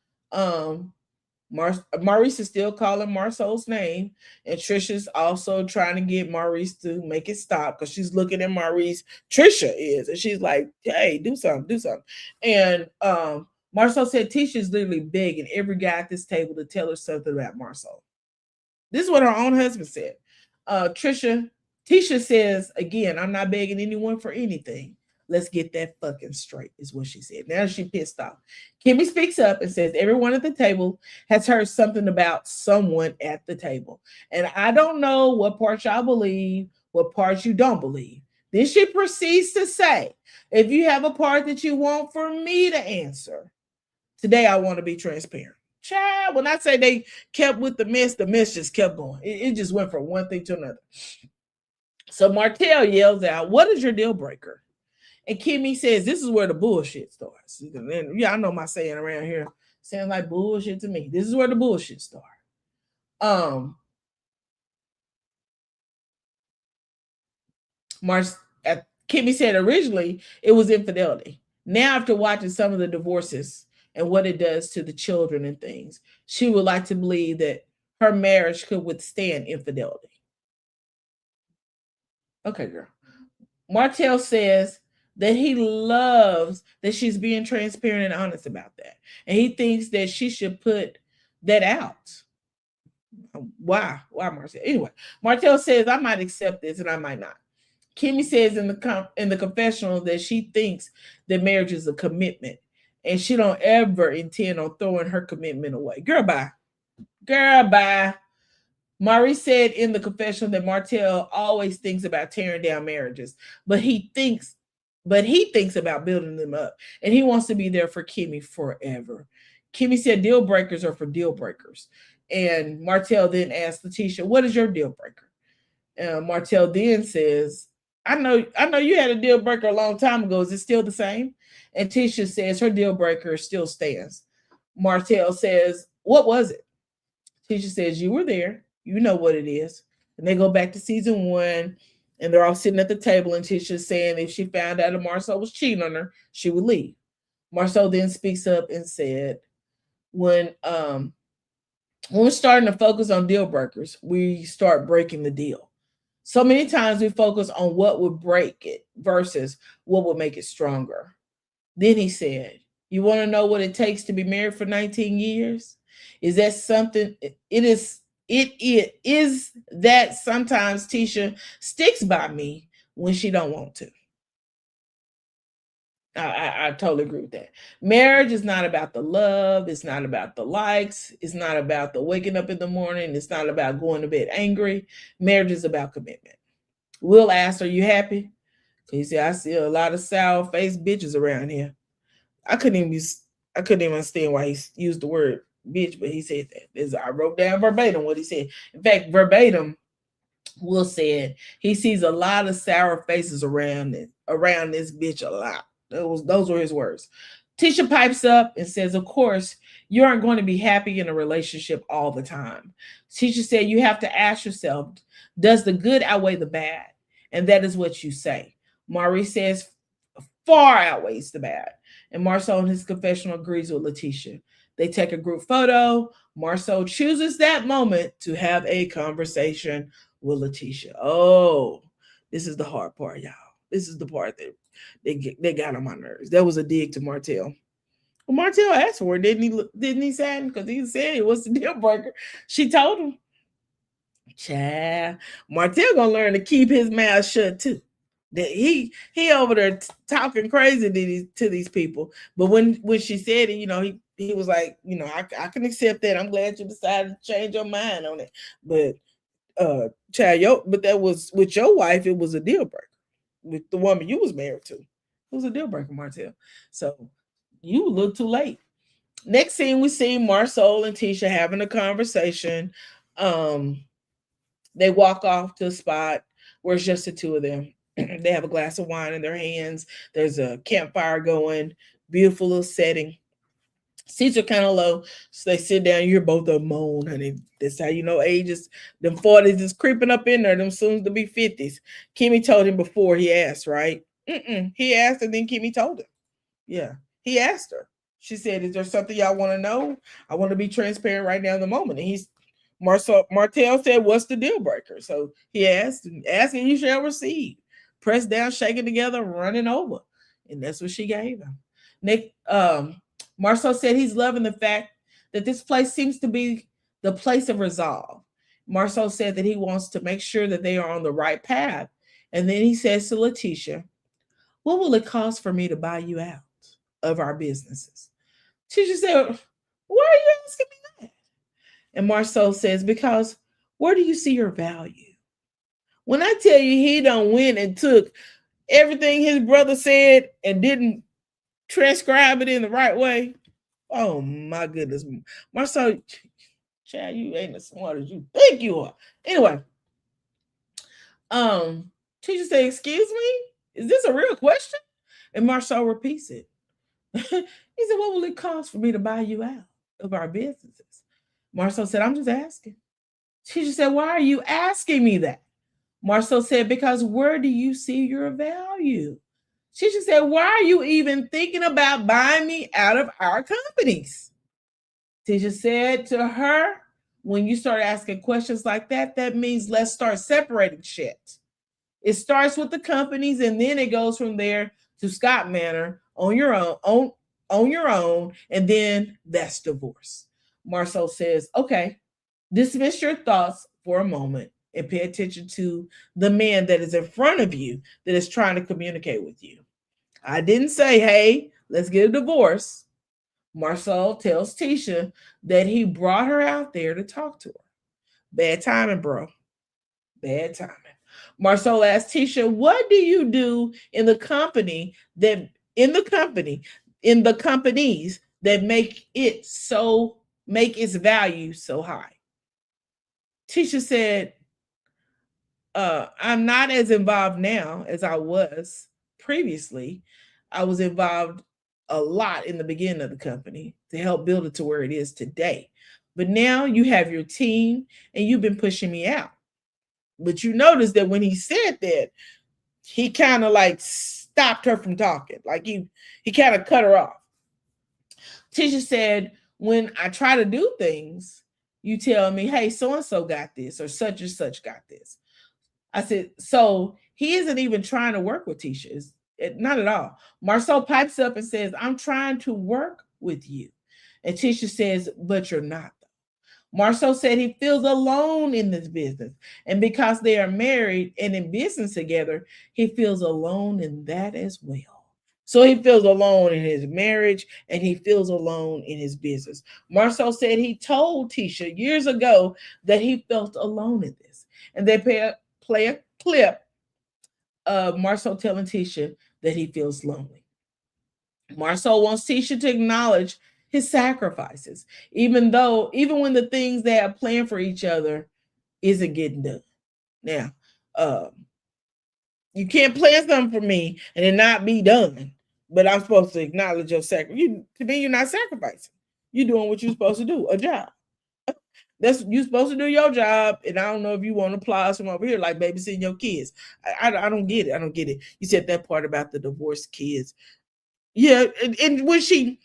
Maurice is still calling Marcel's name, and Trisha's also trying to get Maurice to make it stop because she's looking at Maurice. Trisha is, and she's like, "Hey, do something, do something." And Marcel said Tisha's literally begging every guy at this table to tell her something about Marcel. This is what her own husband said. Tisha says again, "I'm not begging anyone for anything. Let's get that fucking straight," is what she said. Now she pissed off. Kimmy speaks up and says, "Everyone at the table has heard something about someone at the table. And I don't know what parts y'all believe, what parts you don't believe." Then she proceeds to say, "If you have a part that you want for me to answer, today I want to be transparent." Child, when I say they kept with the mess just kept going. It just went from one thing to another. So Martell yells out, "What is your deal breaker?" And Kimmy says, "This is where the bullshit starts." And yeah, I know my saying around here sounds like bullshit to me. This is where the bullshit starts. Kimmy said originally it was infidelity. Now, after watching some of the divorces and what it does to the children and things, she would like to believe that her marriage could withstand infidelity. Okay, girl. Martell says that he loves that she's being transparent and honest about that. And he thinks that she should put that out. Why? Why, Martell? Anyway, Martell says, "I might accept this and I might not." Kimmy says in the confessional that she thinks that marriage is a commitment and she don't ever intend on throwing her commitment away. Girl, bye. Girl, bye. Maurice said in the confessional that Martell always thinks about tearing down marriages, but he thinks about building them up, and he wants to be there for Kimmy forever. Kimmy said deal breakers are for deal breakers, and Martell then asked Letitia, "What is your deal breaker?" Martell then says, I know you had a deal breaker a long time ago. Is it still the same?" And Tisha says her deal breaker still stands. Martell says, "What was it?" Tisha says, "You were there. You know what it is." And they go back to season 1, and they're all sitting at the table, and Tisha's saying if she found out that Marcel was cheating on her, she would leave. Marcel then speaks up and said, when we're starting to focus on deal breakers, we start breaking the deal. So many times we focus on what would break it versus what would make it stronger. Then he said, "You want to know what it takes to be married for 19 years? Is that something? It is that sometimes Tisha sticks by me when she don't want to." I totally agree with that. Marriage is not about the love. It's not about the likes. It's not about the waking up in the morning. It's not about going to bed angry. Marriage is about commitment. Will asked, "Are you happy?" He said, "I see a lot of sour faced bitches around here." I couldn't even use, I couldn't even understand why he used the word bitch, but he said that. I wrote down verbatim what he said. In fact, verbatim, Will said he sees a lot of sour faces around this bitch a lot. Those were his words. Tisha pipes up and says, "Of course, you aren't going to be happy in a relationship all the time." Tisha said, "You have to ask yourself, does the good outweigh the bad?" And that is what you say. Maury says, "Far outweighs the bad." And Marceau in his confessional agrees with Letitia. They take a group photo. Marceau chooses that moment to have a conversation with Letitia. Oh, this is the hard part, y'all. This is the part that they got on my nerves. That was a dig to Martell. Well, Martell asked for it, didn't he? Didn't he say? Because he said it was the deal breaker. She told him. Child, Martell gonna learn to keep his mouth shut too. That he over there talking crazy to these people. But when she said it, he was like, I can accept that. I'm glad you decided to change your mind on it. But child, but that was with your wife. It was a deal breaker. With the woman you was married to, it was a deal breaker, Martell. So you a little too late. Next scene, we see Marceau and Tisha having a conversation. They walk off to a spot where it's just the two of them. They have a glass of wine in their hands. There's a campfire going. Beautiful little setting. Seats are kind of low, so they sit down. You're both a moan, honey. That's how you know age is. Them 40s is creeping up in there. Them soon to be 50s. Kimmy told him before he asked, right? He asked, and then Kimmy told him. Yeah, he asked her. She said, "Is there something y'all want to know? I want to be transparent right now in the moment." And Martell said, "What's the deal breaker?" So he asked, and asking you shall receive. Press down, shaking together, running over. And that's what she gave him. Nick, Marceau said he's loving the fact that this place seems to be the place of resolve. Marceau said that he wants to make sure that they are on the right path. And then he says to Letitia, "What will it cost for me to buy you out of our businesses?" Tisha said, "Why are you asking me that?" And Marceau says, "Because where do you see your value?" When I tell you he done went and took everything his brother said and didn't transcribe it in the right way. Oh my goodness. Marceau, child, you ain't as smart as you think you are. Anyway, teacher said, "Excuse me? Is this a real question?" And Marceau repeats it. He said, "What will it cost for me to buy you out of our businesses?" Marceau said, "I'm just asking." Teacher said, "Why are you asking me that?" Marceau said, "Because where do you see your value?" Teacher said, "Why are you even thinking about buying me out of our companies?" Teacher said to her, "When you start asking questions like that, that means let's start separating shit. It starts with the companies and then it goes from there to Scott Manor on your own, and then that's divorce." Marceau says, "Okay, dismiss your thoughts for a moment and pay attention to the man that is in front of you that is trying to communicate with you. I didn't say, hey, let's get a divorce." Marceau tells Tisha that he brought her out there to talk to her. Bad timing, bro. Bad timing. Marceau asked Tisha, "What do you do in the company that in the companies that make its value so high?" Tisha said, "I'm not as involved now as I was previously. I was involved a lot in the beginning of the company to help build it to where it is today. But now you have your team and you've been pushing me out." But you notice that when he said that, he kind of like stopped her from talking. Like he kind of cut her off. Tisha said, "When I try to do things, you tell me, hey, so and so got this, or such got this." I said, so he isn't even trying to work with Tisha. Not at all. Marcel pipes up and says, I'm trying to work with you. And Tisha says, but you're not. Marcel said he feels alone in this business. And because they are married and in business together, he feels alone in that as well. So he feels alone in his marriage and he feels alone in his business. Marcel said he told Tisha years ago that he felt alone in this. And they play a clip of Marcel telling Tisha that he feels lonely. Marcel wants Tisha to acknowledge his sacrifices, even when the things they have planned for each other isn't getting done. Now, you can't plan something for me and it not be done, but I'm supposed to acknowledge your sacrifice. To me, you're not sacrificing. You're doing what you're supposed to do, a job. That's you're supposed to do your job, and I don't know if you want applause from over here, like babysitting your kids. I don't get it. I don't get it. You said that part about the divorced kids. Yeah, and when she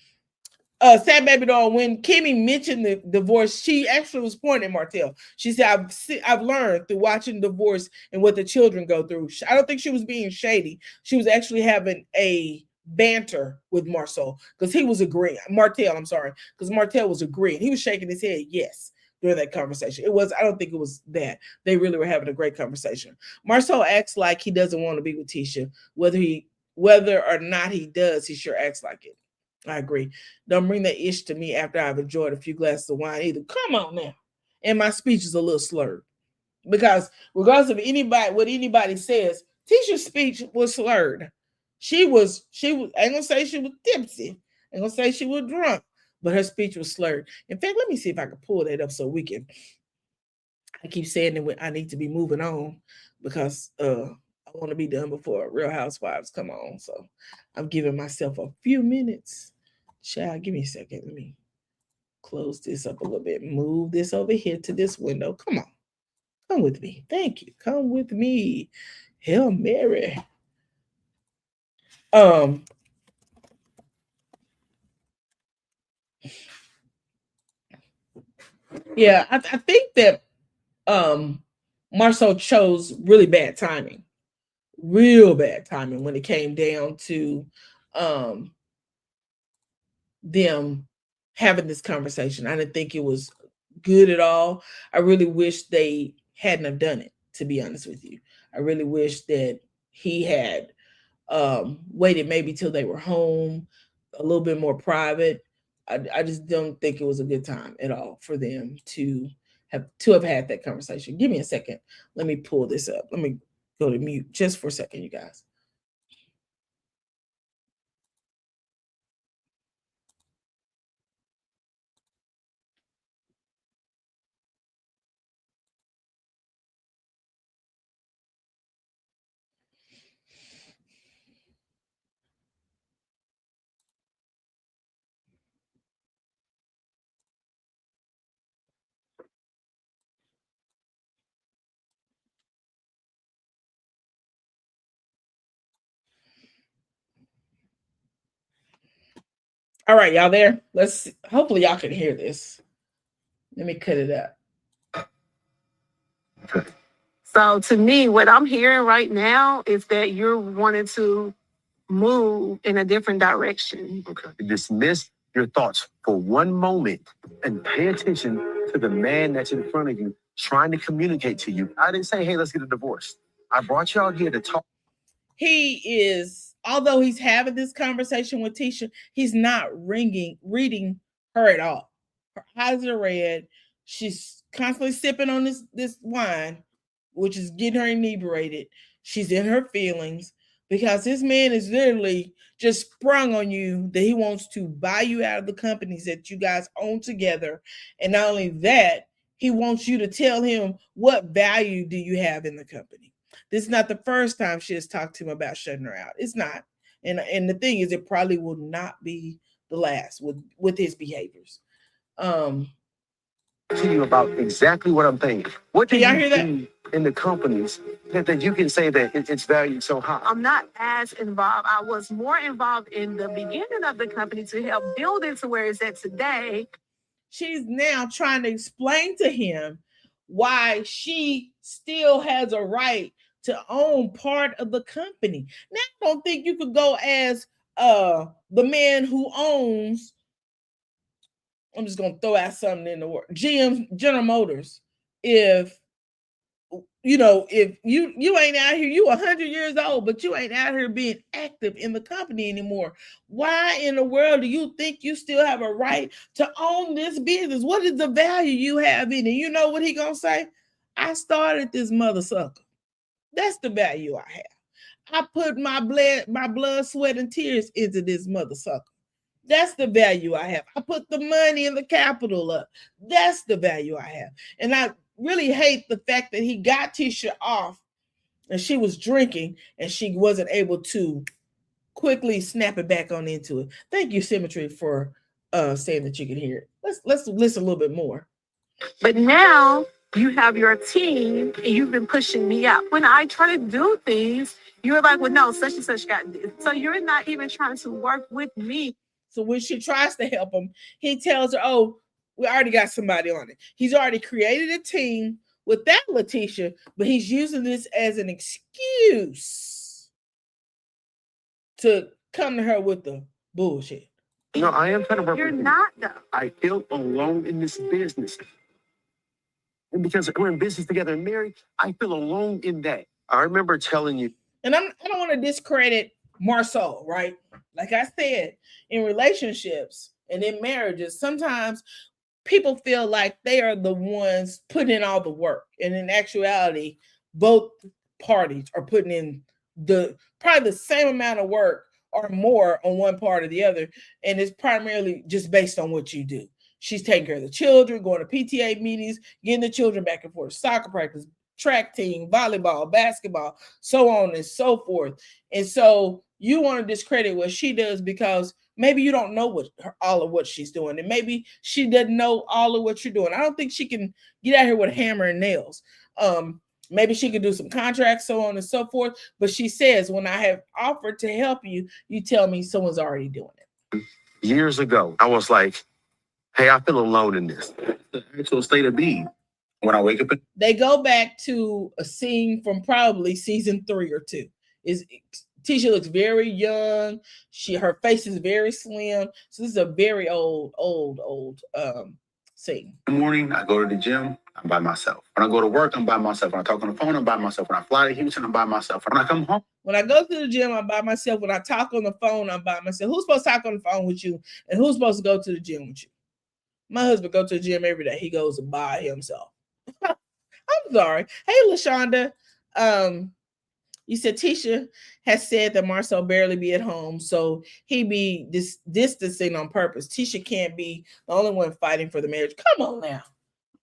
sad baby doll, when Kimmy mentioned the divorce, she actually was pointing at Martell. She said, I've learned through watching divorce and what the children go through. I don't think she was being shady. She was actually having a banter with Marcel because he was agreeing. Martell, I'm sorry, because Martell was agreeing. He was shaking his head, yes, during that conversation. I don't think it was that. They really were having a great conversation. Marcel acts like he doesn't want to be with Tisha. Whether or not he does, he sure acts like it. I agree. Don't bring that ish to me after I've enjoyed a few glasses of wine either. Come on now. And my speech is a little slurred. Because regardless of what anybody says, Tisha's speech was slurred. She was, I ain't gonna say she was tipsy. I ain't gonna say she was drunk, but her speech was slurred. In fact, let me see if I can pull that up so we can. I keep saying that I need to be moving on because I want to be done before Real Housewives come on. So I'm giving myself a few minutes. Child, give me a second. Let me close this up a little bit. Move this over here to this window. Come on. Come with me. Thank you. Come with me. Hail Mary. Yeah, I think that Marcel chose really bad timing. Real bad timing when it came down to them having this conversation. I didn't think it was good at all. I really wish they hadn't have done it, to be honest with you. I really wish that he had waited maybe till they were home, a little bit more private. I just don't think it was a good time at all for them to have had that conversation. Give me a second. Let me pull this up. Let me go to mute just for a second, you guys. All right, y'all there? Hopefully y'all can hear this. Let me cut it up. So to me, what I'm hearing right now is that you're wanting to move in a different direction. Okay. Dismiss your thoughts for one moment and pay attention to the man that's in front of you trying to communicate to you. I didn't say, hey, let's get a divorce. I brought you out here to talk. He is, although he's having this conversation with Tisha, he's not reading her at all. Her eyes are red. She's constantly sipping on this wine, which is getting her inebriated. She's in her feelings because this man is literally just sprung on you that he wants to buy you out of the companies that you guys own together. And not only that, he wants you to tell him what value do you have in the company. This is not the first time she has talked to him about shutting her out. It's not. And the thing is, it probably will not be the last with his behaviors. To you about exactly what I'm thinking. What do you do in the companies that you can say that it's valued so high? I'm not as involved. I was more involved in the beginning of the company to help build it to where it's at today. She's now trying to explain to him why she still has a right to own part of the company. Now, I don't think you could go as the man who owns, I'm just gonna throw out something in the word, General Motors. If if you ain't out here, you 100 years old, but you ain't out here being active in the company anymore. Why in the world do you think you still have a right to own this business? What is the value you have in it? You know what he gonna say? I started this mother sucker. That's the value I have. I put my blood, sweat, and tears into this mother sucker. That's the value I have. I put the money and the capital up. That's the value I have. And I really hate the fact that he got Tisha off and she was drinking and she wasn't able to quickly snap it back on into it. Thank you, Symmetry, for saying that you can hear it. Let's listen a little bit more. But now you have your team and you've been pushing me up. When I try to do things, you're like, well, no, such and such got this. So you're not even trying to work with me. So when she tries to help him, he tells her, oh, we already got somebody on it. He's already created a team with that Letitia, but he's using this as an excuse to come to her with the bullshit. No, I am trying to work. You're not, though. I feel alone in this business. And because we're in business together and married, I feel alone in that. I remember telling you. And I don't want to discredit Marceau, right? Like I said, in relationships and in marriages, sometimes people feel like they are the ones putting in all the work. And in actuality, both parties are putting in probably the same amount of work or more on one part or the other. And it's primarily just based on what you do. She's taking care of the children, going to PTA meetings, getting the children back and forth, soccer practice, track team, volleyball, basketball, so on and so forth. And so you want to discredit what she does because maybe you don't know all of what she's doing. And maybe she doesn't know all of what you're doing. I don't think she can get out here with a hammer and nails. Maybe she could do some contracts, so on and so forth. But she says, when I have offered to help you, you tell me someone's already doing it. Years ago, I was like, hey, I feel alone in this. The actual state of being. When I wake up, they go back to a scene from probably season 3 or 2. Tisha looks very young. Her face is very slim. So this is a very old scene. In the morning, I go to the gym. I'm by myself. When I go to work, I'm by myself. When I talk on the phone, I'm by myself. When I fly to Houston, I'm by myself. When I come home, when I go to the gym, I'm by myself. When I talk on the phone, I'm by myself. Who's supposed to talk on the phone with you, and who's supposed to go to the gym with you? My husband goes to the gym every day. He goes by himself. I'm sorry. Hey, LaShonda. You said Tisha has said that Marcel barely be at home, so he be distancing on purpose. Tisha can't be the only one fighting for the marriage. Come on now.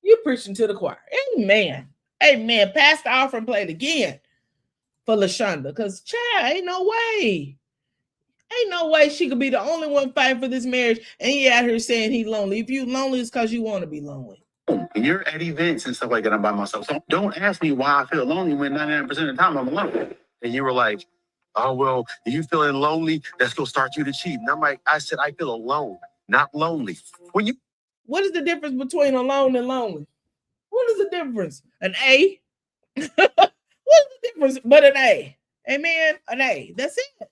You're preaching to the choir. Amen. Amen. Pass the offering plate again for LaShonda. Because, child, ain't no way. Ain't no way she could be the only one fighting for this marriage, and he out here saying he's lonely. If you lonely, it's because you want to be lonely. When you're at events and stuff like that, I'm by myself. So don't ask me why I feel lonely when 99% of the time I'm alone. And you were like, oh, well, you feeling lonely? That's going to start you to cheat. And I said, I feel alone, not lonely. What is the difference between alone and lonely? What is the difference? An A? What is the difference but an A? Amen? An A. That's it.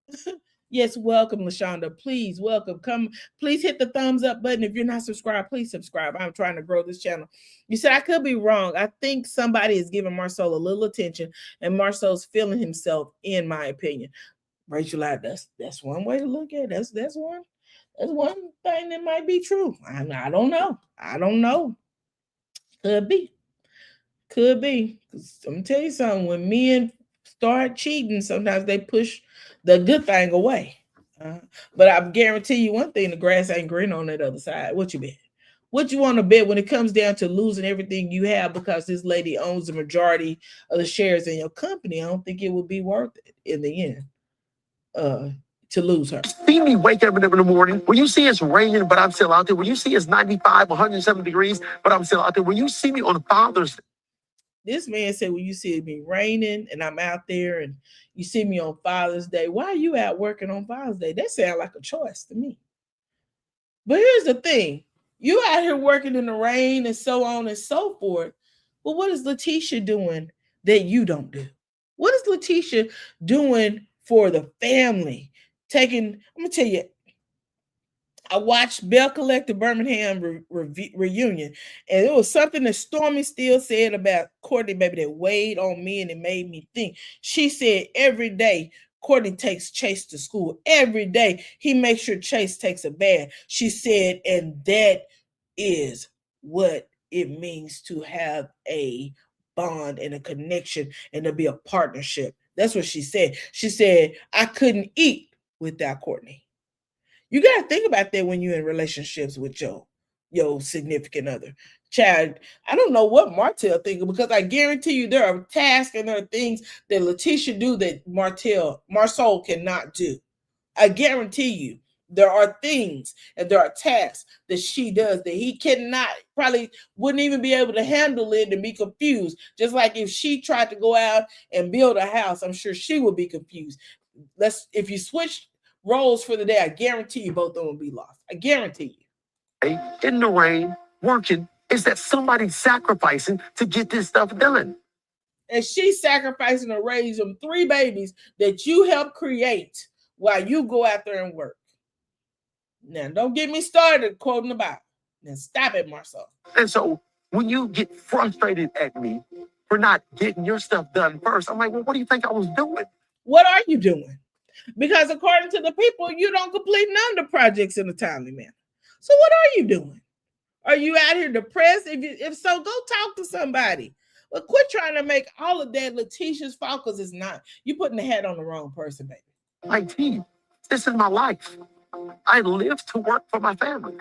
That's it. Yes, welcome, LaShonda. Please, welcome. Come, please hit the thumbs up button. If you're not subscribed, please subscribe. I'm trying to grow this channel. You said I could be wrong. I think somebody is giving Marcel a little attention, and Marcel's feeling himself, in my opinion. Rachel, that's one way to look at it. That's one thing that might be true. I don't know. I don't know. Could be. I'm gonna tell you something. When men start cheating, sometimes they push the good thing away. But I guarantee you one thing: the grass ain't green on that other side. What you bet? What you want to bet when it comes down to losing everything you have because this lady owns the majority of the shares in your company? I don't think it would be worth it in the end to lose her. See me wake up in the morning. When you see it's raining, but I'm still out there. When you see it's 95, 107 degrees, but I'm still out there. When you see me on Father's Day. This man said, when you see me raining and I'm out there and you see me on Father's Day, why are you out working on Father's Day? That sounds like a choice to me. But here's the thing. You out here working in the rain and so on and so forth. But what is Letitia doing that you don't do? What is Letitia doing for the family? I'm gonna tell you, I watched Bell Collector Birmingham reunion, and it was something that Stormy still said about Courtney, baby, that weighed on me, and it made me think. She said every day Courtney takes Chase to school. Every day he makes sure Chase takes a bath. She said, and that is what it means to have a bond and a connection and to be a partnership. That's what she said. She said, I couldn't eat without Courtney. You got to think about that when you're in relationships with your significant other. Chad, I don't know what Martell thinking, because I guarantee you there are tasks and there are things that Letitia do that Marsol cannot do. I guarantee you there are things and there are tasks that she does that he cannot, probably wouldn't even be able to handle it and be confused. Just like if she tried to go out and build a house, I'm sure she would be confused. If you switch roles for the day, I guarantee you both of them will be lost. I guarantee you. In the rain, working, is that somebody sacrificing to get this stuff done. And she's sacrificing to raise them 3 babies that you helped create while you go out there and work. Now, don't get me started quoting the Bible. Now, stop it, Marcel. And so when you get frustrated at me for not getting your stuff done first, I'm like, well, what do you think I was doing? What are you doing? Because according to the people, you don't complete none of the projects in a timely manner. So what are you doing? Are you out here depressed? If so, go talk to somebody. But quit trying to make all of that Letitia's fault, because it's not. You're putting the hat on the wrong person, baby. Like, this is my life. I live to work for my family.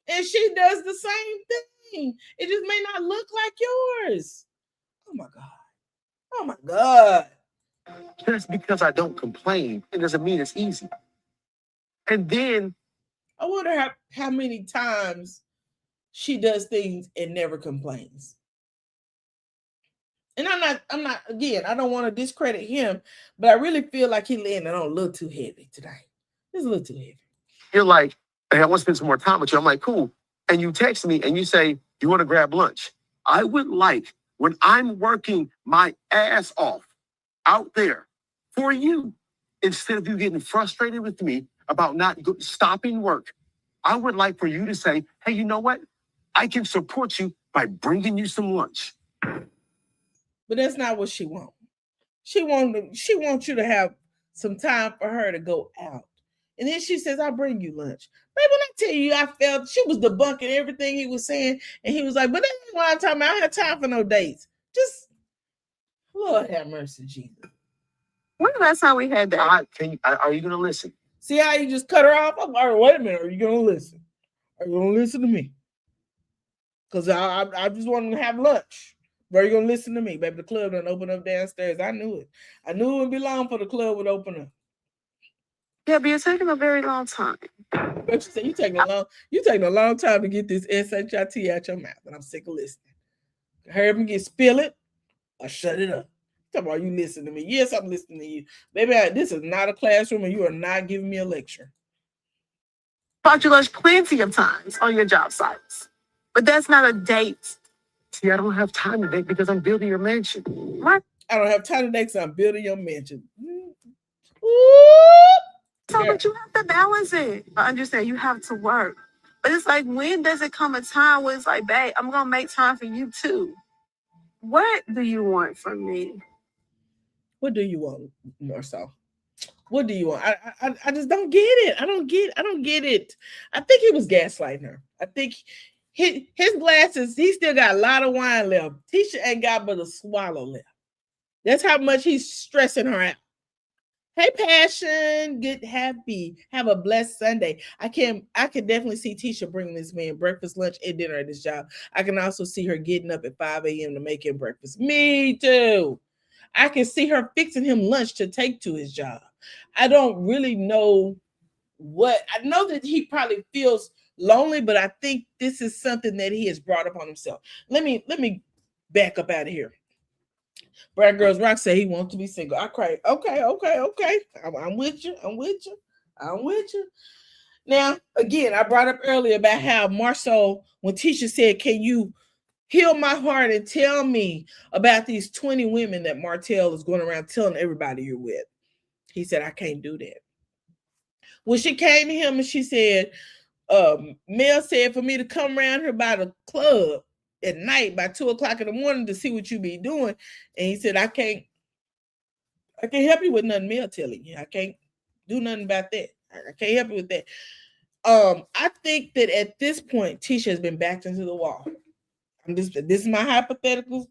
And she does the same thing. It just may not look like yours. Oh my God. Oh my God. Just because I don't complain, it doesn't mean it's easy. And then I wonder how many times she does things and never complains. And I'm not, again, I don't want to discredit him, but I really feel like he landed on a little too heavy today. It's a little too heavy. You're like, hey, I want to spend some more time with you. I'm like, cool. And you text me and you say, you want to grab lunch? I would like, when I'm working my ass off out there for you, instead of you getting frustrated with me about not stopping work, I would like for you to say, hey, you know what? I can support you by bringing you some lunch. But that's not what she wants. She wants you to have some time for her to go out. And then she says, I'll bring you lunch. Baby, when I tell you, I felt she was debunking everything he was saying. And he was like, but that's what I'm talking about. I don't have time for no dates. Just, Lord have mercy, Jesus. When the last time we had that? Are you going to listen? See how you just cut her off? I'm like, wait a minute. Are you going to listen? Are you going to listen to me? Because I just want to have lunch. But are you going to listen to me? Baby, the club done open up downstairs. I knew it. I knew it wouldn't be long for the club would open up. Yeah, but you're taking a very long time. But you say you taking a long time to get this SHIT out your mouth, and I'm sick of listening. Hurry up and spill it or shut it up. Talk about you listen to me. Yes, I'm listening to you. Baby, this is not a classroom and you are not giving me a lecture. Bought you lunch plenty of times on your job sites. But that's not a date. See, I don't have time to date because I'm building your mansion. What? I don't have time to date because I'm building your mansion. So, but you have to balance it. I understand you have to work. But it's like, when does it come a time where it's like, babe, I'm going to make time for you too? What do you want from me? What do you want, Marcel? What do you want? I just don't get it. I don't get it. I think he was gaslighting her. I think his glasses, he still got a lot of wine left. Tisha ain't got but a swallow left. That's how much he's stressing her out. Hey, Passion, get happy. Have a blessed Sunday. I can definitely see Tisha bringing this man breakfast, lunch, and dinner at his job. I can also see her getting up at 5 a.m. to make him breakfast. Me too. I can see her fixing him lunch to take to his job. I don't really know what. I know that he probably feels lonely, but I think this is something that he has brought upon himself. Let me back up out of here. Brad Girls Rock say he wants to be single. I cried. Okay. I'm with you. Now, again, I brought up earlier about how Marcel, when Tisha said, can you heal my heart and tell me about these 20 women that Martell is going around telling everybody you're with? He said, I can't do that. When she came to him and she said, Mel said for me to come around here by the club at night by 2 o'clock in the morning to see what you be doing. And he said, I can't help you with nothing Mel telling you. I can't do nothing about that. I can't help you with that. I think that at this point, Tisha has been backed into the wall. This is my hypothetical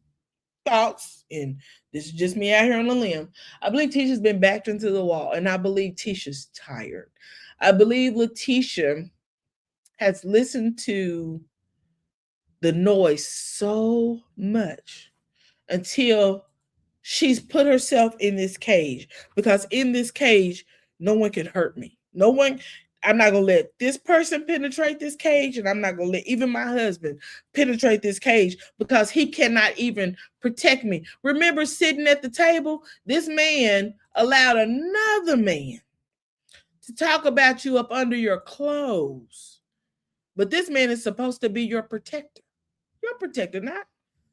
thoughts, and this is just me out here on the limb. I believe Tisha's been backed into the wall, and I believe Tisha's tired. I believe Letitia has listened to the noise so much until she's put herself in this cage, because in this cage, no one can hurt me. No one. I'm not going to let this person penetrate this cage, and I'm not going to let even my husband penetrate this cage because he cannot even protect me. Remember sitting at the table? This man allowed another man to talk about you up under your clothes. But this man is supposed to be your protector. Your protector, not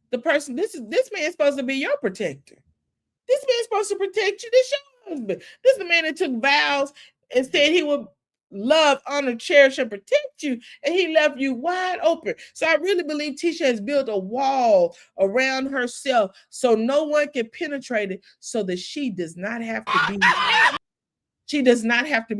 the person. This man is supposed to be your protector. This man is supposed to protect you. This your husband. This is the man that took vows and said he would love, honor, cherish, and protect you, and he left you wide open. So I really believe Tisha has built a wall around herself so no one can penetrate it, so that she does not have to be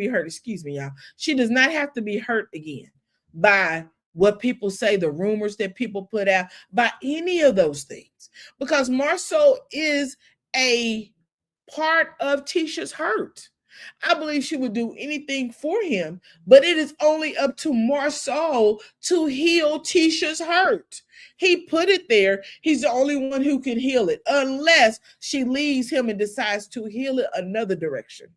hurt. Excuse me, y'all. She does not have to be hurt again by what people say, the rumors that people put out, by any of those things. Because Marceau is a part of Tisha's hurt. I believe she would do anything for him, but it is only up to Marceau to heal Tisha's hurt. He put it there. He's the only one who can heal it, unless she leaves him and decides to heal it another direction.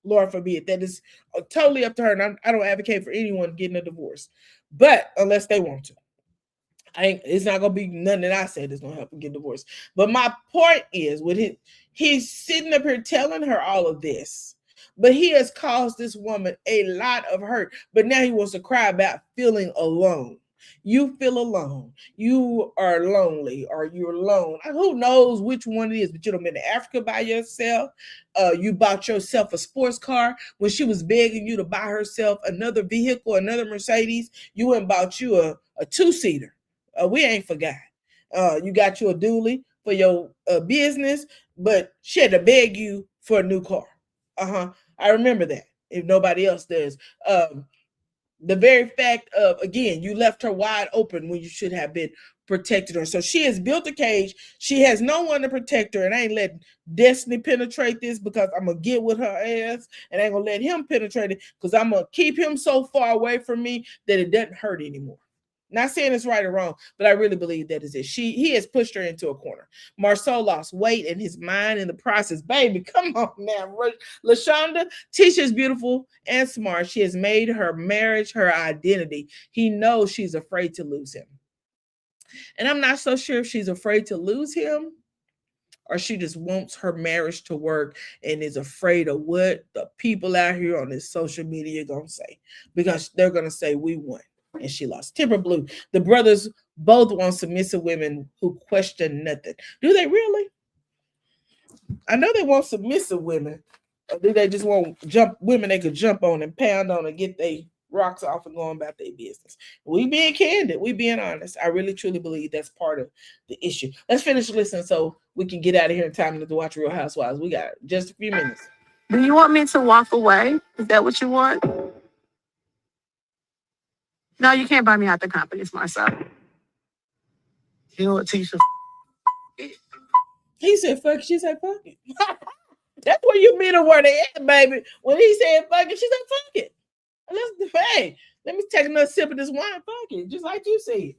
Lord forbid. That is totally up to her. And I don't advocate for anyone getting a divorce, but unless they want to. It's not going to be nothing that I said that's going to help him get divorced. But my point is, he's sitting up here telling her all of this, but he has caused this woman a lot of hurt. But now he wants to cry about feeling alone. You feel alone. You are lonely, or you're alone. Who knows which one it is? But you've been to Africa by yourself. You bought yourself a sports car when she was begging you to buy herself another vehicle, another Mercedes. You went and bought you a two-seater. We ain't forgot. You got you a dually for your business, but she had to beg you for a new car. I remember that. If nobody else does. The very fact of, again, you left her wide open when you should have been protected her. So she has built a cage. She has no one to protect her, and I ain't letting Destiny penetrate this, because I'm going to get with her ass, and I ain't going to let him penetrate it, because I'm going to keep him so far away from me that it doesn't hurt anymore. Not saying it's right or wrong, but I really believe that is it. He has pushed her into a corner. Marceau lost weight in his mind in the process. Baby, come on now. LaShonda, Tisha's beautiful and smart. She has made her marriage her identity. He knows she's afraid to lose him. And I'm not so sure if she's afraid to lose him, or she just wants her marriage to work and is afraid of what the people out here on this social media are going to say. Because they're going to say, we won and she lost. Timber Blue, the brothers both want submissive women who question nothing. Do they really? I know they want submissive women. Or do they just want women they could jump on and pound on and get their rocks off and go on about their business? We being candid. We being honest. I really, truly believe that's part of the issue. Let's finish listening so we can get out of here in time to watch Real Housewives. We got just a few minutes. Do you want me to walk away? Is that what you want? No, you can't buy me out the company. It's myself. You know what, Tisha? He said, fuck it. She said, fuck it. That's where you meet her where they at, baby. When he said, fuck it, she said, fuck it. Hey, let me take another sip of this wine. Fuck it. Just like you said.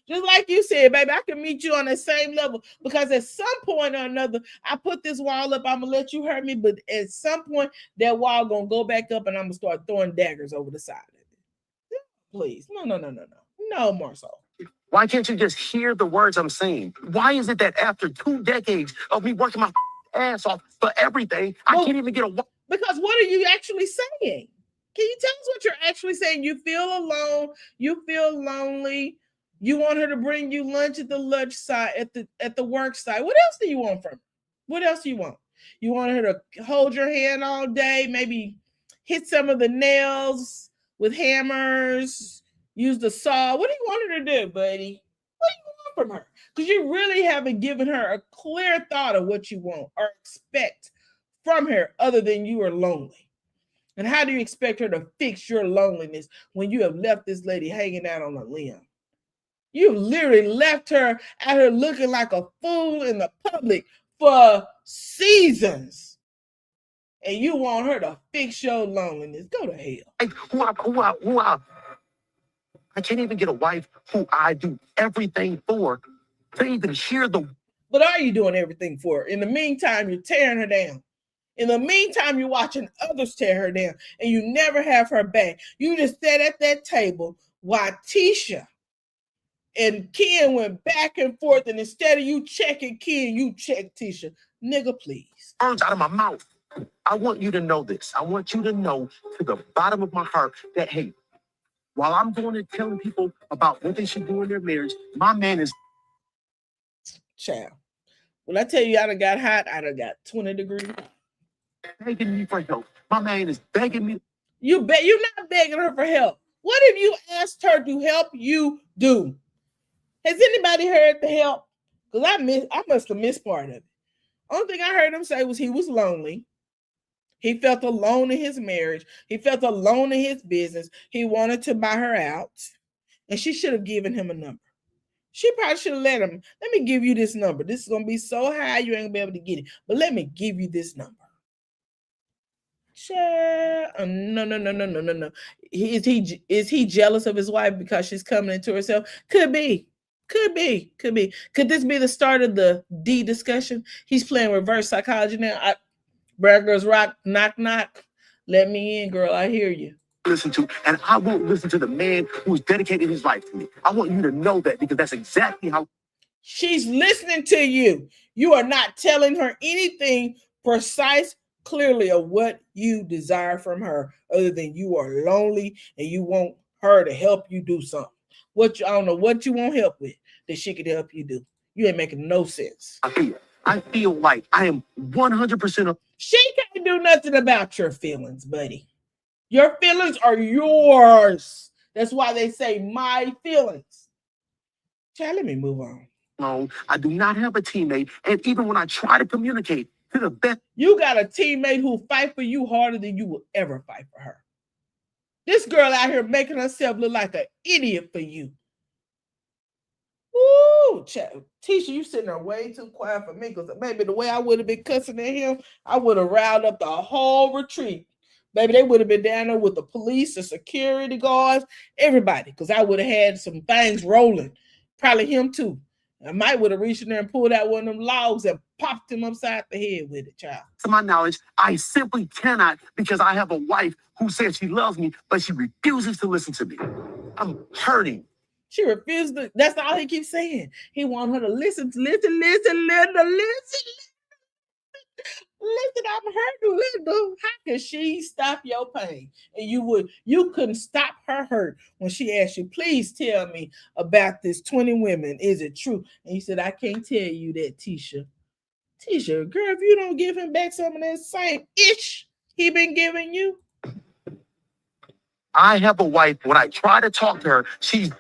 Just like you said, baby, I can meet you on the same level, because at some point or another, I put this wall up. I'm going to let you hurt me, but at some point, that wall going to go back up, and I'm going to start throwing daggers over the side of it. Please. No, Marceau. Why can't you just hear the words I'm saying? Why is it that after 2 decades of me working my ass off for everything, I can't even get a... Because what are you actually saying? Can you tell us what you're actually saying? You feel alone. You feel lonely. You want her to bring you lunch at the lunch side, at the work site. What else do you want from her? What else do you want? You want her to hold your hand all day, maybe hit some of the nails with hammers, use the saw. What do you want her to do, buddy? What do you want from her? Because you really haven't given her a clear thought of what you want or expect from her other than you are lonely. And how do you expect her to fix your loneliness when you have left this lady hanging out on a limb? You've literally left her out here looking like a fool in the public for seasons. And you want her to fix your loneliness. Go to hell. I can't even get a wife who I do everything for to even hear the. But are you doing everything for her? In the meantime, you're tearing her down. In the meantime, you're watching others tear her down, and you never have her back. You just sat at that table while Tisha and Ken went back and forth, and instead of you checking Ken, you check Tisha. Nigga, please. Out of my mouth. I want you to know this. I want you to know to the bottom of my heart that, hey, while I'm going and telling people about what they should do in their marriage, my man is. Child. When I tell you I done got hot, I done got 20 degrees. Begging me for help. My man is begging me. You're not begging her for help. What have you asked her to help you do? Has anybody heard the help? Because I must have missed part of it. Only thing I heard him say was he was lonely. He felt alone in his marriage. He felt alone in his business. He wanted to buy her out. And she should have given him a number. She probably should have let him. Let me give you this number. This is going to be so high you ain't going to be able to get it. But let me give you this number. No. Is he jealous of his wife because she's coming into herself? Could be. Could this be the start of the D discussion? He's playing reverse psychology now. Burgers rock, knock, knock. Let me in, girl. I hear you. Listen to, and I won't listen to the man who's dedicated his life to me. I want you to know that because that's exactly how. She's listening to you. You are not telling her anything precise, clearly of what you desire from her, other than you are lonely and you want her to help you do something. I don't know what you want help with that she could help you do. You ain't making no sense. I feel like I am 100%. She can't do nothing about your feelings, buddy. Your feelings are yours. That's why they say my feelings. Child, let me move on. No, I do not have a teammate. And even when I try to communicate to the best. You got a teammate who fight for you harder than you will ever fight for her. This girl out here making herself look like an idiot for you. Ooh, Tisha, you sitting there way too quiet for me because maybe the way I would have been cussing at him, I would have riled up the whole retreat. Maybe they would have been down there with the police, the security guards, everybody, because I would have had some things rolling. Probably him too. I might would have reached in there and pulled out one of them logs and popped him upside the head with it, child. To my knowledge, I simply cannot because I have a wife who says she loves me, but she refuses to listen to me. I'm hurting. She refused to. That's all he keeps saying. He wants her to listen. Listen, I'm hurting, Linda. How can she stop your pain? And you couldn't stop her hurt when she asked you, please tell me about this 20 women. Is it true? And you said, I can't tell you that, Tisha. Tisha, girl, if you don't give him back some of that same ish he been giving you. I have a wife, when I try to talk to her, she's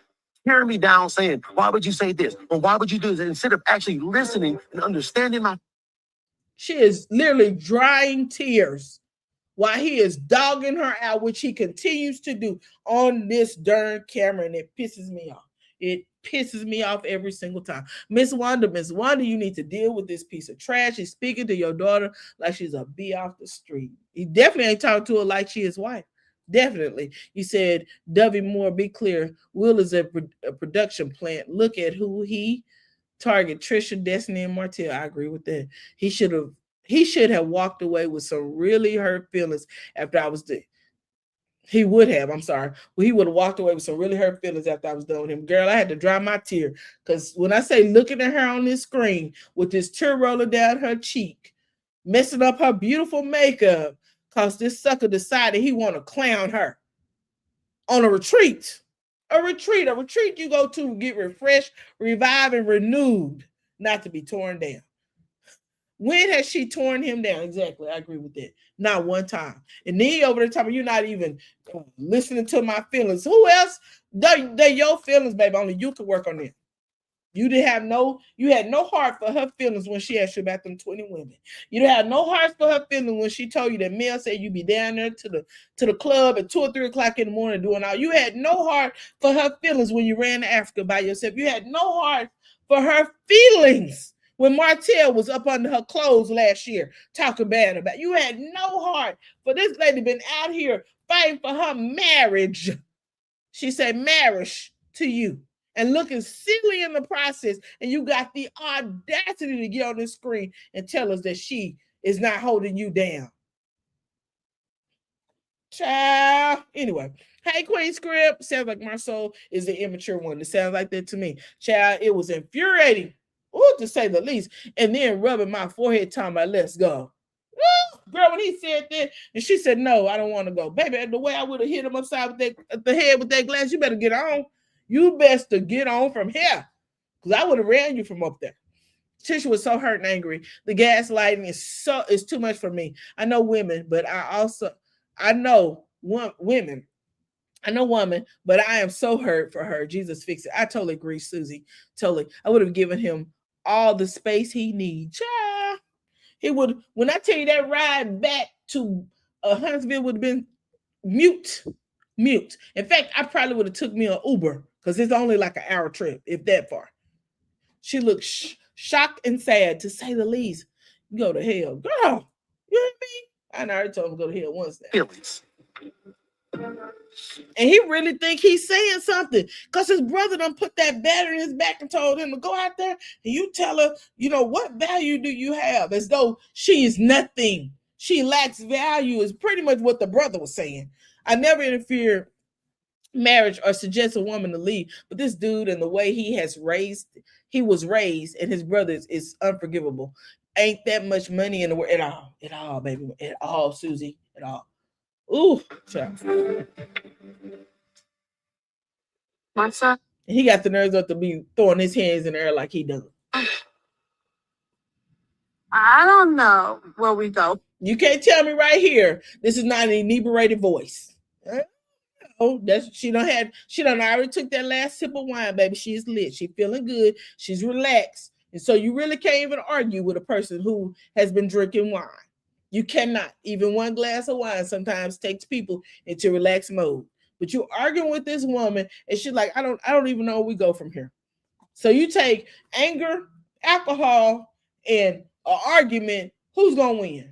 tearing me down saying, why would you say this? Or why would you do this? Instead of actually listening and understanding my. She is literally drying tears while he is dogging her out, which he continues to do on this darn camera, and it pisses me off. It pisses me off every single time. Miss Wanda, you need to deal with this piece of trash. He's speaking to your daughter like she's a bee off the street. He definitely ain't talking to her like she is wife. Definitely. You said, Dovey Moore, be clear. Will is a production plant. Look at who he target, Trisha, Destiny, and Martell. I agree with that. He should have walked away with some really hurt feelings after I was there. He would have, I'm sorry. Well, he would have walked away with some really hurt feelings after I was done with him. Girl, I had to dry my tear. Because when I say looking at her on this screen with this tear rolling down her cheek, messing up her beautiful makeup, because this sucker decided he want to clown her on a retreat. A retreat you go to get refreshed, revived, and renewed, not to be torn down. When has she torn him down? Exactly. I agree with that. Not one time. And then over the time, you're not even listening to my feelings. Who else? They're your feelings, baby. Only you can work on them. You had no heart for her feelings when she asked you about them 20 women. You had no heart for her feelings when she told you that Mel said you be down there to the club at 2 or 3 o'clock in the morning doing all. You had no heart for her feelings when you ran to Africa by yourself. You had no heart for her feelings when Martell was up under her clothes last year talking bad about. You had no heart for this lady been out here fighting for her marriage. She said marriage to you. And looking silly in the process, and you got the audacity to get on the screen and tell us that she is not holding you down. Child. Anyway, hey, Queen Script. Sounds like Marceau is the immature one. It sounds like that to me. Child, it was infuriating, to say the least. And then rubbing my forehead, talking about, let's go. Girl, when he said that, and she said, no, I don't want to go. Baby, the way I would have hit him upside the head with that glass, you better get on. You best to get on from here, because I would have ran you from up there. Tisha was so hurt and angry. The gaslighting is too much for me. I know women, but I know women. I know woman, but I am so hurt for her. Jesus fix it. I totally agree, Susie. Totally. I would have given him all the space he needs. Child. He would, when I tell you that ride back to Huntsville would have been mute. In fact, I probably would have took me an Uber, because it's only like an hour trip, if that far. She looked shocked and sad, to say the least. Go to hell. Girl, you hear me? I already told him to go to hell once now. Feelings. And he really think he's saying something, because his brother done put that battery in his back and told him to go out there and you tell her, what value do you have? As though she is nothing. She lacks value is pretty much what the brother was saying. I never interfere marriage or suggest a woman to leave, but this dude and the way he was raised, and his brothers is unforgivable. Ain't that much money in the world at all, baby, at all, Susie, at all. Ooh, child. My son. He got the nerves up to be throwing his hands in the air like he does. I don't know where we go. You can't tell me right here this is not an inebriated voice. Oh, she done already took that last sip of wine, baby. She's lit. She feeling good. She's relaxed. And so you really can't even argue with a person who has been drinking wine. You cannot. Even one glass of wine sometimes takes people into relaxed mode. But you're arguing with this woman, and she's like, I don't even know where we go from here. So you take anger, alcohol, and an argument. Who's gonna win?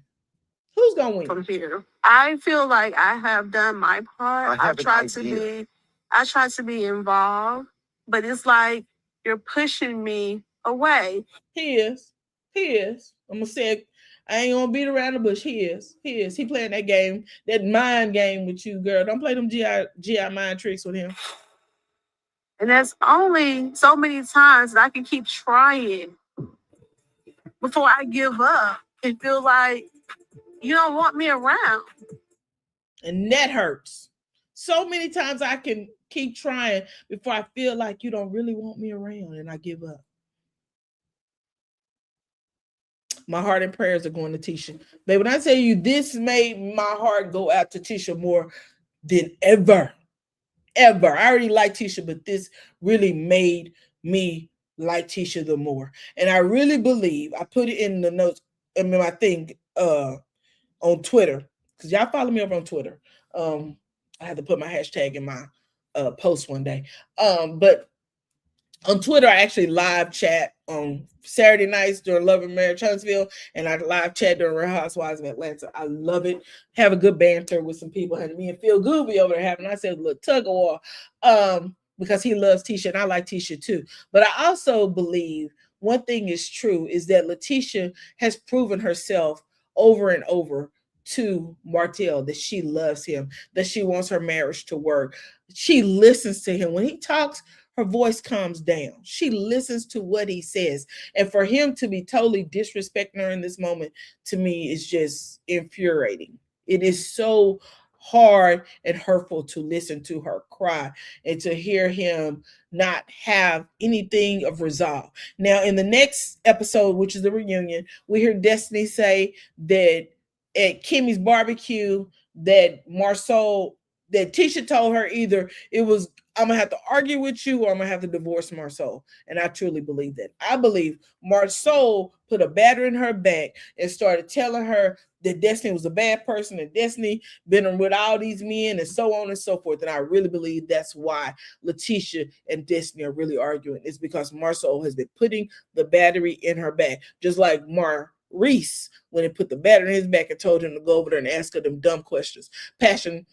Who's gonna win? From here, I feel like I have done my part. I tried to be involved, but it's like you're pushing me away. He is. I'm gonna say it. I ain't gonna beat around the bush. He is. He playing that game, that mind game with you, girl. Don't play them GI mind tricks with him. And there's only so many times that I can keep trying before I give up and feel like you don't want me around. And that hurts. So many times I can keep trying before I feel like you don't really want me around and I give up. My heart and prayers are going to Tisha. But when I tell you this made my heart go out to Tisha more than ever. I already like Tisha, but this really made me like Tisha the more. And I really believe, I put it in the notes, my thing on Twitter, because y'all follow me over on Twitter. I had to put my hashtag in my post one day. But on Twitter, I actually live chat on Saturday nights during Love and Marriage Huntsville, and I live chat during Real Housewives of Atlanta. I love it. Have a good banter with some people, and me and Feel Good be over there having, I said, a little tug of war, because he loves Tisha, and I like Tisha too. But I also believe one thing is true, is that Letitia has proven herself over and over to Martell, that she loves him, that she wants her marriage to work. She listens to him. When he talks, her voice calms down. She listens to what he says. And for him to be totally disrespecting her in this moment, to me, is just infuriating. It is so hard and hurtful to listen to her cry and to hear him not have anything of resolve. Now, in the next episode, which is the reunion, we hear Destiny say that at Kimmy's barbecue that Marsau, that Tisha told her either it was, I'm gonna have to argue with you or I'm gonna have to divorce Marsau. And I truly believe that. I believe Marsau put a batter in her back and started telling her that Destiny was a bad person and Destiny been with all these men and so on and so forth. And I really believe that's why Letitia and Destiny are really arguing. It's because Marsau has been putting the battery in her back, just like Reese when he put the battery in his back and told him to go over there and ask her them dumb questions. Passion,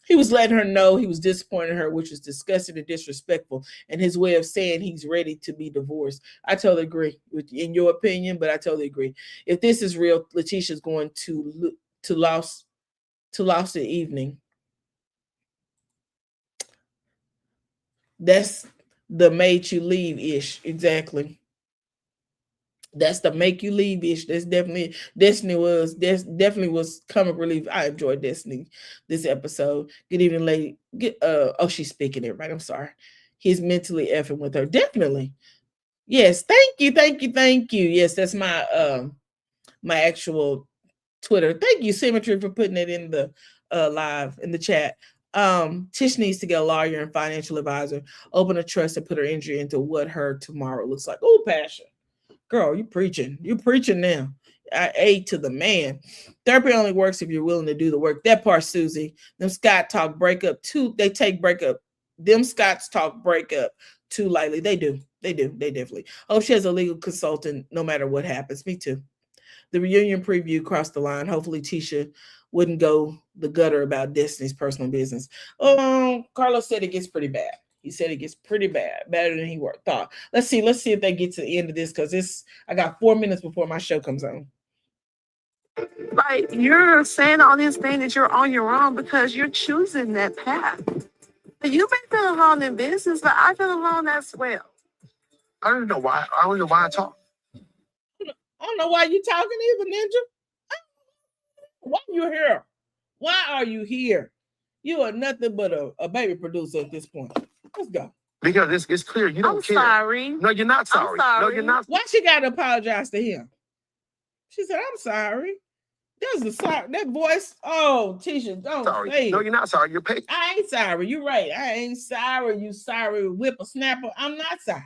he was letting her know he was disappointed in her, which was disgusting and disrespectful, and his way of saying he's ready to be divorced. I totally agree with in your opinion, but I totally agree. If this is real, Letitia's going to lost the evening. That's the made you leave ish. Exactly. That's the make you leave ish. That's definitely Destiny was comic relief. I enjoyed Destiny this episode. Good evening, lady. She's speaking everybody. I'm sorry. He's mentally effing with her. Definitely. Yes, thank you. Yes, that's my my actual Twitter. Thank you, Symmetry, for putting it in the live in the chat. Tish needs to get a lawyer and financial advisor, open a trust, and put her injury into what her tomorrow looks like. Oh, Passion. Girl, you preaching now. I ate to the man. Therapy only works if you're willing to do the work. That part, Susie. Them Scott talk breakup too. They take breakup. Them Scots talk breakup too lightly. They do. They definitely. Hope she has a legal consultant no matter what happens. Me too. The reunion preview crossed the line. Hopefully Tisha wouldn't go the gutter about Destiny's personal business. Carlos said it gets pretty bad. He said it gets pretty bad, better than he thought. Let's see if they get to the end of this because I got 4 minutes before my show comes on. Like, you're saying all these things that you're on your own because you're choosing that path. You may feel alone in business, but I feel alone as well. I don't know why. I don't know why I talk. I don't know why you're talking either, Ninja. Why are you here? Why are you here? You are nothing but a baby producer at this point. Let's go. Because it's clear you don't care. Sorry. No, you're not sorry. No, you're not. Why she got to apologize to him? She said, I'm sorry. That voice. Oh, Tisha, don't say it. No, you're not sorry. You're paid. I ain't sorry. You're right. I ain't sorry. You sorry, whippersnapper. I'm not sorry.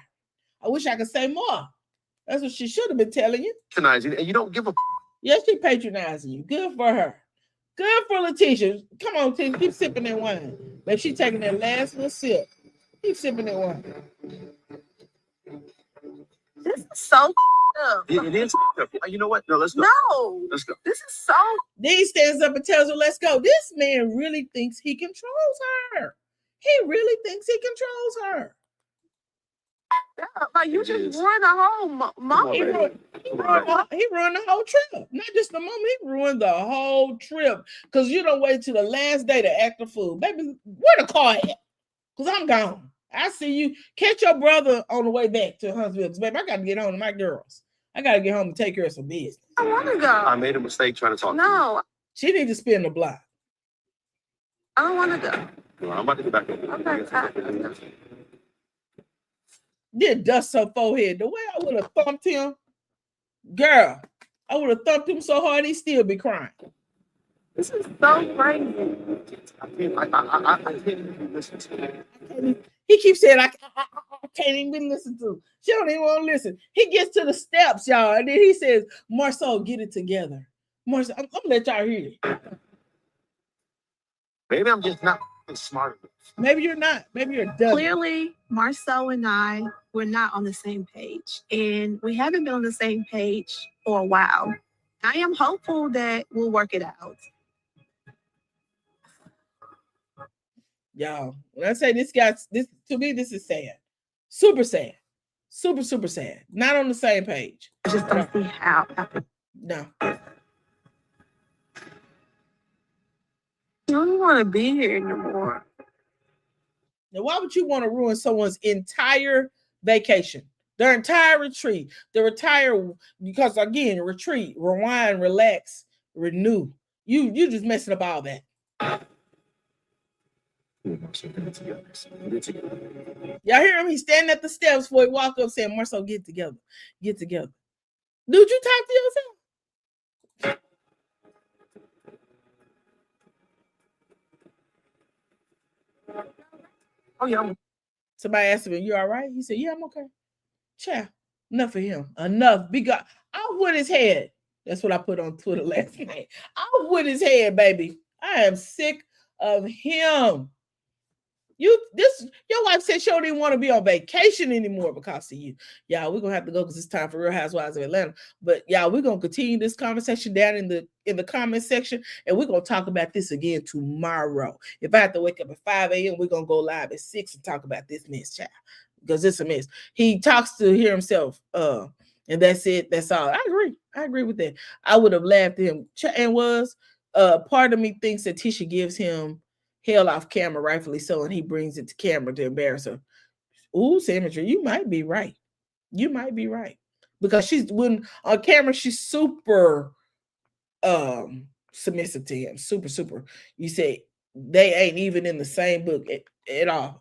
I wish I could say more. That's what she should have been telling you. Patronizing, and you don't give a. Yes, she patronizing you. Good for her. Good for Letitia. Come on, Tisha. Keep sipping that wine. But she taking that last little sip. Keep sipping that wine. This is so up. It is. You know what? No, let's go. No. Let's go. This is so. Then he stands up and tells her, let's go. This man really thinks he controls her. He really thinks he controls her. Yeah, like you just ruined the whole moment. He ruined the whole trip. Not just the moment, he ruined the whole trip. Because you don't wait till the last day to act a fool. Baby, where the car at? Because I'm gone. I see you. Catch your brother on the way back to Huntsville. Because, baby, I got to get home to my girls. I got to get home and take care of some business. I want to go. I made a mistake trying to talk to you. No. She need to spin the block. I don't want to go. Well, I'm about to get back over. Okay. Did dust her forehead. The way I would have thumped him, girl, I would have thumped him so hard he'd still be crying. This is so crazy. I can't even listen to it. He keeps saying, I can't even listen to. She don't even want to listen. He gets to the steps, y'all, and then he says, Marcel, get it together. Marcel, I'm going to let y'all hear it. Maybe I'm just not smart. Maybe you're not. Maybe you're dumb. Clearly, Marcel and I were not on the same page, and we haven't been on the same page for a while. I am hopeful that we'll work it out. Y'all, when I say this to me, this is sad. Super sad. Super, super sad. Not on the same page. I just don't see how. No. I don't want to be here anymore. Now, why would you want to ruin someone's entire vacation? Their entire retreat. Because, again, retreat, rewind, relax, renew. You just messing up all that. Y'all hear him? He's standing at the steps before he walk up saying, Marcel, get together. Get together. Dude, you talk to yourself? Oh, yeah. Somebody asked him, you all right? He said, yeah, I'm okay. Child, enough of him. Enough. Be God. I'll whoop his head. That's what I put on Twitter last night. I'll whoop his head, baby. I am sick of him. Your wife said she don't even want to be on vacation anymore because of you. Y'all, we're gonna have to go because it's time for Real Housewives of Atlanta. But y'all, we're gonna continue this conversation down in the comment section, and we're gonna talk about this again tomorrow. If I have to wake up at 5 a.m., we're gonna go live at 6 and talk about this mess, child. Because it's a mess. He talks to hear himself, and that's it. That's all. I agree with that. I would have laughed at him. And part of me thinks that Tisha gives him hell off camera, rightfully so, and he brings it to camera to embarrass her. Ooh, Symmetry, you might be right. You might be right. Because when on camera, she's super submissive to him. Super. You say they ain't even in the same book at all.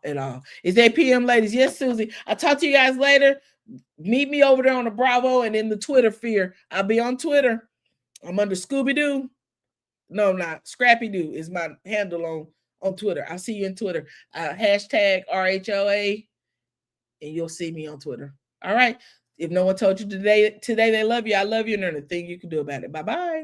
It's 8 p.m., ladies. Yes, Susie. I'll talk to you guys later. Meet me over there on the Bravo and in the Twitter fear. I'll be on Twitter. I'm under Scooby-Doo. No, I'm not. Scrappy Doo is my handle on Twitter. I'll see you in Twitter. Hashtag RHOA, and you'll see me on Twitter. All right. If no one told you today they love you, I love you, and there's nothing you can do about it. Bye-bye.